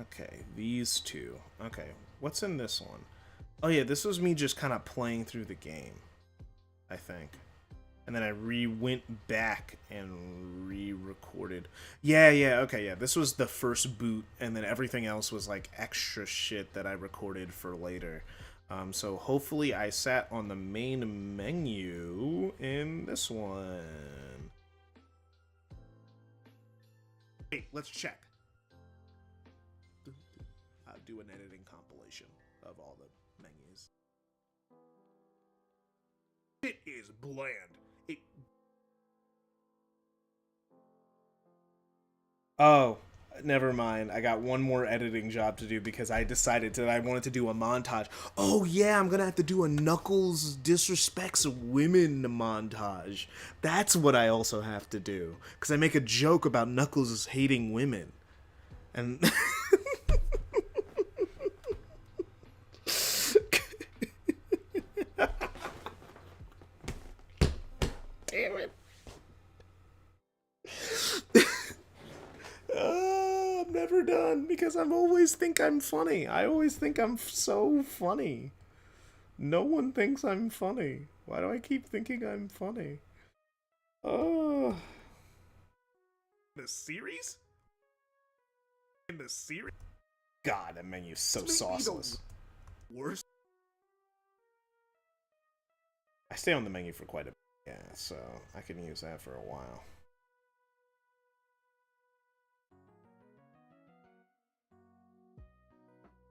Okay, these two. Okay, what's in this one? Oh yeah, this was me just kind of playing through the game, I think. And then I went back and re-recorded. Yeah, okay, yeah. This was the first boot, and then everything else was like extra shit that I recorded for later. So hopefully I sat on the main menu in this one. Hey, let's check. I'll do an editing compilation of all the menus. It is bland. Oh, never mind. I got one more editing job to do because I decided that I wanted to do a montage. Oh yeah, I'm gonna have to do a Knuckles disrespects women montage. That's what I also have to do. Because I make a joke about Knuckles hating women. And... Damn it. I'm never done because I always think I'm funny. I always think I'm so funny. No one thinks I'm funny. Why do I keep thinking I'm funny? Oh. The series? In the series? God, that menu's so This may be the sauceless. Worst. I stay on the menu for quite a bit, yeah, so I can use that for a while.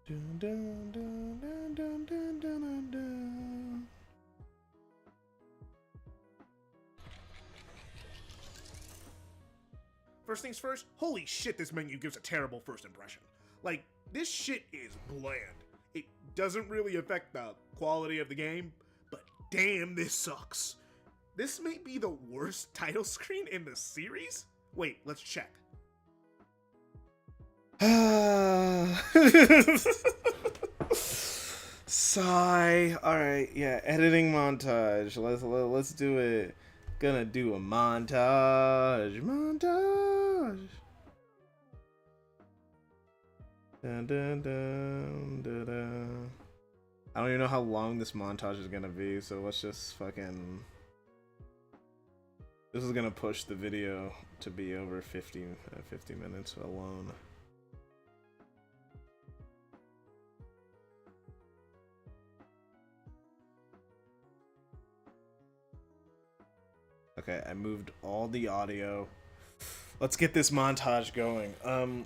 Dun, dun, dun, dun, dun, dun, dun, dun. First things first, holy shit, this menu gives a terrible first impression. Like, this shit is bland. It doesn't really affect the quality of the game, but damn, this sucks. This may be the worst title screen in the series? Wait, let's check. Sigh. All right, yeah. Editing montage. Let's do it. Gonna do a montage. Dun, dun, dun, dun, dun. I don't even know how long this montage is gonna be, so let's just fucking. This is gonna push the video to be over 50 minutes alone. Okay, I moved all the audio. Let's get this montage going. I'm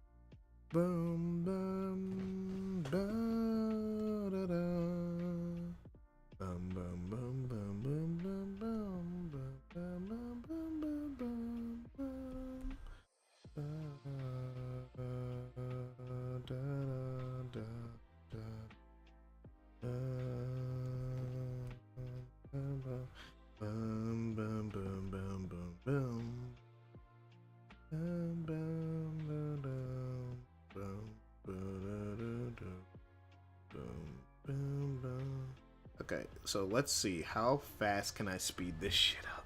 Okay, so let's see. How fast can I speed this shit up?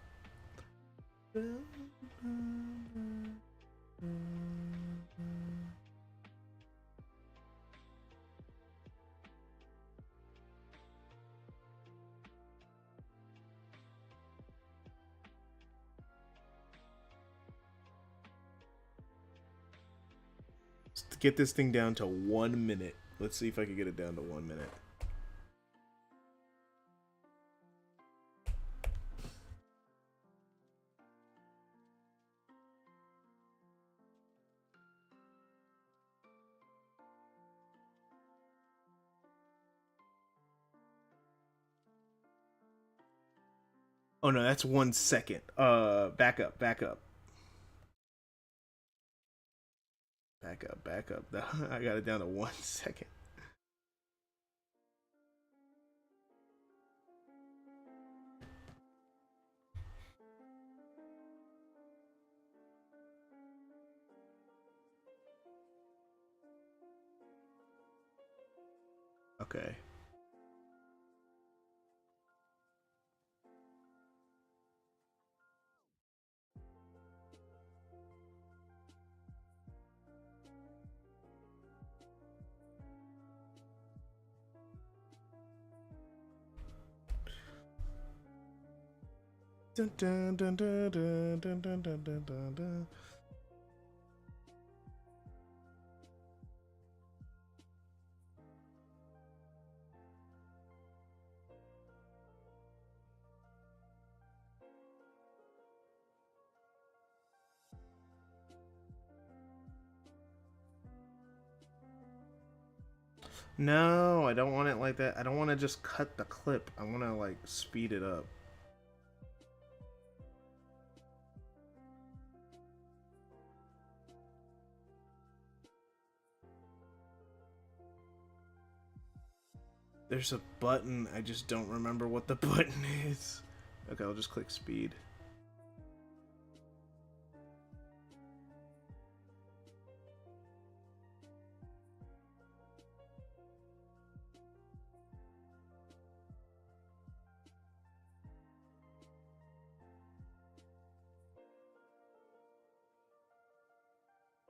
To get this thing down to 1 minute. Let's see if I can get it down to 1 minute. Oh no, that's 1 second. Back up. Back up. I got it down to 1 second. Okay. Dun, dun, dun, dun, dun, dun, dun, dun, dun, dun. No, I don't want it like that. I don't want to just cut the clip. I want to like speed it up. There's a button. I just don't remember what the button is. Okay, I'll just click speed.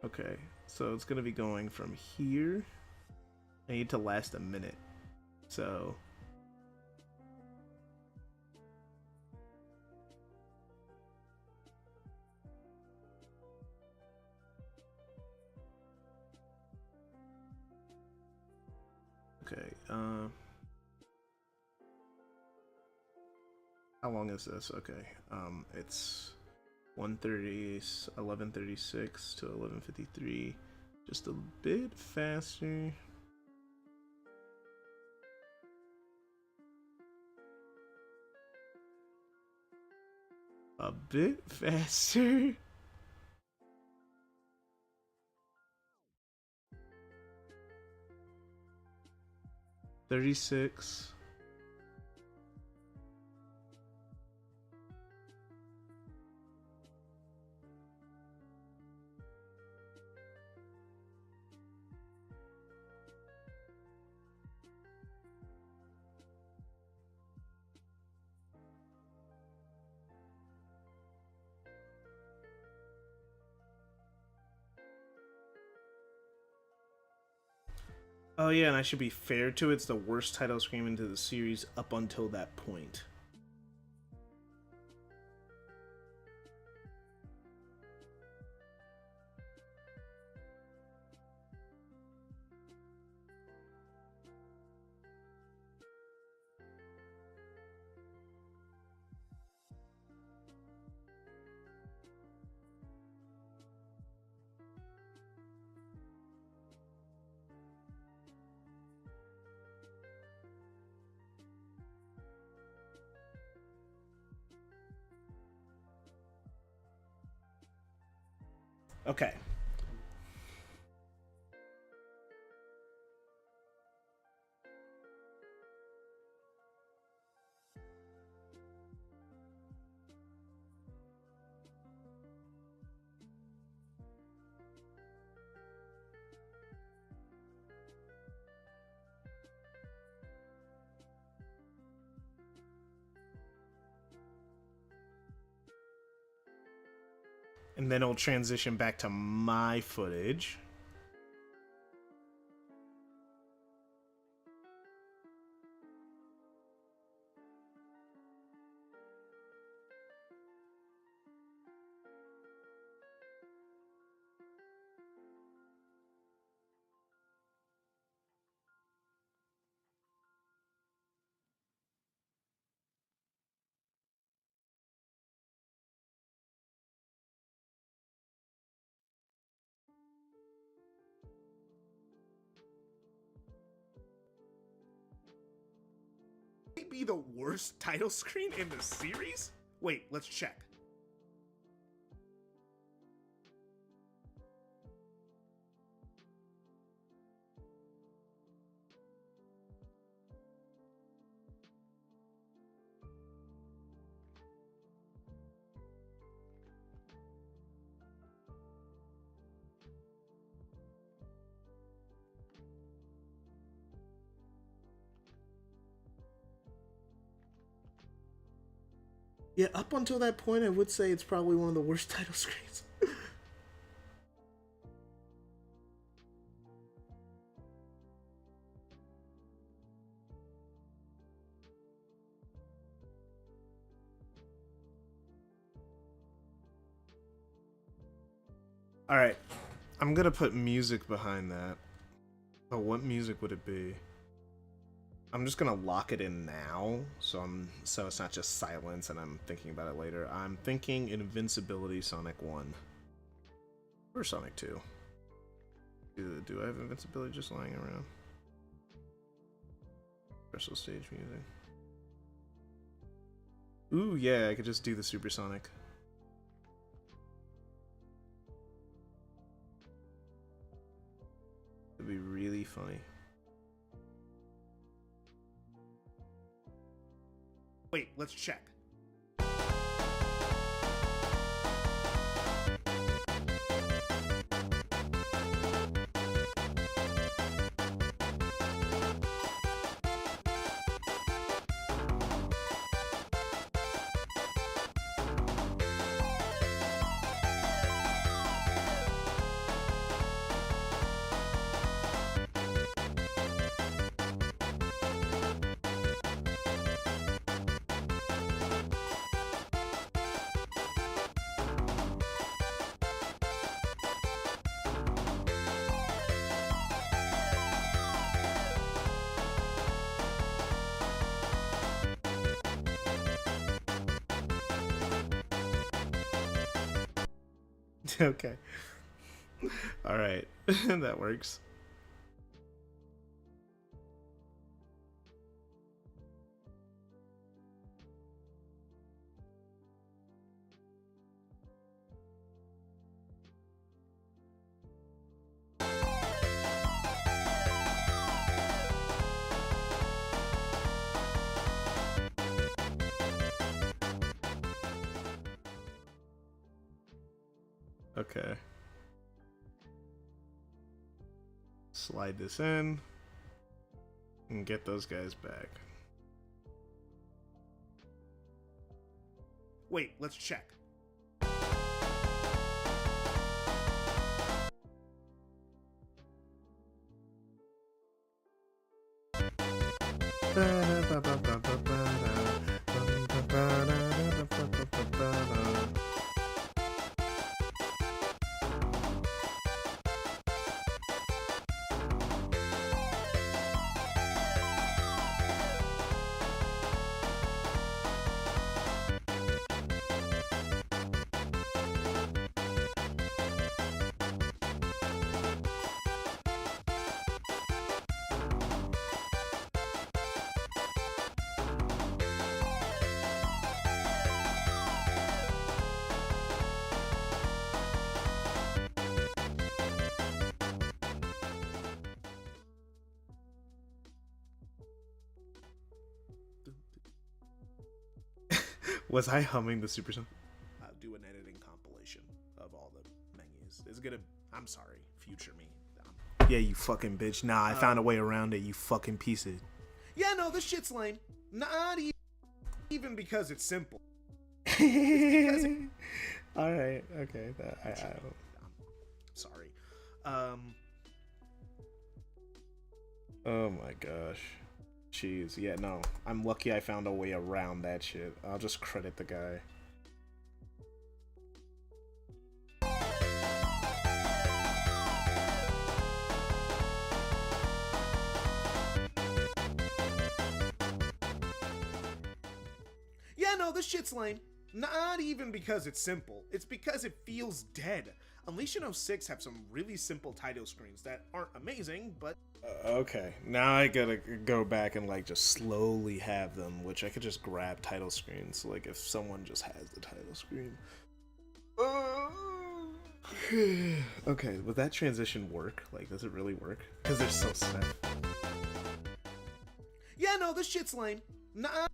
Okay, so it's gonna be going from here. I need to last a minute. So okay, how long is this? Okay, it's 1:30, 11:36 to 11:53, just a bit faster. A bit faster. $36. Oh yeah, and I should be fair to it. It's the worst title screen into the series up until that point. Okay. And then it'll transition back to my footage. Be the worst title screen in the series? Wait, let's check. Yeah, up until that point, I would say it's probably one of the worst title screens. Alright, I'm gonna put music behind that. Oh, what music would it be? I'm just gonna lock it in now, so it's not just silence and I'm thinking about it later. I'm thinking Invincibility Sonic 1. Or Sonic 2. Do I have Invincibility just lying around? Special stage music. Ooh, yeah, I could just do the Supersonic. It'd be really funny. Wait, let's check. Okay. Alright. That works. Okay. Slide this in and get those guys back. Wait, let's check. Was I humming the super song? Do an editing compilation of all the menus. It's gonna. I'm sorry, future me. Yeah, you fucking bitch. Nah, I found a way around it, you fucking piece of... Yeah, no, this shit's lame. Not even because it's simple. Alright, okay. I'm sorry. Oh my gosh. Jeez, yeah, no. I'm lucky I found a way around that shit. I'll just credit the guy. Yeah, no, this shit's lame. Not even because it's simple. It's because it feels dead. Unleashed 06 have some really simple title screens that aren't amazing, but Okay, now I gotta go back and like just slowly have them, which I could just grab title screens, like if someone just has the title screen. Okay, would that transition work? Like, does it really work? Because they're so set. yeah, no, this shit's lame. Not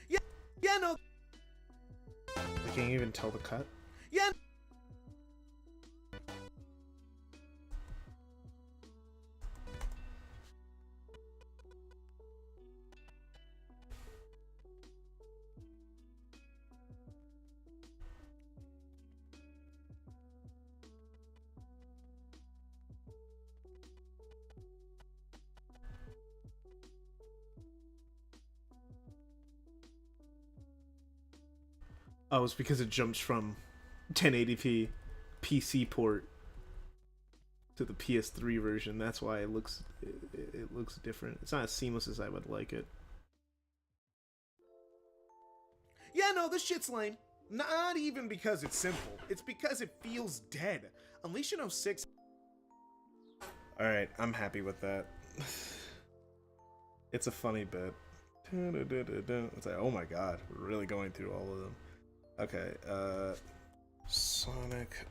yeah, no, I can't even tell the cut. yeah. Oh, it's because it jumps from 1080p PC port to the PS3 version. That's why it looks different. It's not as seamless as I would like it. Yeah, no, this shit's lame. Not even because it's simple. It's because it feels dead. Unleashed 06. All right, I'm happy with that. It's a funny bit. It's like, oh my god, we're really going through all of them. Okay, Sonic,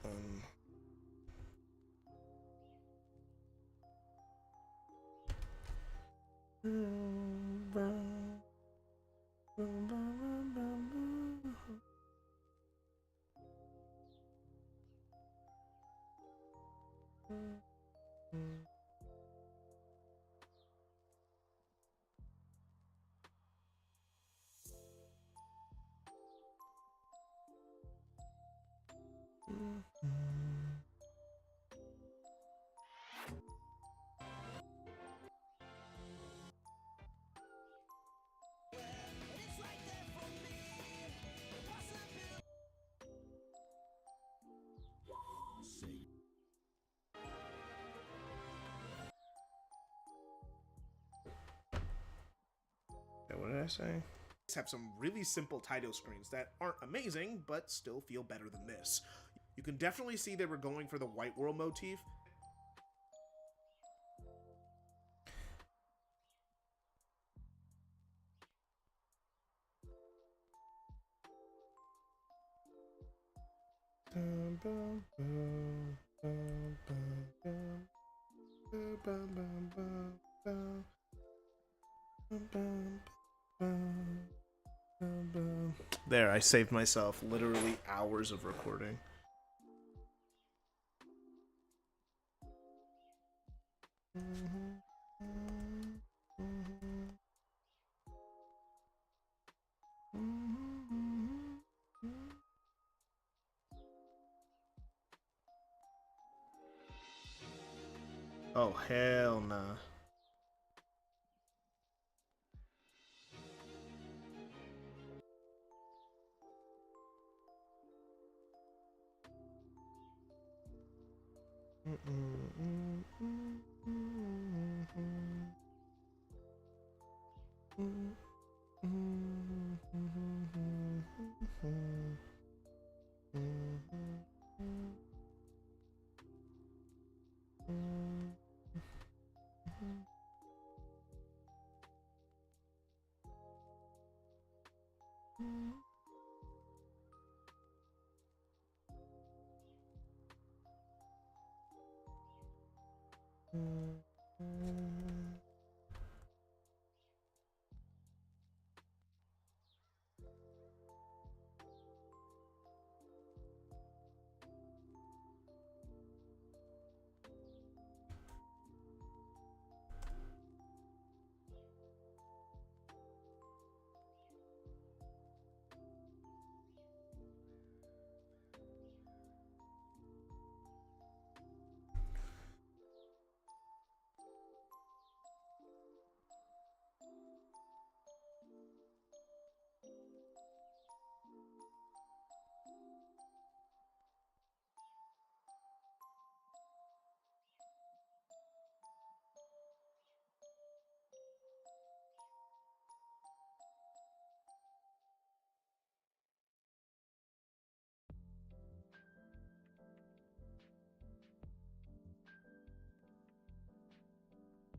what did I say? Have some really simple title screens that aren't amazing, but still feel better than this. You can definitely see they were going for the White World motif. There, I saved myself literally hours of recording. Oh, hell nah.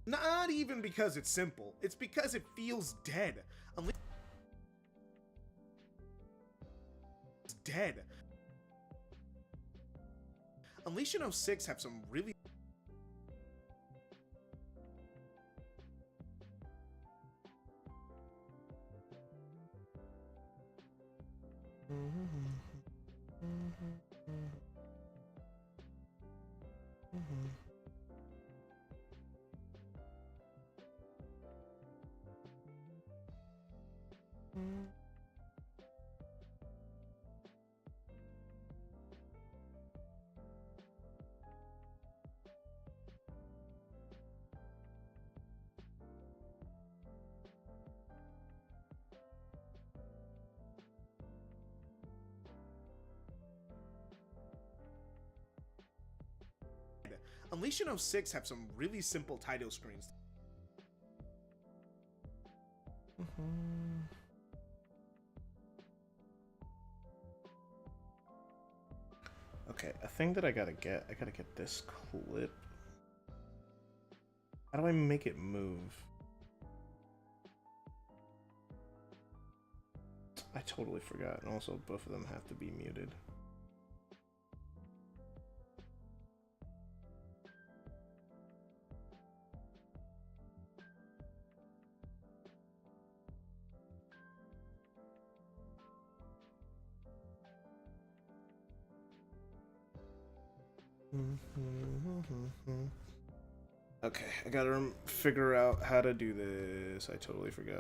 Not even because it's simple. It's because it feels dead. It's dead. Unleashed 06 have some really Unleashed 06 have some really simple title screens. Okay, a thing that I gotta get this clip. How do I make it move? I totally forgot, and also both of them have to be muted. Okay, I gotta figure out how to do this. I totally forgot.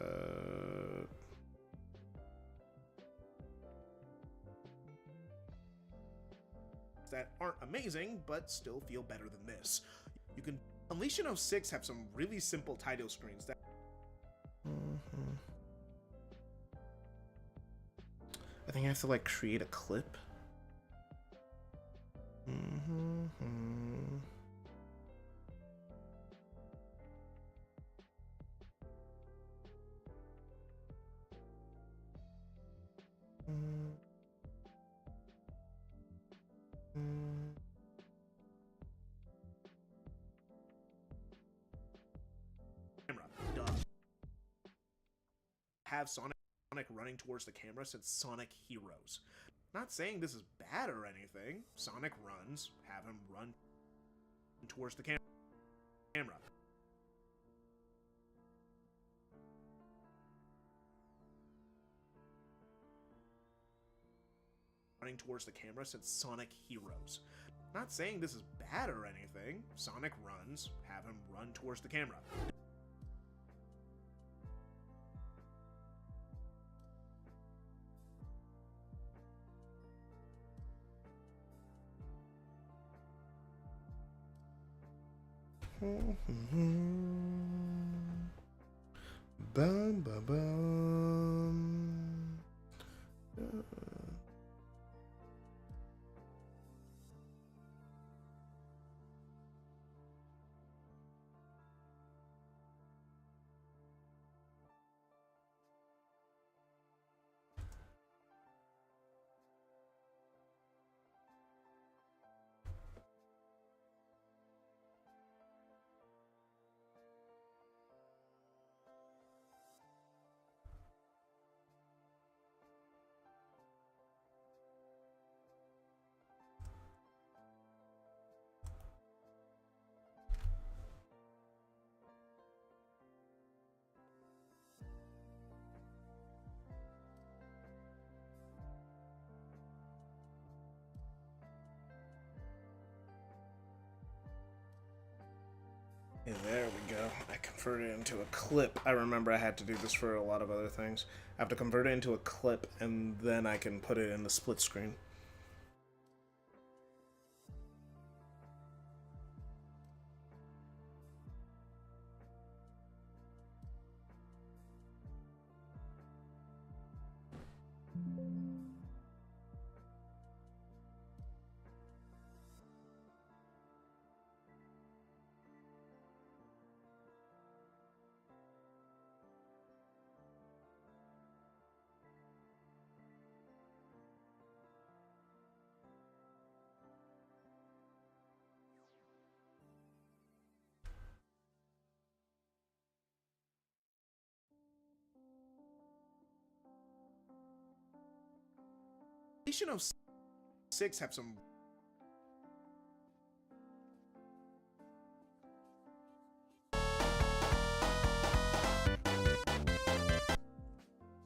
That aren't amazing, but still feel better than this. You can Unleashed 06 have some really simple title screens that I think I have to like create a clip. camera. Duh. Have Sonic running towards the camera since Sonic Heroes. Not saying this is bad or anything. Sonic runs, have him run towards the camera. Running towards the camera since Sonic Heroes. Not saying this is bad or anything. Sonic runs, have him run towards the camera. Bum, bum, bum. Yeah, there we go. I converted it into a clip. I remember I had to do this for a lot of other things. I have to convert it into a clip, and then I can put it in the split screen. Unleashed 06 have some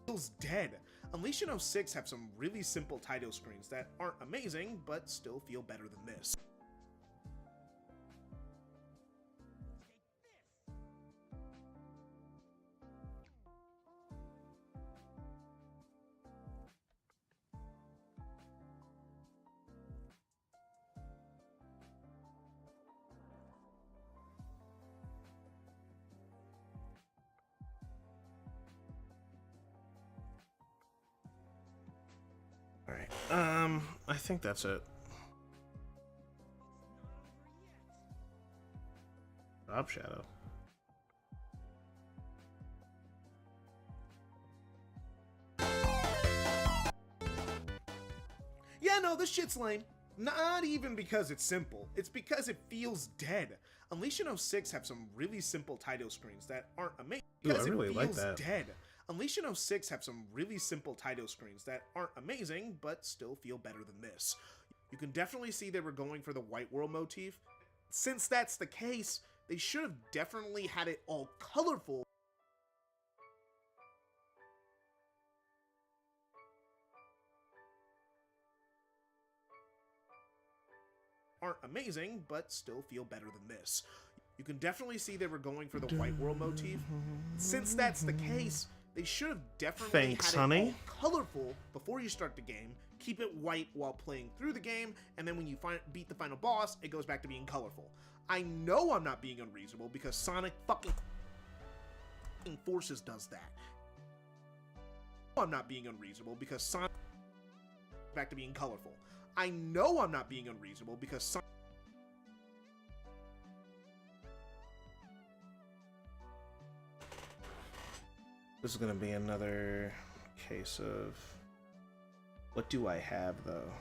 feels dead. Unleashed 06 have some really simple title screens that aren't amazing, but still feel better than this. Alright, I think that's it. Drop Shadow. Yeah, no, this shit's lame. Not even because it's simple, it's because it feels dead. Unleashed 06 have some really simple title screens that aren't amazing. Ooh, I Because really it like feels that. dead. Unleashed 06 have some really simple title screens that aren't amazing, but still feel better than this. You can definitely see they were going for the White World motif. Since that's the case, they should have definitely had it all colorful. Aren't amazing, but still feel better than this. You can definitely see they were going for the White World motif. Since that's the case, they should have definitely Thanks, had honey. it all colorful before you start the game. Keep it white while playing through the game, and then when you beat the final boss, it goes back to being colorful. I know I'm not being unreasonable because Sonic fucking Forces does that. I'm not being unreasonable because Sonic back to being colorful. I know I'm not being unreasonable because Sonic This is gonna be another case of what do I have though?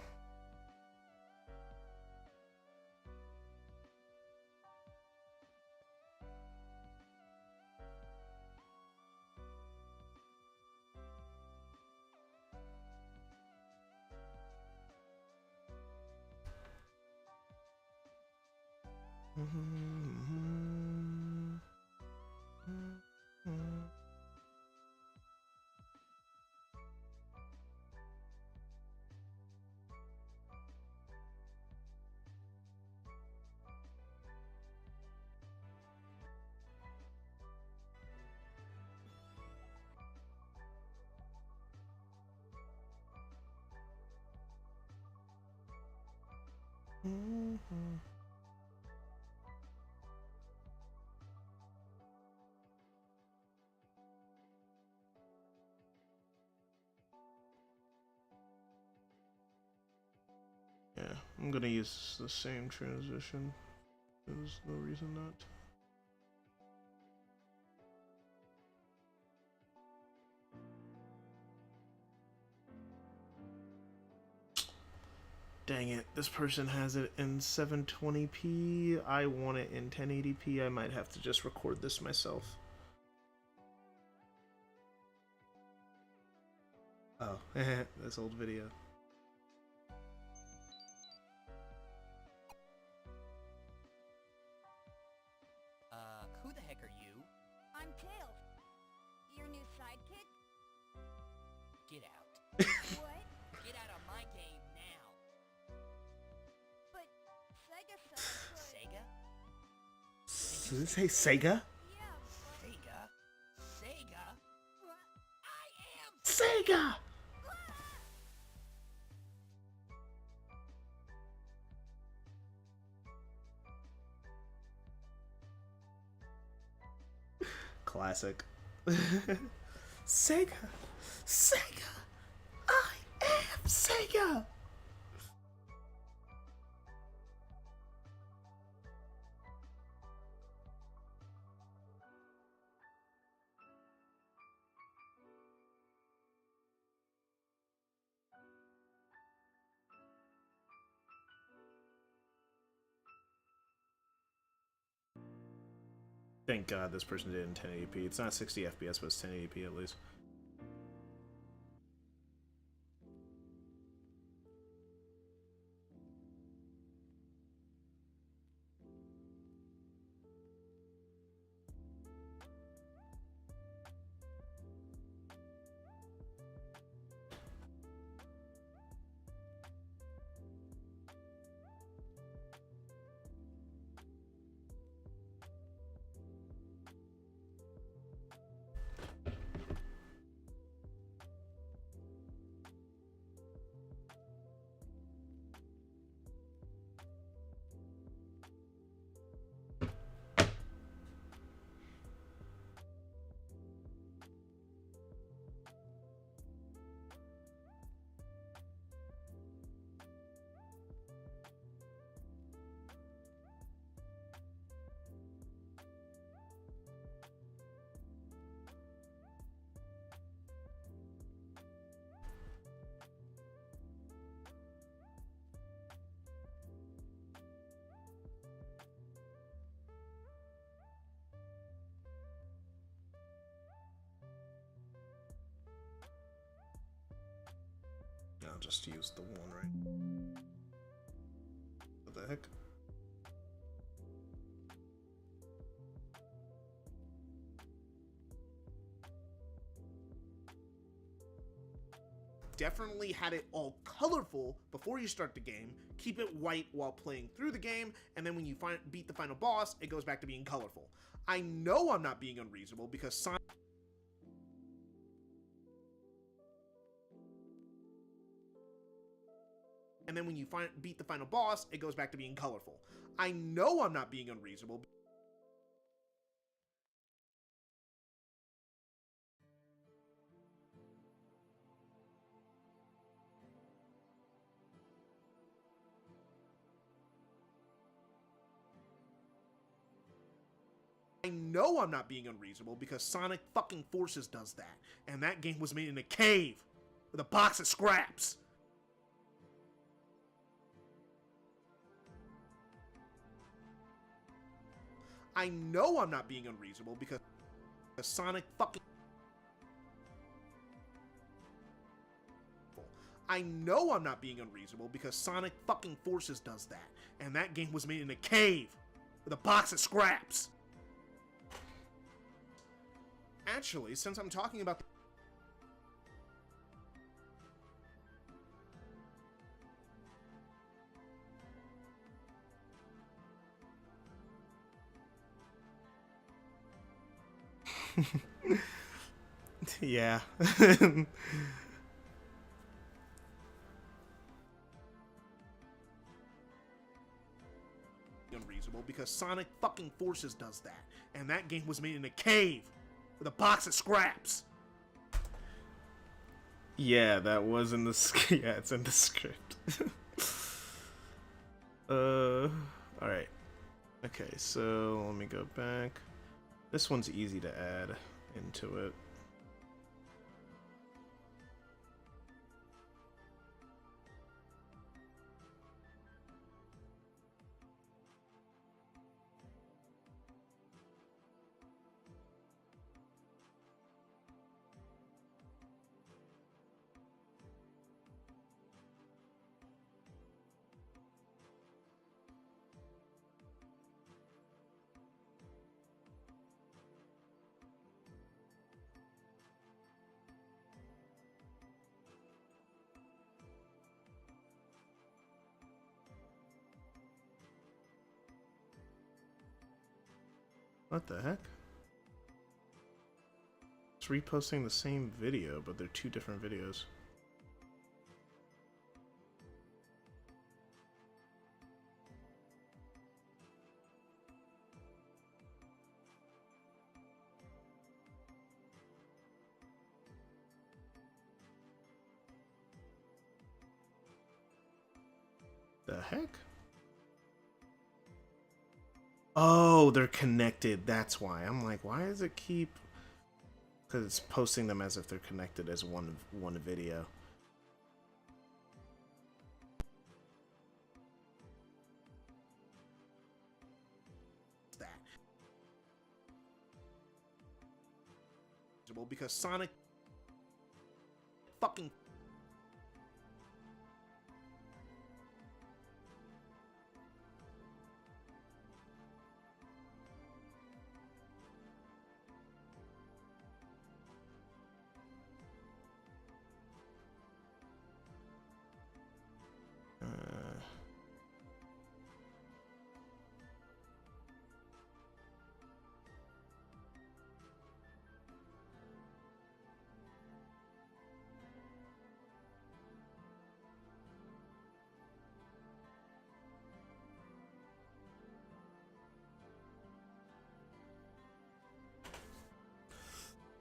Yeah, I'm gonna use the same transition. There's no reason not. Dang it, this person has it in 720p. I want it in 1080p. I might have to just record this myself. Oh, this old video. Who the heck are you? I'm Tails. Your new sidekick? Get out. What? Get out of my game now. But Sega said I could. Sega? Did it say Sega? Yeah, but Sega? Sega? I am Sega! Classic. Sega! Sega! I am Sega! Thank God this person did it in 1080p. It's not 60 FPS, but it's 1080p at least. just use the one, right? What the heck? Definitely had it all colorful before you start the game, keep it white while playing through the game, and then when you beat the final boss, it goes back to being colorful. I know I'm not being unreasonable because Sonic... And then when you beat the final boss, it goes back to being colorful. I know I'm not being unreasonable. I know I'm not being unreasonable because Sonic fucking Forces does that. And that game was made in a cave with a box of scraps. I know I'm not being unreasonable because Sonic fucking... I know I'm not being unreasonable because Sonic fucking Forces does that. And that game was made in a cave with a box of scraps. Actually, since I'm talking about... Yeah. unreasonable because Sonic fucking Forces does that. And that game was made in a cave with a box of scraps. Yeah, that was in the yeah, it's in the script. Alright. Okay, so let me go back. This one's easy to add into it. What the heck? It's reposting the same video, but they're two different videos. The heck? Oh, they're connected. That's why. I'm like, why does it keep... Because it's posting them as if they're connected as one video. That. Because Sonic fucking...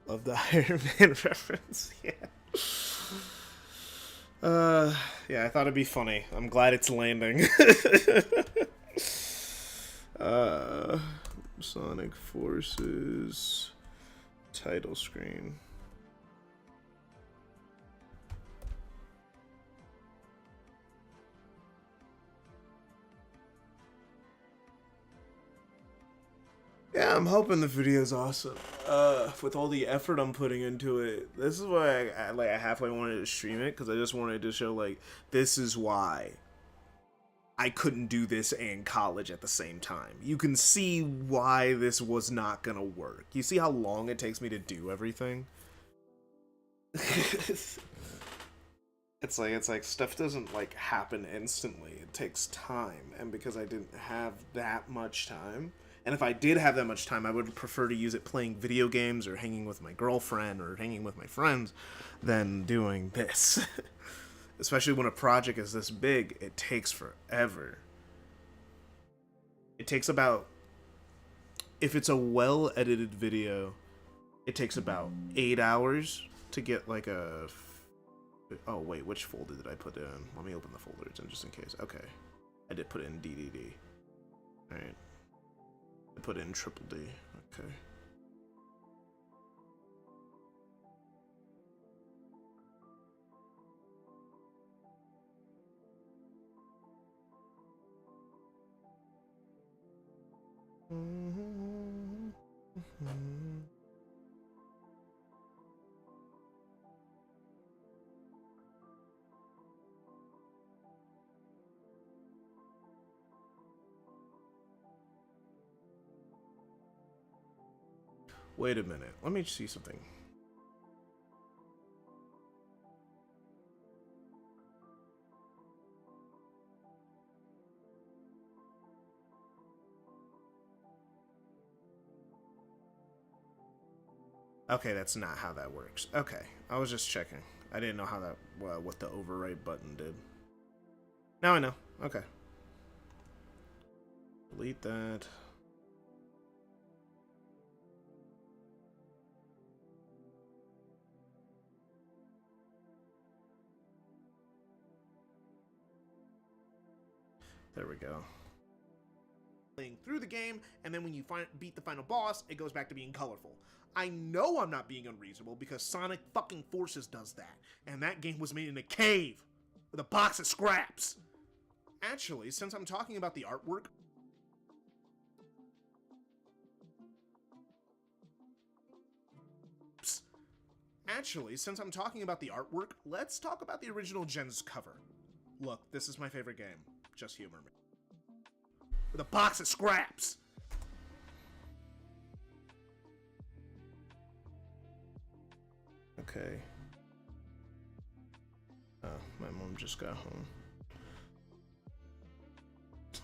Love the Iron Man reference. Yeah. Yeah, I thought it'd be funny. I'm glad it's landing. Sonic Forces title screen. Yeah, I'm hoping the video's awesome. With all the effort I'm putting into it, this is why I halfway wanted to stream it, because I just wanted to show, like, this is why I couldn't do this and college at the same time. You can see why this was not gonna work. You see how long it takes me to do everything? It's like stuff doesn't like happen instantly. It takes time, and because I didn't have that much time, and if I did have that much time, I would prefer to use it playing video games or hanging with my girlfriend or hanging with my friends than doing this. Especially when a project is this big, it takes forever. It takes about, if it's a well-edited video, it takes about 8 hours to get like a, oh wait, which folder did I put in? Let me open the folders in just in case. Okay, I did put it in DDD. Alright. I put it in triple D. Okay. Wait a minute. Let me see something. Okay, that's not how that works. Okay, I was just checking. I didn't know how that, what the overwrite button did. Now I know. Okay. Delete that. There we go. Playing through the game, and then when you beat the final boss, it goes back to being colorful. I know I'm not being unreasonable because Sonic fucking Forces does that, and that game was made in a cave with a box of scraps. Actually, since I'm talking about the artwork, let's talk about the original Gen's cover. Look, this is my favorite game. Just humor me. With a box of scraps. Okay. Oh, my mom just got home.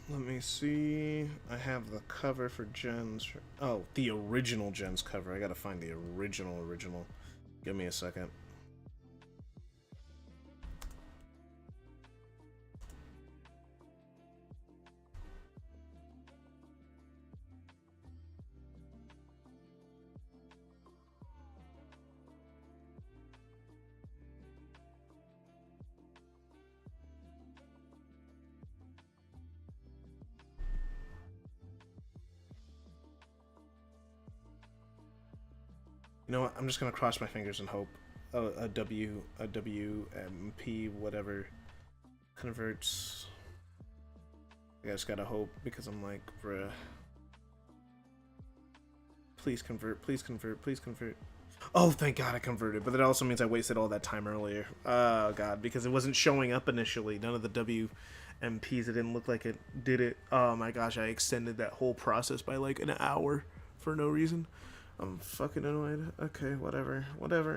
Let me see. I have the cover for Gen's. Oh, the original Gen's cover. I gotta find the original. Give me a second. You know what? I'm just gonna cross my fingers and hope a WMP whatever converts. I just gotta hope because I'm like, bruh. Please convert, please convert, please convert. Oh, thank God I converted, but that also means I wasted all that time earlier. Oh God, because it wasn't showing up initially. None of the WMPs, it didn't look like it did it. Oh my gosh, I extended that whole process by like an hour for no reason. I'm fucking annoyed. Okay, whatever. Okay.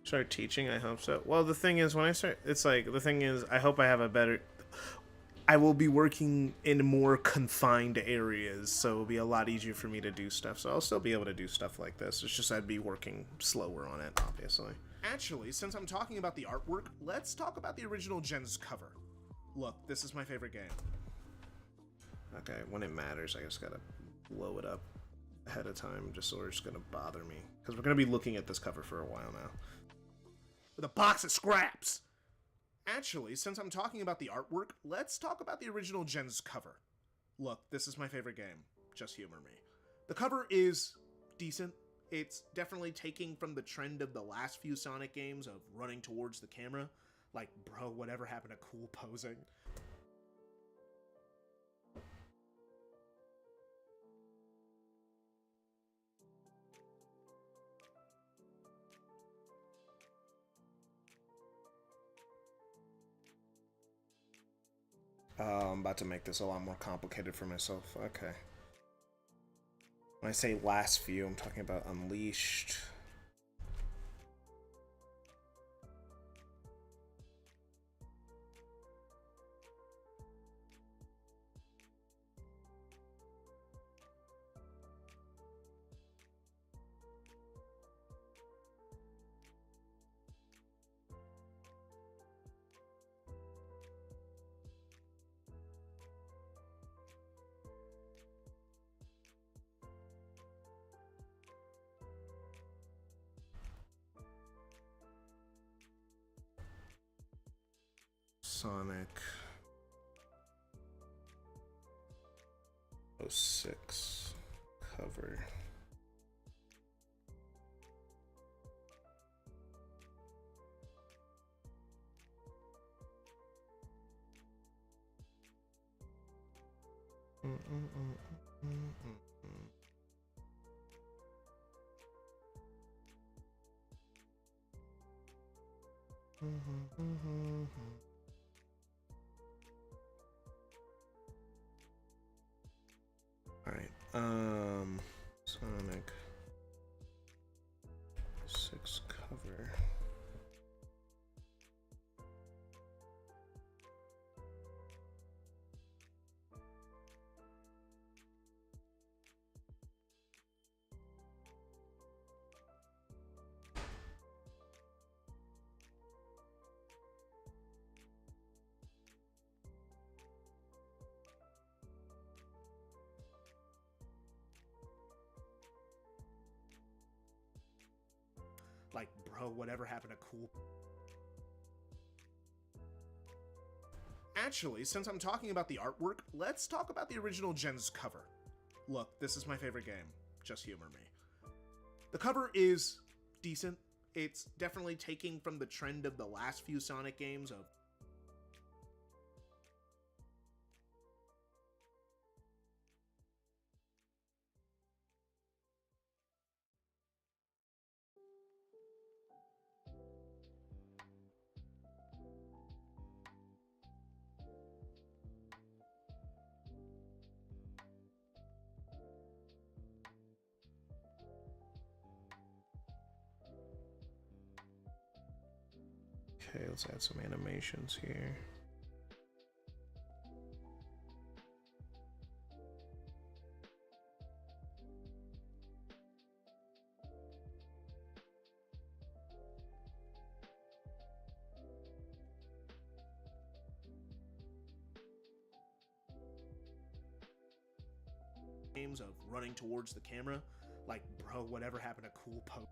Start teaching, I hope so. Well, the thing is, when I start, it's like, the thing is, I hope I have a better, I will be working in more confined areas, so it'll be a lot easier for me to do stuff, so I'll still be able to do stuff like this. It's just I'd be working slower on it, obviously. Actually, since I'm talking about the artwork, let's talk about the original Gen's cover. Look, this is my favorite game. Okay, when it matters, I just gotta blow it up ahead of time, just so it's gonna bother me. Because we're gonna be looking at this cover for a while now. with a box of scraps. Actually, since I'm talking about the artwork, let's talk about the original Gen's cover. Look, this is my favorite game. Just humor me. The cover is decent. It's definitely taking from the trend of the last few Sonic games of running towards the camera. Like, bro, whatever happened to cool posing? I'm about to make this a lot more complicated for myself. Okay. When I say last few, I'm talking about Unleashed. Sonic 06 cover. Alright, Sonic 6 cover. Like, bro, whatever happened to cool? Actually, since I'm talking about the artwork, let's talk about the original Gen's cover. Look, this is my favorite game. Just humor me. The cover is decent. It's definitely taking from the trend of the last few Sonic games of Okay, let's add some animations here. games of running towards the camera. Like, bro, whatever happened to cool pose?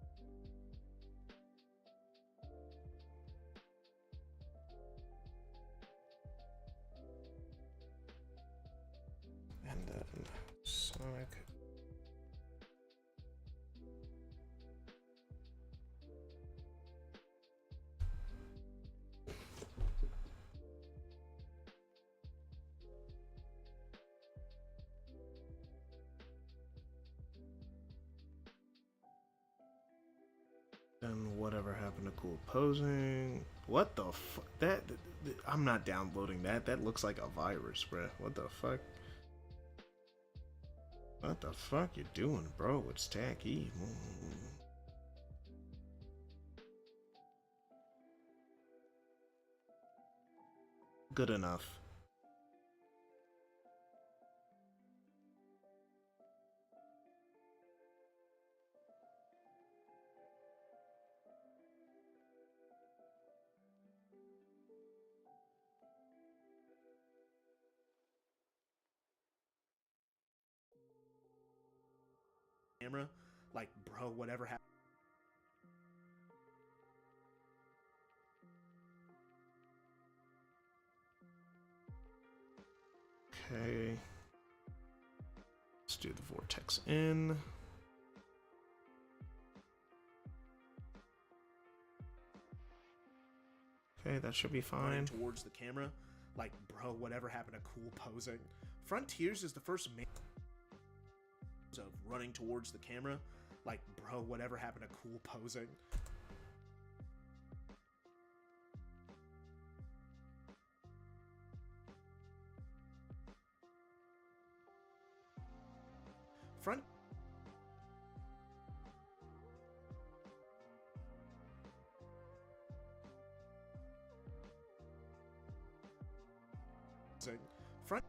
And then Sonic. And whatever happened to cool posing? What the fuck? I'm not downloading that. That looks like a virus, bruh. What the fuck? What the fuck you doing, bro? It's tacky. Good enough. Camera. Like, bro, whatever happened? Okay. Let's do the vortex in. Okay, that should be Running fine. towards the camera. Like, bro, whatever happened to cool posing? Frontiers is the first main of running towards the camera. Like, bro, whatever happened to cool posing? Front. Front.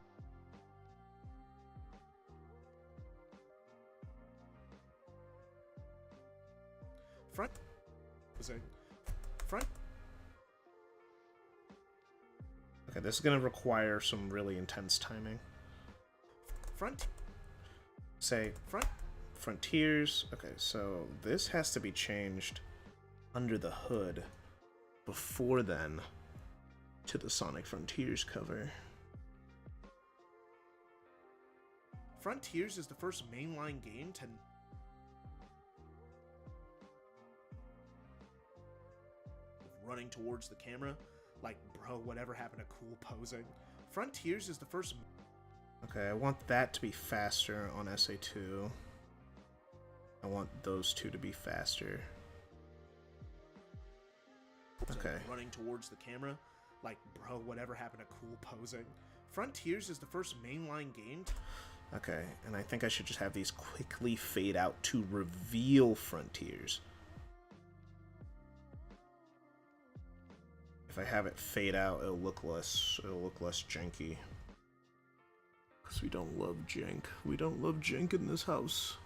Front. Front. Okay, this is gonna require some really intense timing. Front. Say frontiers. Okay, so this has to be changed under the hood before then to the Sonic Frontiers cover. Frontiers is the first mainline game to running towards the camera. Like, bro, whatever happened to cool posing? Frontiers is the first. Okay, I want that to be faster on SA2. I want those two to be faster. Okay. Running towards the camera. Like, bro, whatever happened to cool posing? Frontiers is the first mainline game. Okay, and I think I should just have these quickly fade out to reveal Frontiers. If I have it fade out, it'll look less janky. Because we don't love jank. We don't love jank in this house.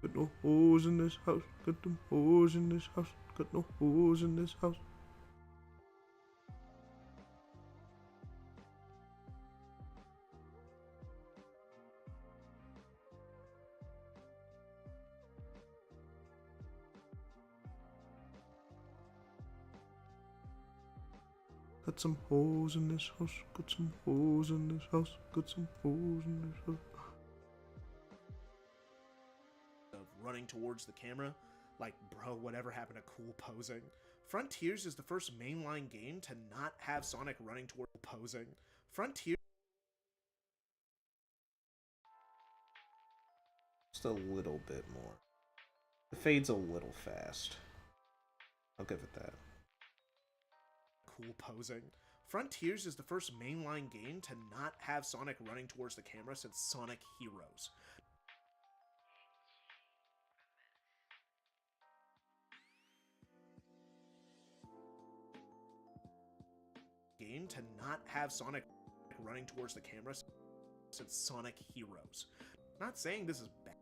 Got no hoes in this house. Got them hoes in this house. Got no hoes in this house. Got some hoes in this house. Got some hoes in this house. Got some hoes in this house. Of running towards the camera. Like, bro, whatever happened to cool posing? Frontiers is the first mainline game to not have Sonic running toward posing. Frontiers. Just a little bit more. The fade's a little fast. I'll give it that. Cool posing. Frontiers is the first mainline game to not have Sonic running towards the camera since Sonic Heroes. Game to not have Sonic running towards the camera since Sonic Heroes. Not saying this is bad.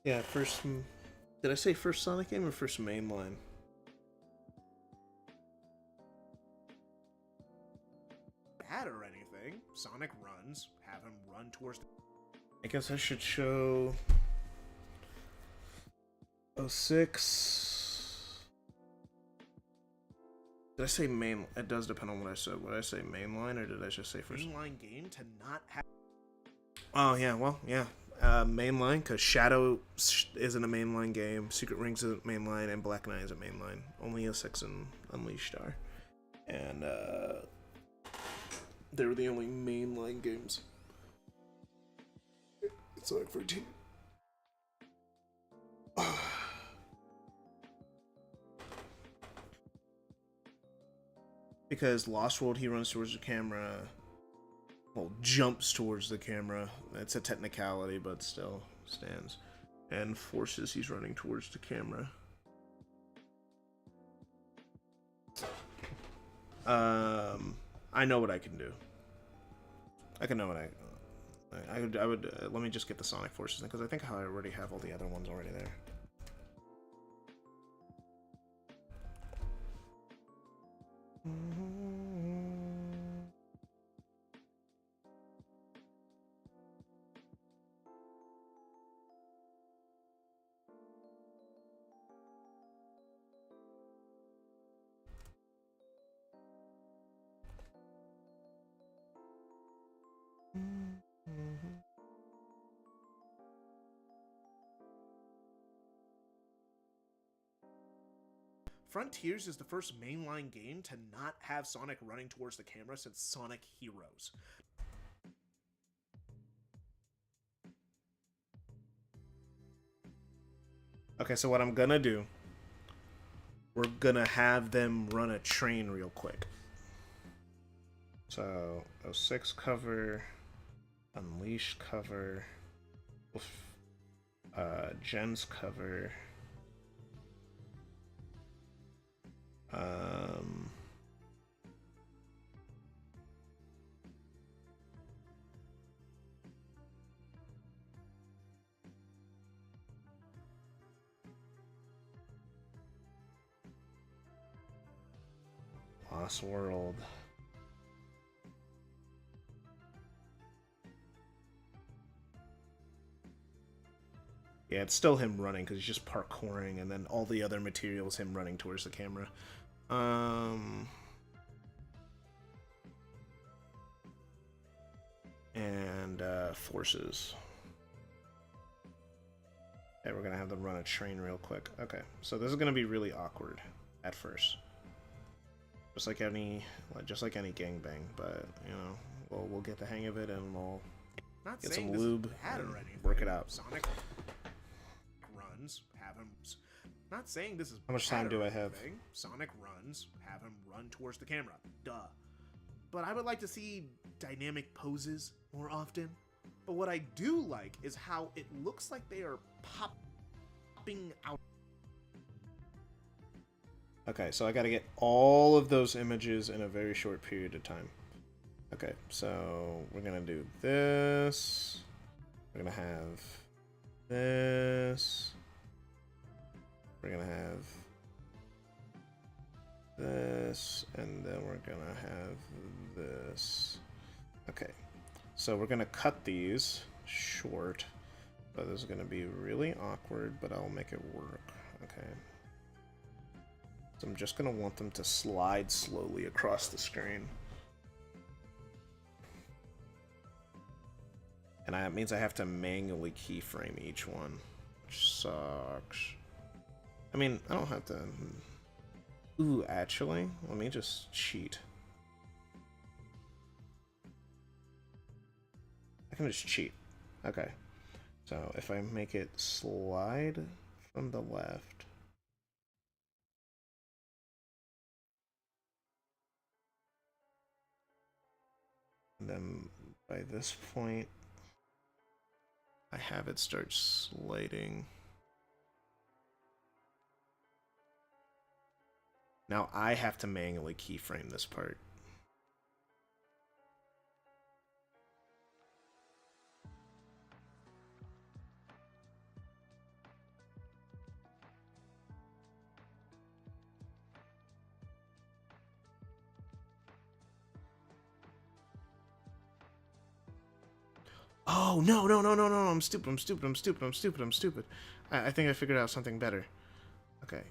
Yeah, first. Did I say first Sonic game or first mainline? Bad or anything. Sonic runs. Have him run towards the. I guess I should show 06. Did I say main? It does depend on what I said. Would I say mainline or did I just say first? Mainline game to not have. Oh yeah, well yeah, mainline because Shadow isn't a mainline game, Secret Rings isn't mainline, and Black Knight isn't mainline. Only 06 and Unleashed are, and they were the only mainline games. It's like 14. Because Lost World, he runs towards the camera. Well, jumps towards the camera. It's a technicality, but still stands. And Forces, he's running towards the camera. I know what I can do. I can know what I would let me just get the Sonic Forces because I think I already have all the other ones already there. Frontiers is the first mainline game to not have Sonic running towards the camera since Sonic Heroes. Okay, so what I'm gonna do, we're gonna have them run a train real quick. So 06 cover, Unleash cover, Gens cover, Lost World. Yeah, it's still him running because he's just parkouring, and then all the other materials him running towards the camera. And forces. Yeah, we're gonna have them run a train real quick. Okay, so this is gonna be really awkward at first, just like any gangbang. But you know, we'll get the hang of it, and we'll Not get saying some this is lube bad and or anything. work it out. Sonic runs, have him. Not saying this is. How much bad time or do I have? anything. Sonic runs, have him run towards the camera. Duh. But I would like to see dynamic poses more often. But what I do like is how it looks like they are popping out. Okay, so I gotta get all of those images in a very short period of time. Okay, so we're gonna do this. We're gonna have this. We're gonna have this, and then we're gonna have this. Okay, so we're gonna cut these short, but this is gonna be really awkward, but I'll make it work. Okay. So I'm just gonna want them to slide slowly across the screen. And that means I have to manually keyframe each one, which sucks. I mean, I don't have to... Ooh, actually, let me just cheat. I can just cheat. Okay. So if I make it slide from the left... And then by this point, I have it start sliding. Now I have to manually keyframe this part. Oh, no, I'm stupid, I think I figured out something better. Okay.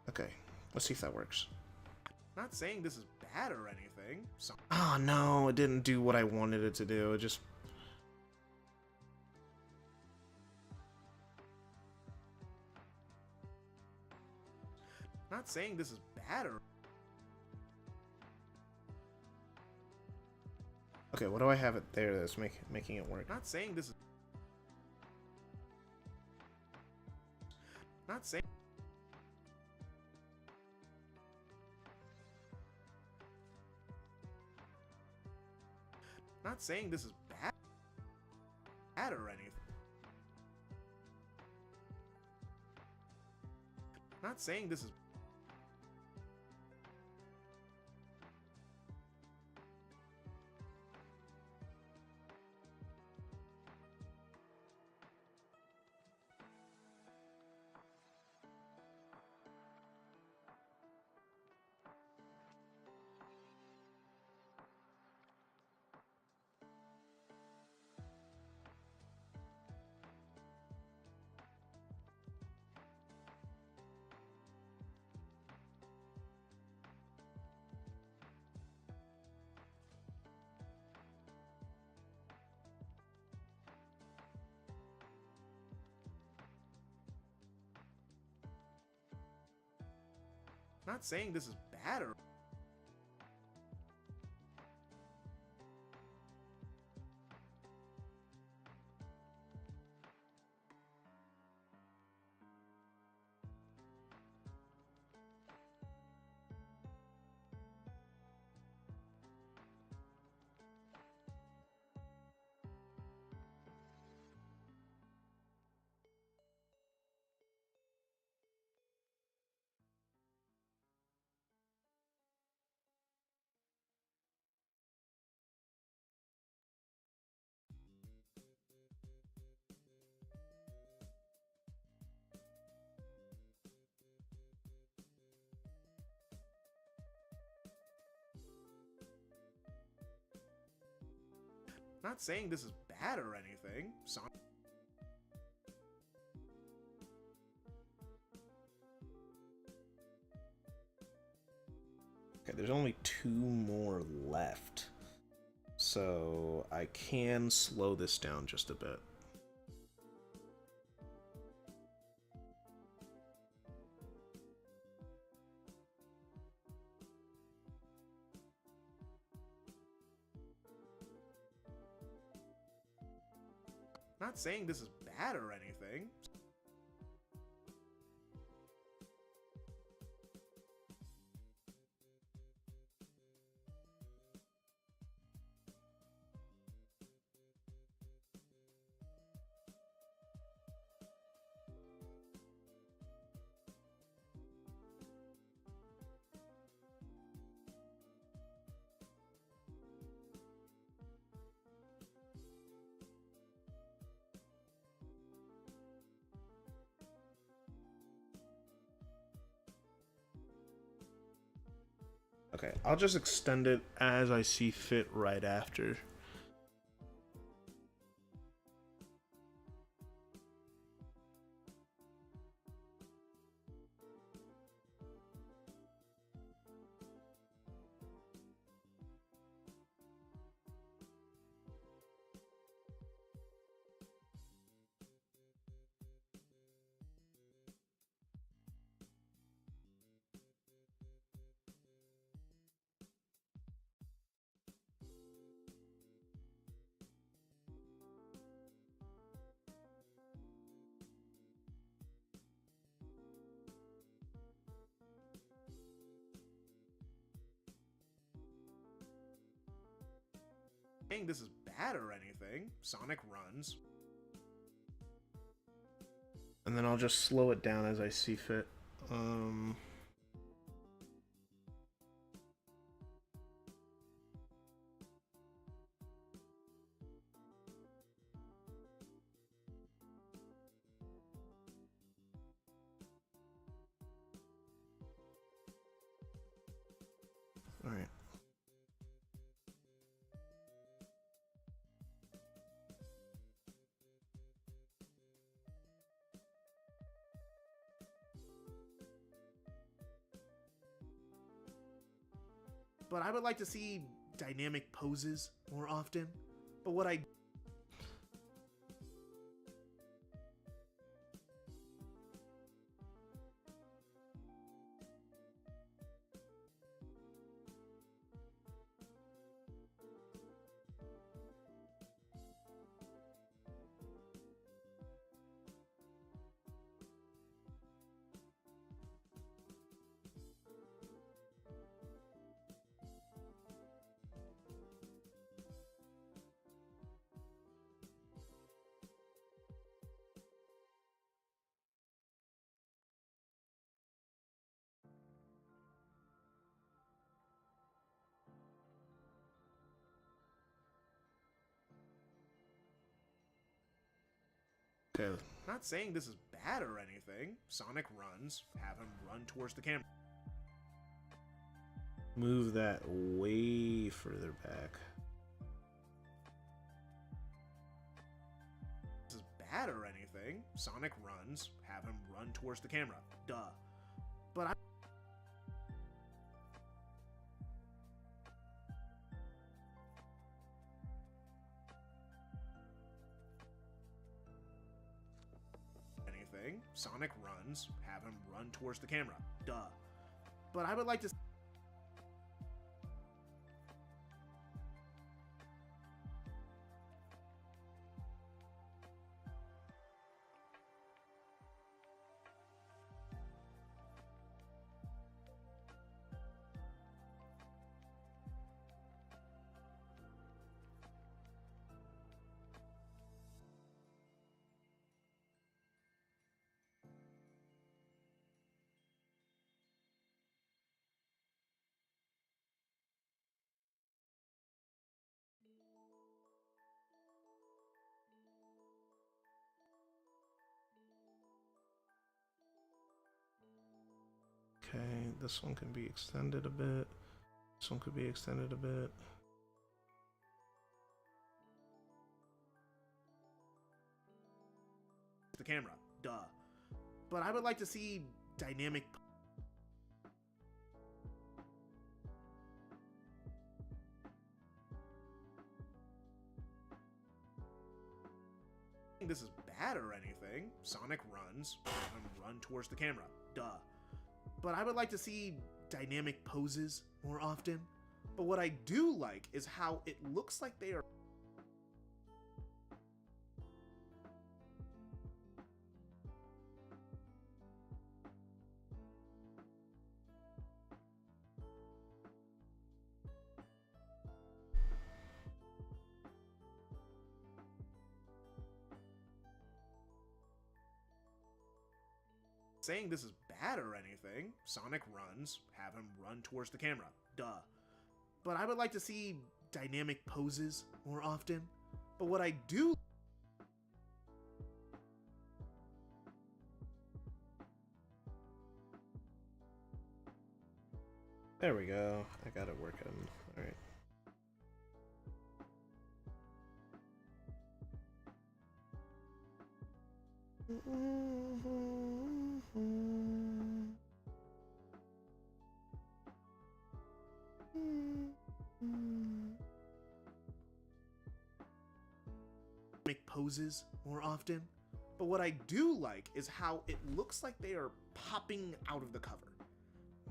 Okay, let's see if that works. Not saying this is bad or anything. Oh no, it didn't do what I wanted it to do. It just... Not saying this is bad or... Okay, what do I have it there that's making it work? Not saying this is... Not saying... Not saying this is bad or anything. Not saying this is... Not saying this is bad or. Not saying this is bad or anything. Sonic. Okay, there's only 2 more left. So I can slow this down just a bit. Not saying this is bad or anything. Okay, I'll just extend it as I see fit right after. Saying this is bad or anything. Sonic runs. And then I'll just slow it down as I see fit. All right. But I would like to see dynamic poses more often. But what I Okay. not saying this is bad or anything. Sonic runs, have him run towards the camera. Move that way further back. This is bad or anything. Sonic runs, have him run towards the camera. Duh. But I anything. Sonic runs, have him run towards the camera. Duh. but I would like to. Okay, this one can be extended a bit. This one could be extended a bit. The camera, duh. But I would like to see dynamic. This is bad or anything. Sonic runs and run towards the camera, duh. But I would like to see dynamic poses more often. But what I do like is how it looks like they are. Saying this is bad or anything. Sonic runs, have him run towards the camera, duh. But I would like to see dynamic poses more often. But what I do. There we go. I got it working. Alright. Make poses more often. But what I do like is how it looks like they are popping out of the cover.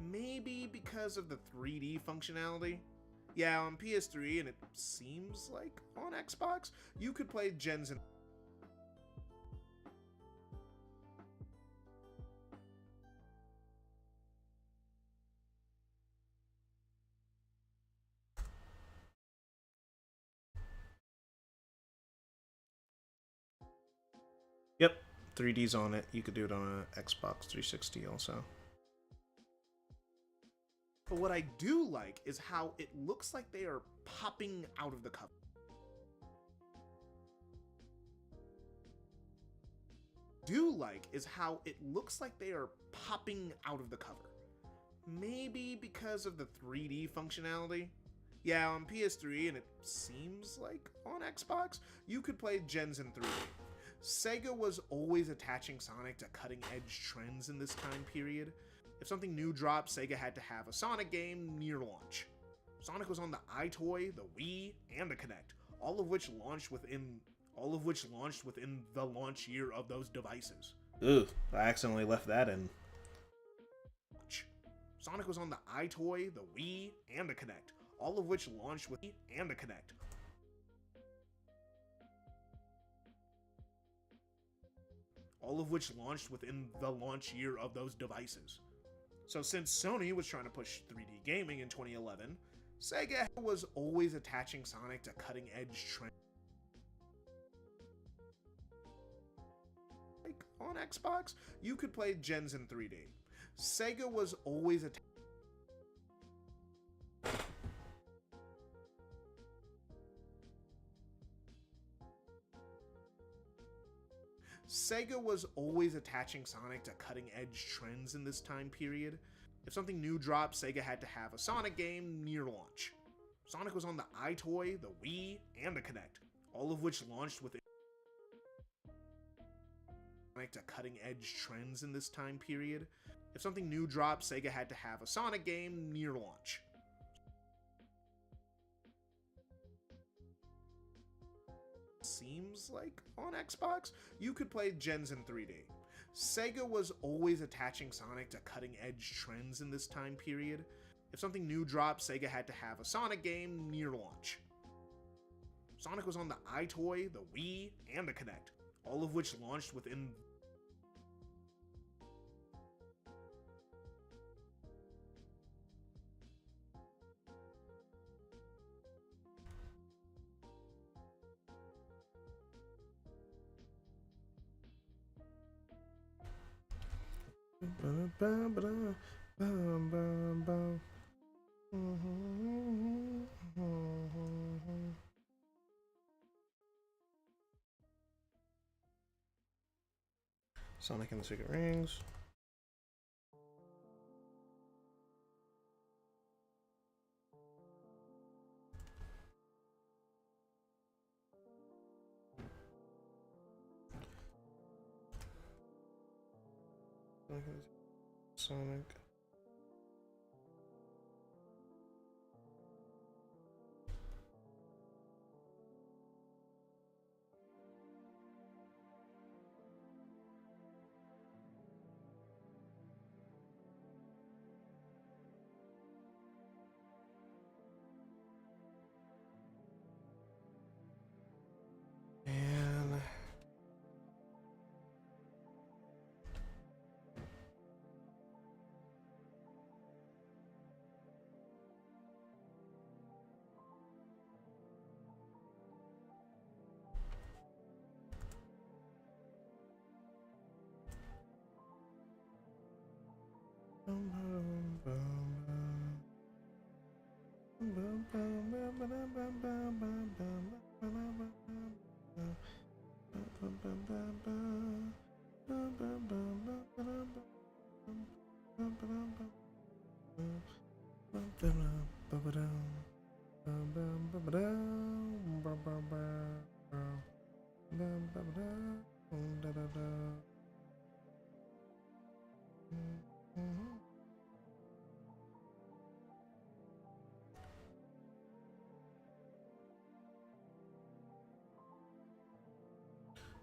Maybe because of the 3D functionality? Yeah, on PS3 and it seems like on Xbox, you could play Gens and Yep, 3D's on it. You could do it on a Xbox 360 also. But what I do like is how it looks like they are popping out of the cover. Do like is how it looks like they are popping out of the cover. Maybe because of the 3D functionality? Yeah, on PS3 and it seems like on Xbox, you could play Gens in 3D. Sega was always attaching Sonic to cutting-edge trends in this time period. If something new dropped, Sega had to have a Sonic game near launch. Sonic was on the iToy, the Wii, and the Kinect, all of which launched within the launch year of those devices. Ugh, I accidentally left that in. Sonic was on the iToy, the Wii, and the Kinect, all of which launched with and the Kinect. All of which launched within the launch year of those devices. So since Sony was trying to push 3D gaming in 2011, Sega was always attaching Sonic to cutting-edge trends. Like on Xbox, you could play Gens in 3D. Sega was always Sega was always attaching Sonic to cutting-edge trends in this time period. If something new dropped, Sega had to have a Sonic game near launch. Sonic was on the iToy, the Wii, and the Kinect, all of which launched within Sonic to cutting-edge trends in this time period. If something new dropped, Sega had to have a Sonic game near launch. Seems like on Xbox, you could play Gens in 3D. Sega was always attaching Sonic to cutting edge trends in this time period. If something new dropped, Sega had to have a Sonic game near launch. Sonic was on the iToy, the Wii, and the Kinect, all of which launched within Sonic and the Secret Rings. Sonic.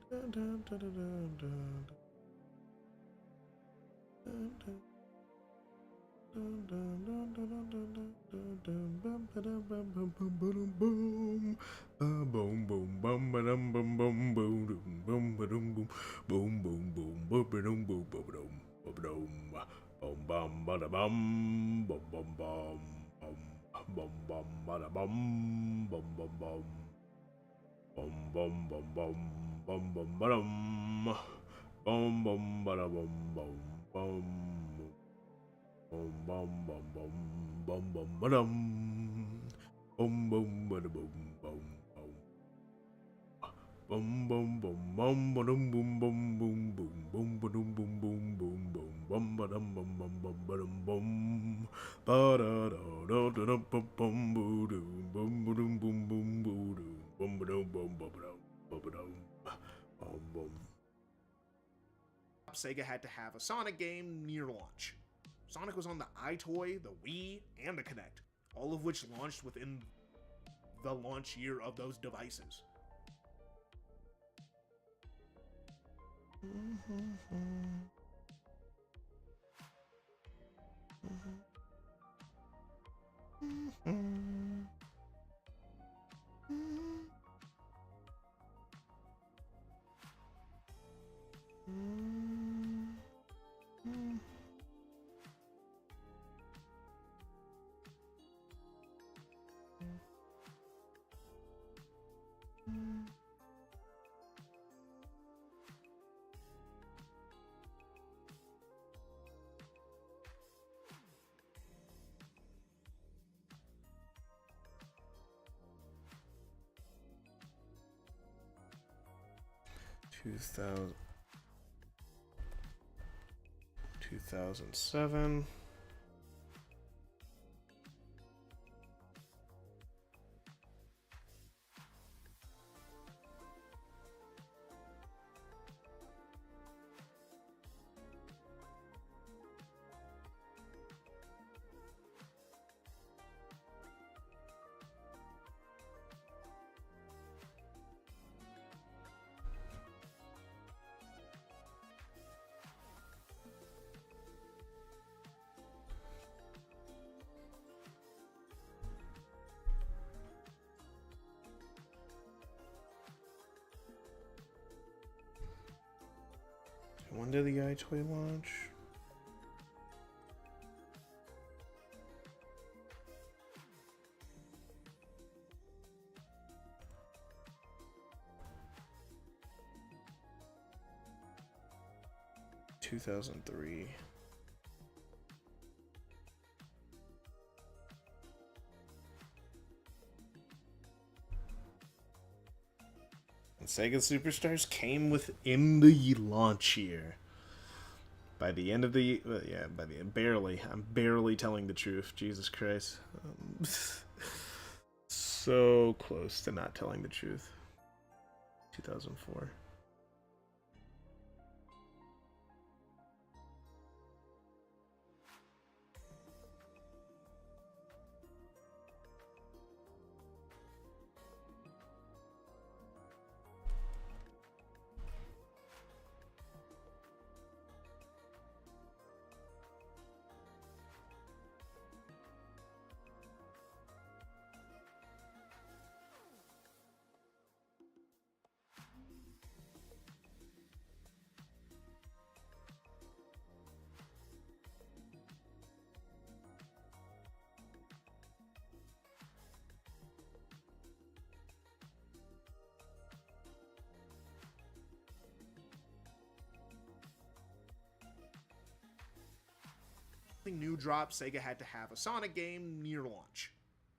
And Sega had to have a Sonic game near launch. Sonic was on the iToy, the Wii, and the Kinect, all of which launched within the launch year of those devices. $2,000. 2007. When did the iToy launch? ...2003. And Sega Superstars came within the launch year. By the end of the... barely. I'm barely telling the truth. Jesus Christ. So close to not telling the truth. 2004. New drop, Sega had to have a Sonic game near launch.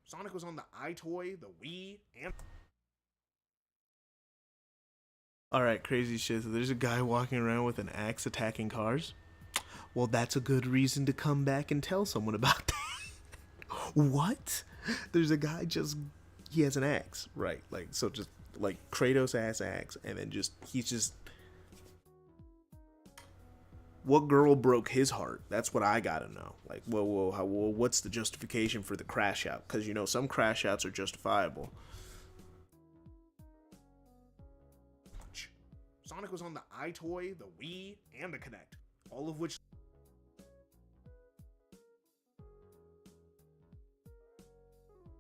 Sonic was on the iToy, the Wii, and... Alright, crazy shit. So there's a guy walking around with an axe attacking cars. Well, that's a good reason to come back and tell someone about that. What? There's a guy he has an axe, right? Like, so just, like, Kratos ass axe, and then he's just... What girl broke his heart? That's what I gotta know. Like, what's the justification for the crash out? Because, some crash outs are justifiable. Sonic was on the iToy, the Wii, and the Kinect, all of which...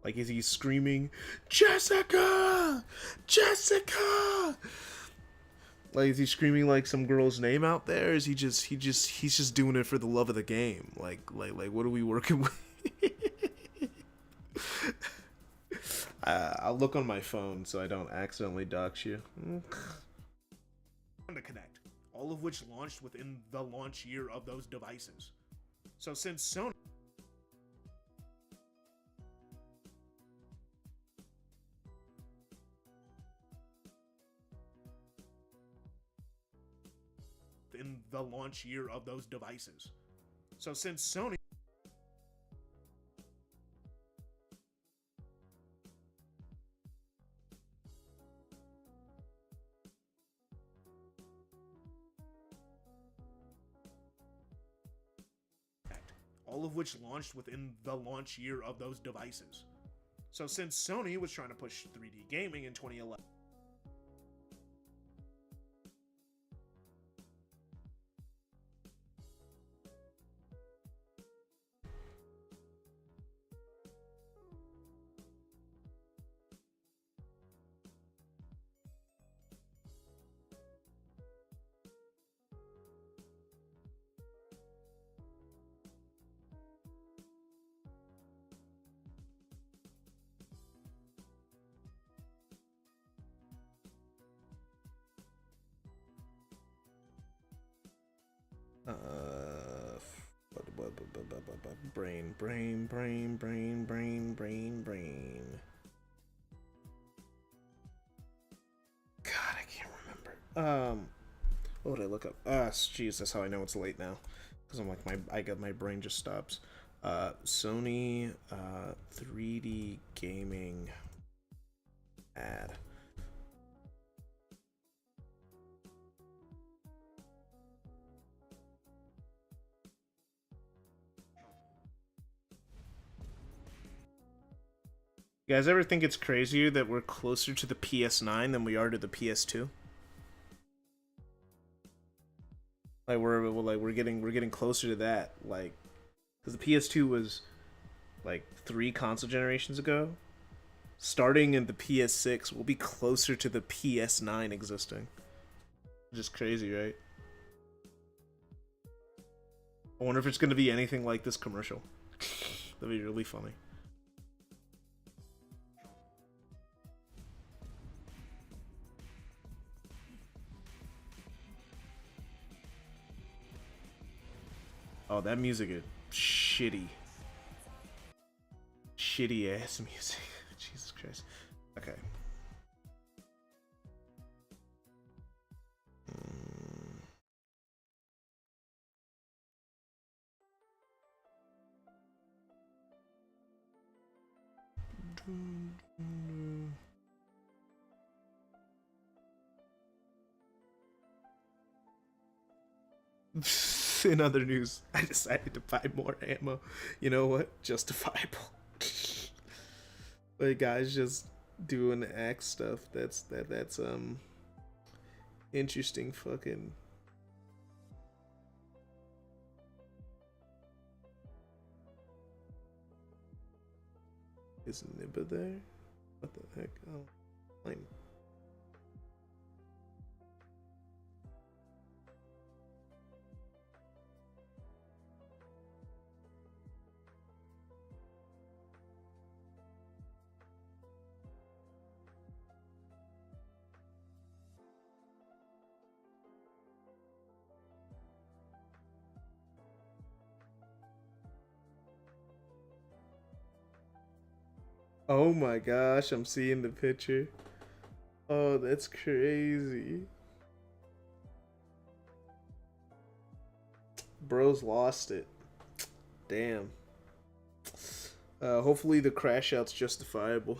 Like, is he screaming, Jessica! Jessica! Like, is he screaming like some girl's name out there? Is he's just doing it for the love of the game? Like what are we working with? I'll look on my phone so I don't accidentally dox you. And the Kinect, all of which launched within the launch year of those devices. So since Sony... in the launch year of those devices. So since Sony... all of which launched within the launch year of those devices. So since Sony was trying to push 3D gaming in 2011... Brain. God, I can't remember. What would I look up? Jeez, that's how I know it's late now. Because I'm like, my brain just stops. Sony 3D gaming ad. You guys ever think it's crazier that we're closer to the PS9 than we are to the PS2? Like we're getting closer to that, like, because the PS2 was like 3 console generations ago. Starting in the PS6, we'll be closer to the PS9 existing. Just crazy, right? I wonder if it's going to be anything like this commercial. That'd be really funny. Oh, that music is shitty. Shitty ass music. Jesus Christ. Okay. In other news, I decided to buy more ammo. You know what? Justifiable. Like, guys just doing axe stuff. That's interesting fucking. Is Nibba there? What the heck? Oh, lame. Oh my gosh, I'm seeing the picture. Oh, that's crazy. Bro's lost it. Damn. Hopefully the crash out's justifiable.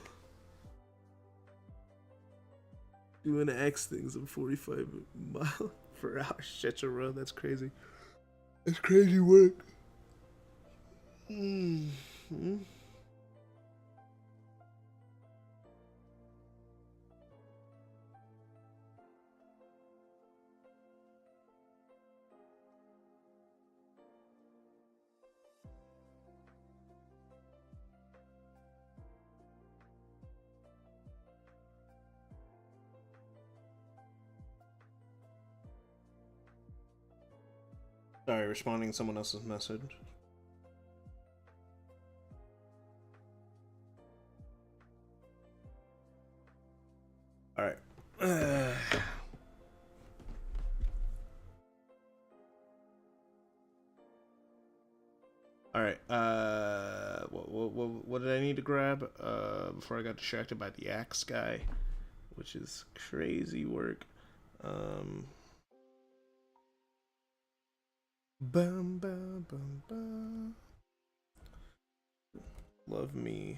Doing X things at 45 miles per hour. Shechara, that's crazy. That's crazy work. Mm-hmm. Sorry, responding to someone else's message. Alright. Alright, what did I need to grab before I got distracted by the axe guy? Which is crazy work. Bum, bum, bum, bum. Love me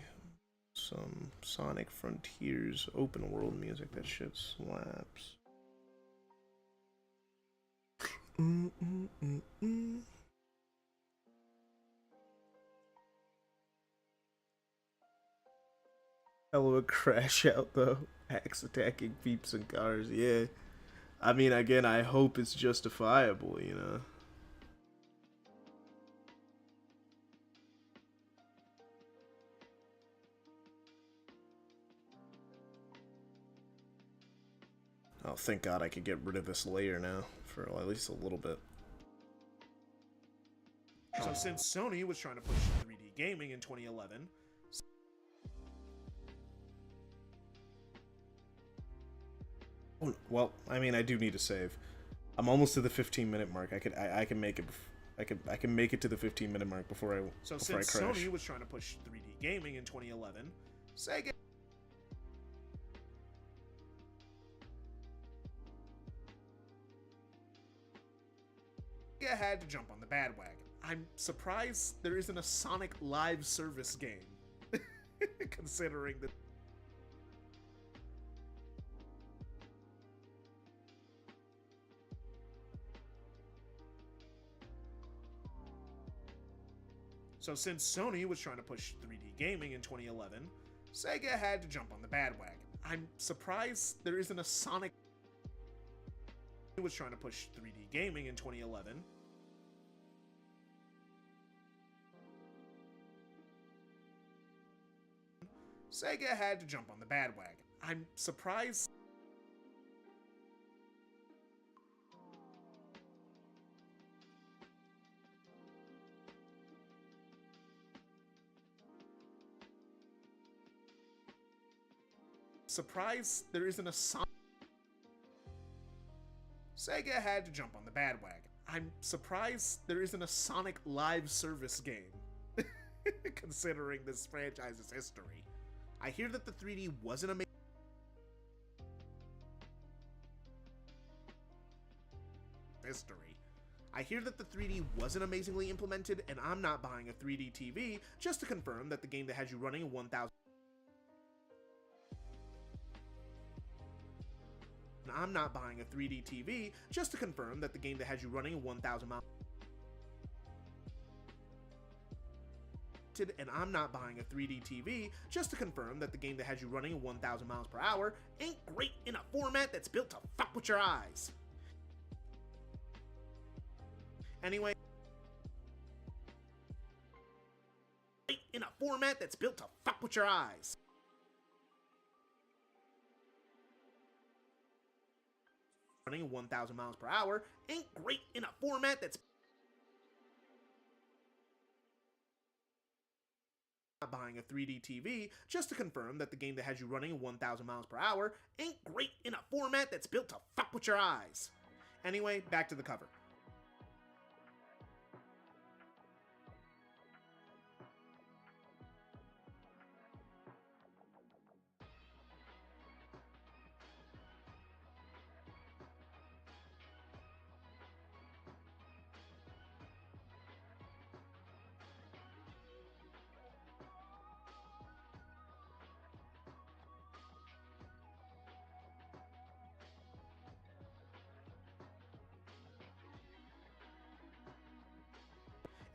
some Sonic Frontiers open world music. That shit slaps. Hell of a crash out though. Axe attacking peeps and cars. Yeah. I mean, again, I hope it's justifiable, you know. Oh, thank God I could get rid of this layer now for at least a little bit. So since Sony was trying to push 3D gaming in 2011, Oh, well, I mean, I do need to save. I'm almost to the 15-minute mark. I can make it. I can make it to the 15-minute mark before I crash. Sony was trying to push 3D gaming in 2011, Sega had to jump on the bandwagon. I'm surprised there isn't a Sonic live service game, considering that. So since Sony was trying to push 3D gaming in 2011, Sega had to jump on the bandwagon. I'm surprised there isn't a Sonic was trying to push 3D gaming in 2011. Sega had to jump on the bandwagon. I'm surprised. surprised there isn't a Sonic. Sega had to jump on the bandwagon. I'm surprised there isn't a Sonic live service game, considering this franchise's history. I hear that the 3D wasn't amazing. History. I hear that the 3D wasn't amazingly implemented, and I'm not buying a 3D TV just to confirm that the game that has you running 1,000. I'm not buying a 3D TV just to confirm that the game that has you running 1,000 miles. And I'm not buying a 3D TV just to confirm that the game that has you running 1,000 miles per hour ain't great in a format that's built to fuck with your eyes. Anyway, in a format that's built to fuck with your eyes. Running 1,000 miles per hour ain't great in a format that's not buying a 3D TV just to confirm that the game that has you running 1,000 miles per hour ain't great in a format that's built to fuck with your eyes. Anyway, back to the cover.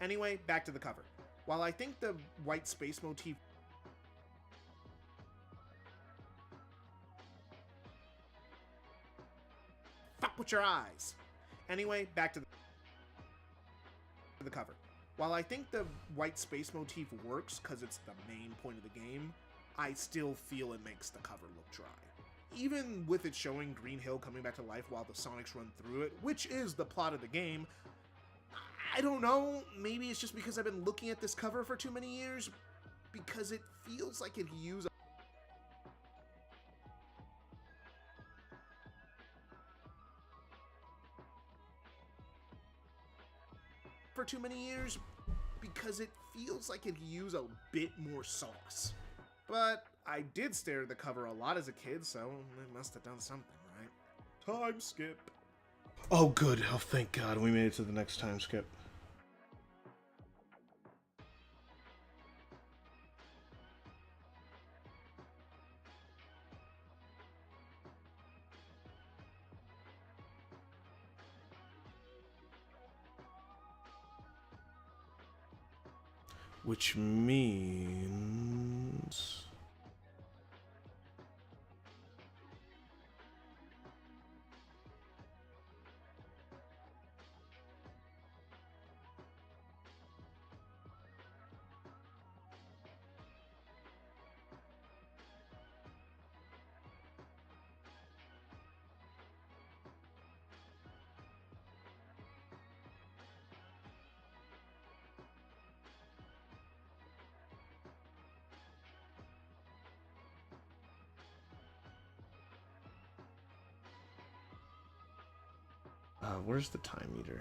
Anyway, back to the cover. While I think the white space motif fuck with your eyes. Anyway, back to the cover. While I think the white space motif works because it's the main point of the game, I still feel it makes the cover look dry. Even with it showing Green Hill coming back to life while the Sonics run through it, which is the plot of the game, I don't know, maybe it's just because I've been looking at this cover for too many years, because it feels like it used for too many years, because it feels like it used a bit more sauce. But I did stare at the cover a lot as a kid, so it must have done something, right? Time skip. Oh good, oh thank God, we made it to the next time skip. Which means... where's the time meter?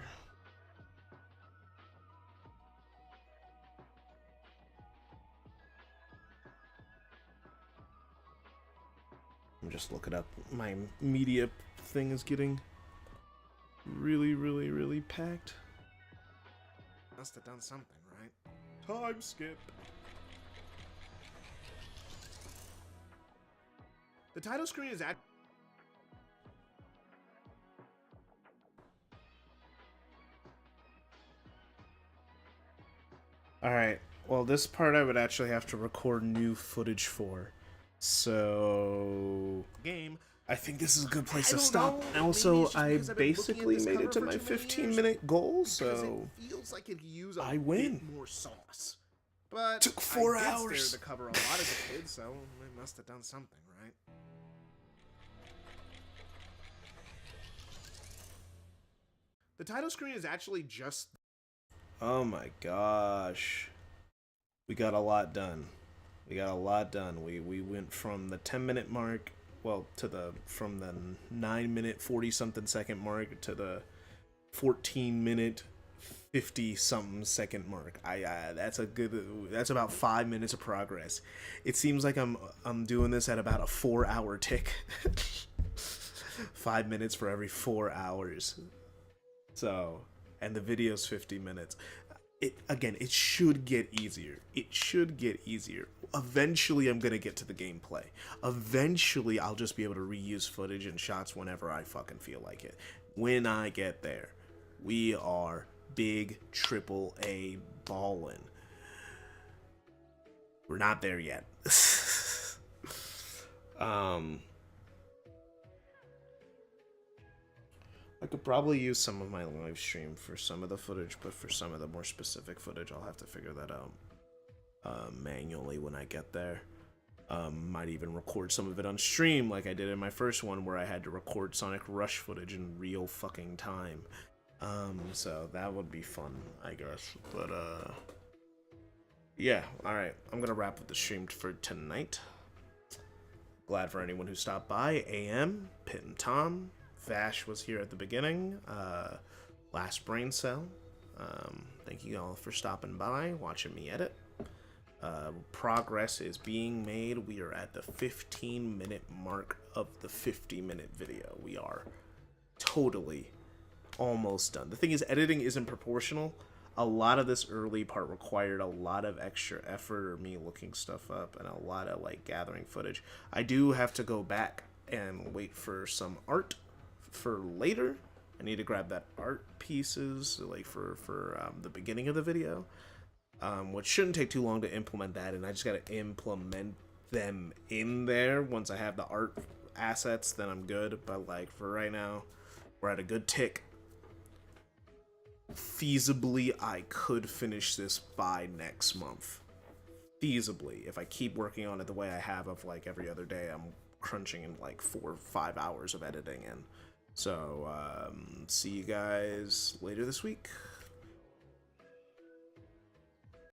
I'm just looking up. My media thing is getting really packed. Must have done something, right? Time skip. The title screen is at... Alright, well this part I would actually have to record new footage for. So... Game. I think this is a good place to stop. And also, I basically made it to my 15-minute goal, so... It feels like it used I win. More sauce. But took 4 hours to cover a lot as a kid, so I must have done something, right? The title screen is actually just... Oh my gosh. We got a lot done. We got a lot done. We went from the 10-minute mark, well, from the 9-minute 40-something second mark to the 14-minute 50-something second mark. That's about 5 minutes of progress. It seems like I'm doing this at about a 4-hour tick. 5 minutes for every 4 hours. So, and the video's 50 minutes. It should get easier. It should get easier. Eventually, I'm gonna get to the gameplay. Eventually, I'll just be able to reuse footage and shots whenever I fucking feel like it. When I get there, we are big AAA ballin'. We're not there yet. I could probably use some of my live stream for some of the footage, but for some of the more specific footage, I'll have to figure that out manually when I get there. Might even record some of it on stream like I did in my first one where I had to record Sonic Rush footage in real fucking time. So that would be fun, I guess. But, yeah, alright. I'm gonna wrap up the stream for tonight. Glad for anyone who stopped by. AM, Pit and Tom, Vash was here at the beginning. Last Brain Cell. Thank you all for stopping by, watching me edit. Progress is being made. We are at the 15-minute mark of the 50-minute video. We are totally almost done. The thing is, editing isn't proportional. A lot of this early part required a lot of extra effort or me looking stuff up and a lot of like gathering footage. I do have to go back and wait for some art for later. I need to grab that art pieces like for the beginning of the video, which shouldn't take too long to implement that, and I just got to implement them in there. Once I have the art assets, then I'm good. But like for right now, we're at a good tick. Feasibly, I could finish this by next month. Feasibly, if I keep working on it the way I have of like every other day, I'm crunching in like 4 or 5 hours of editing in. So, see you guys later this week.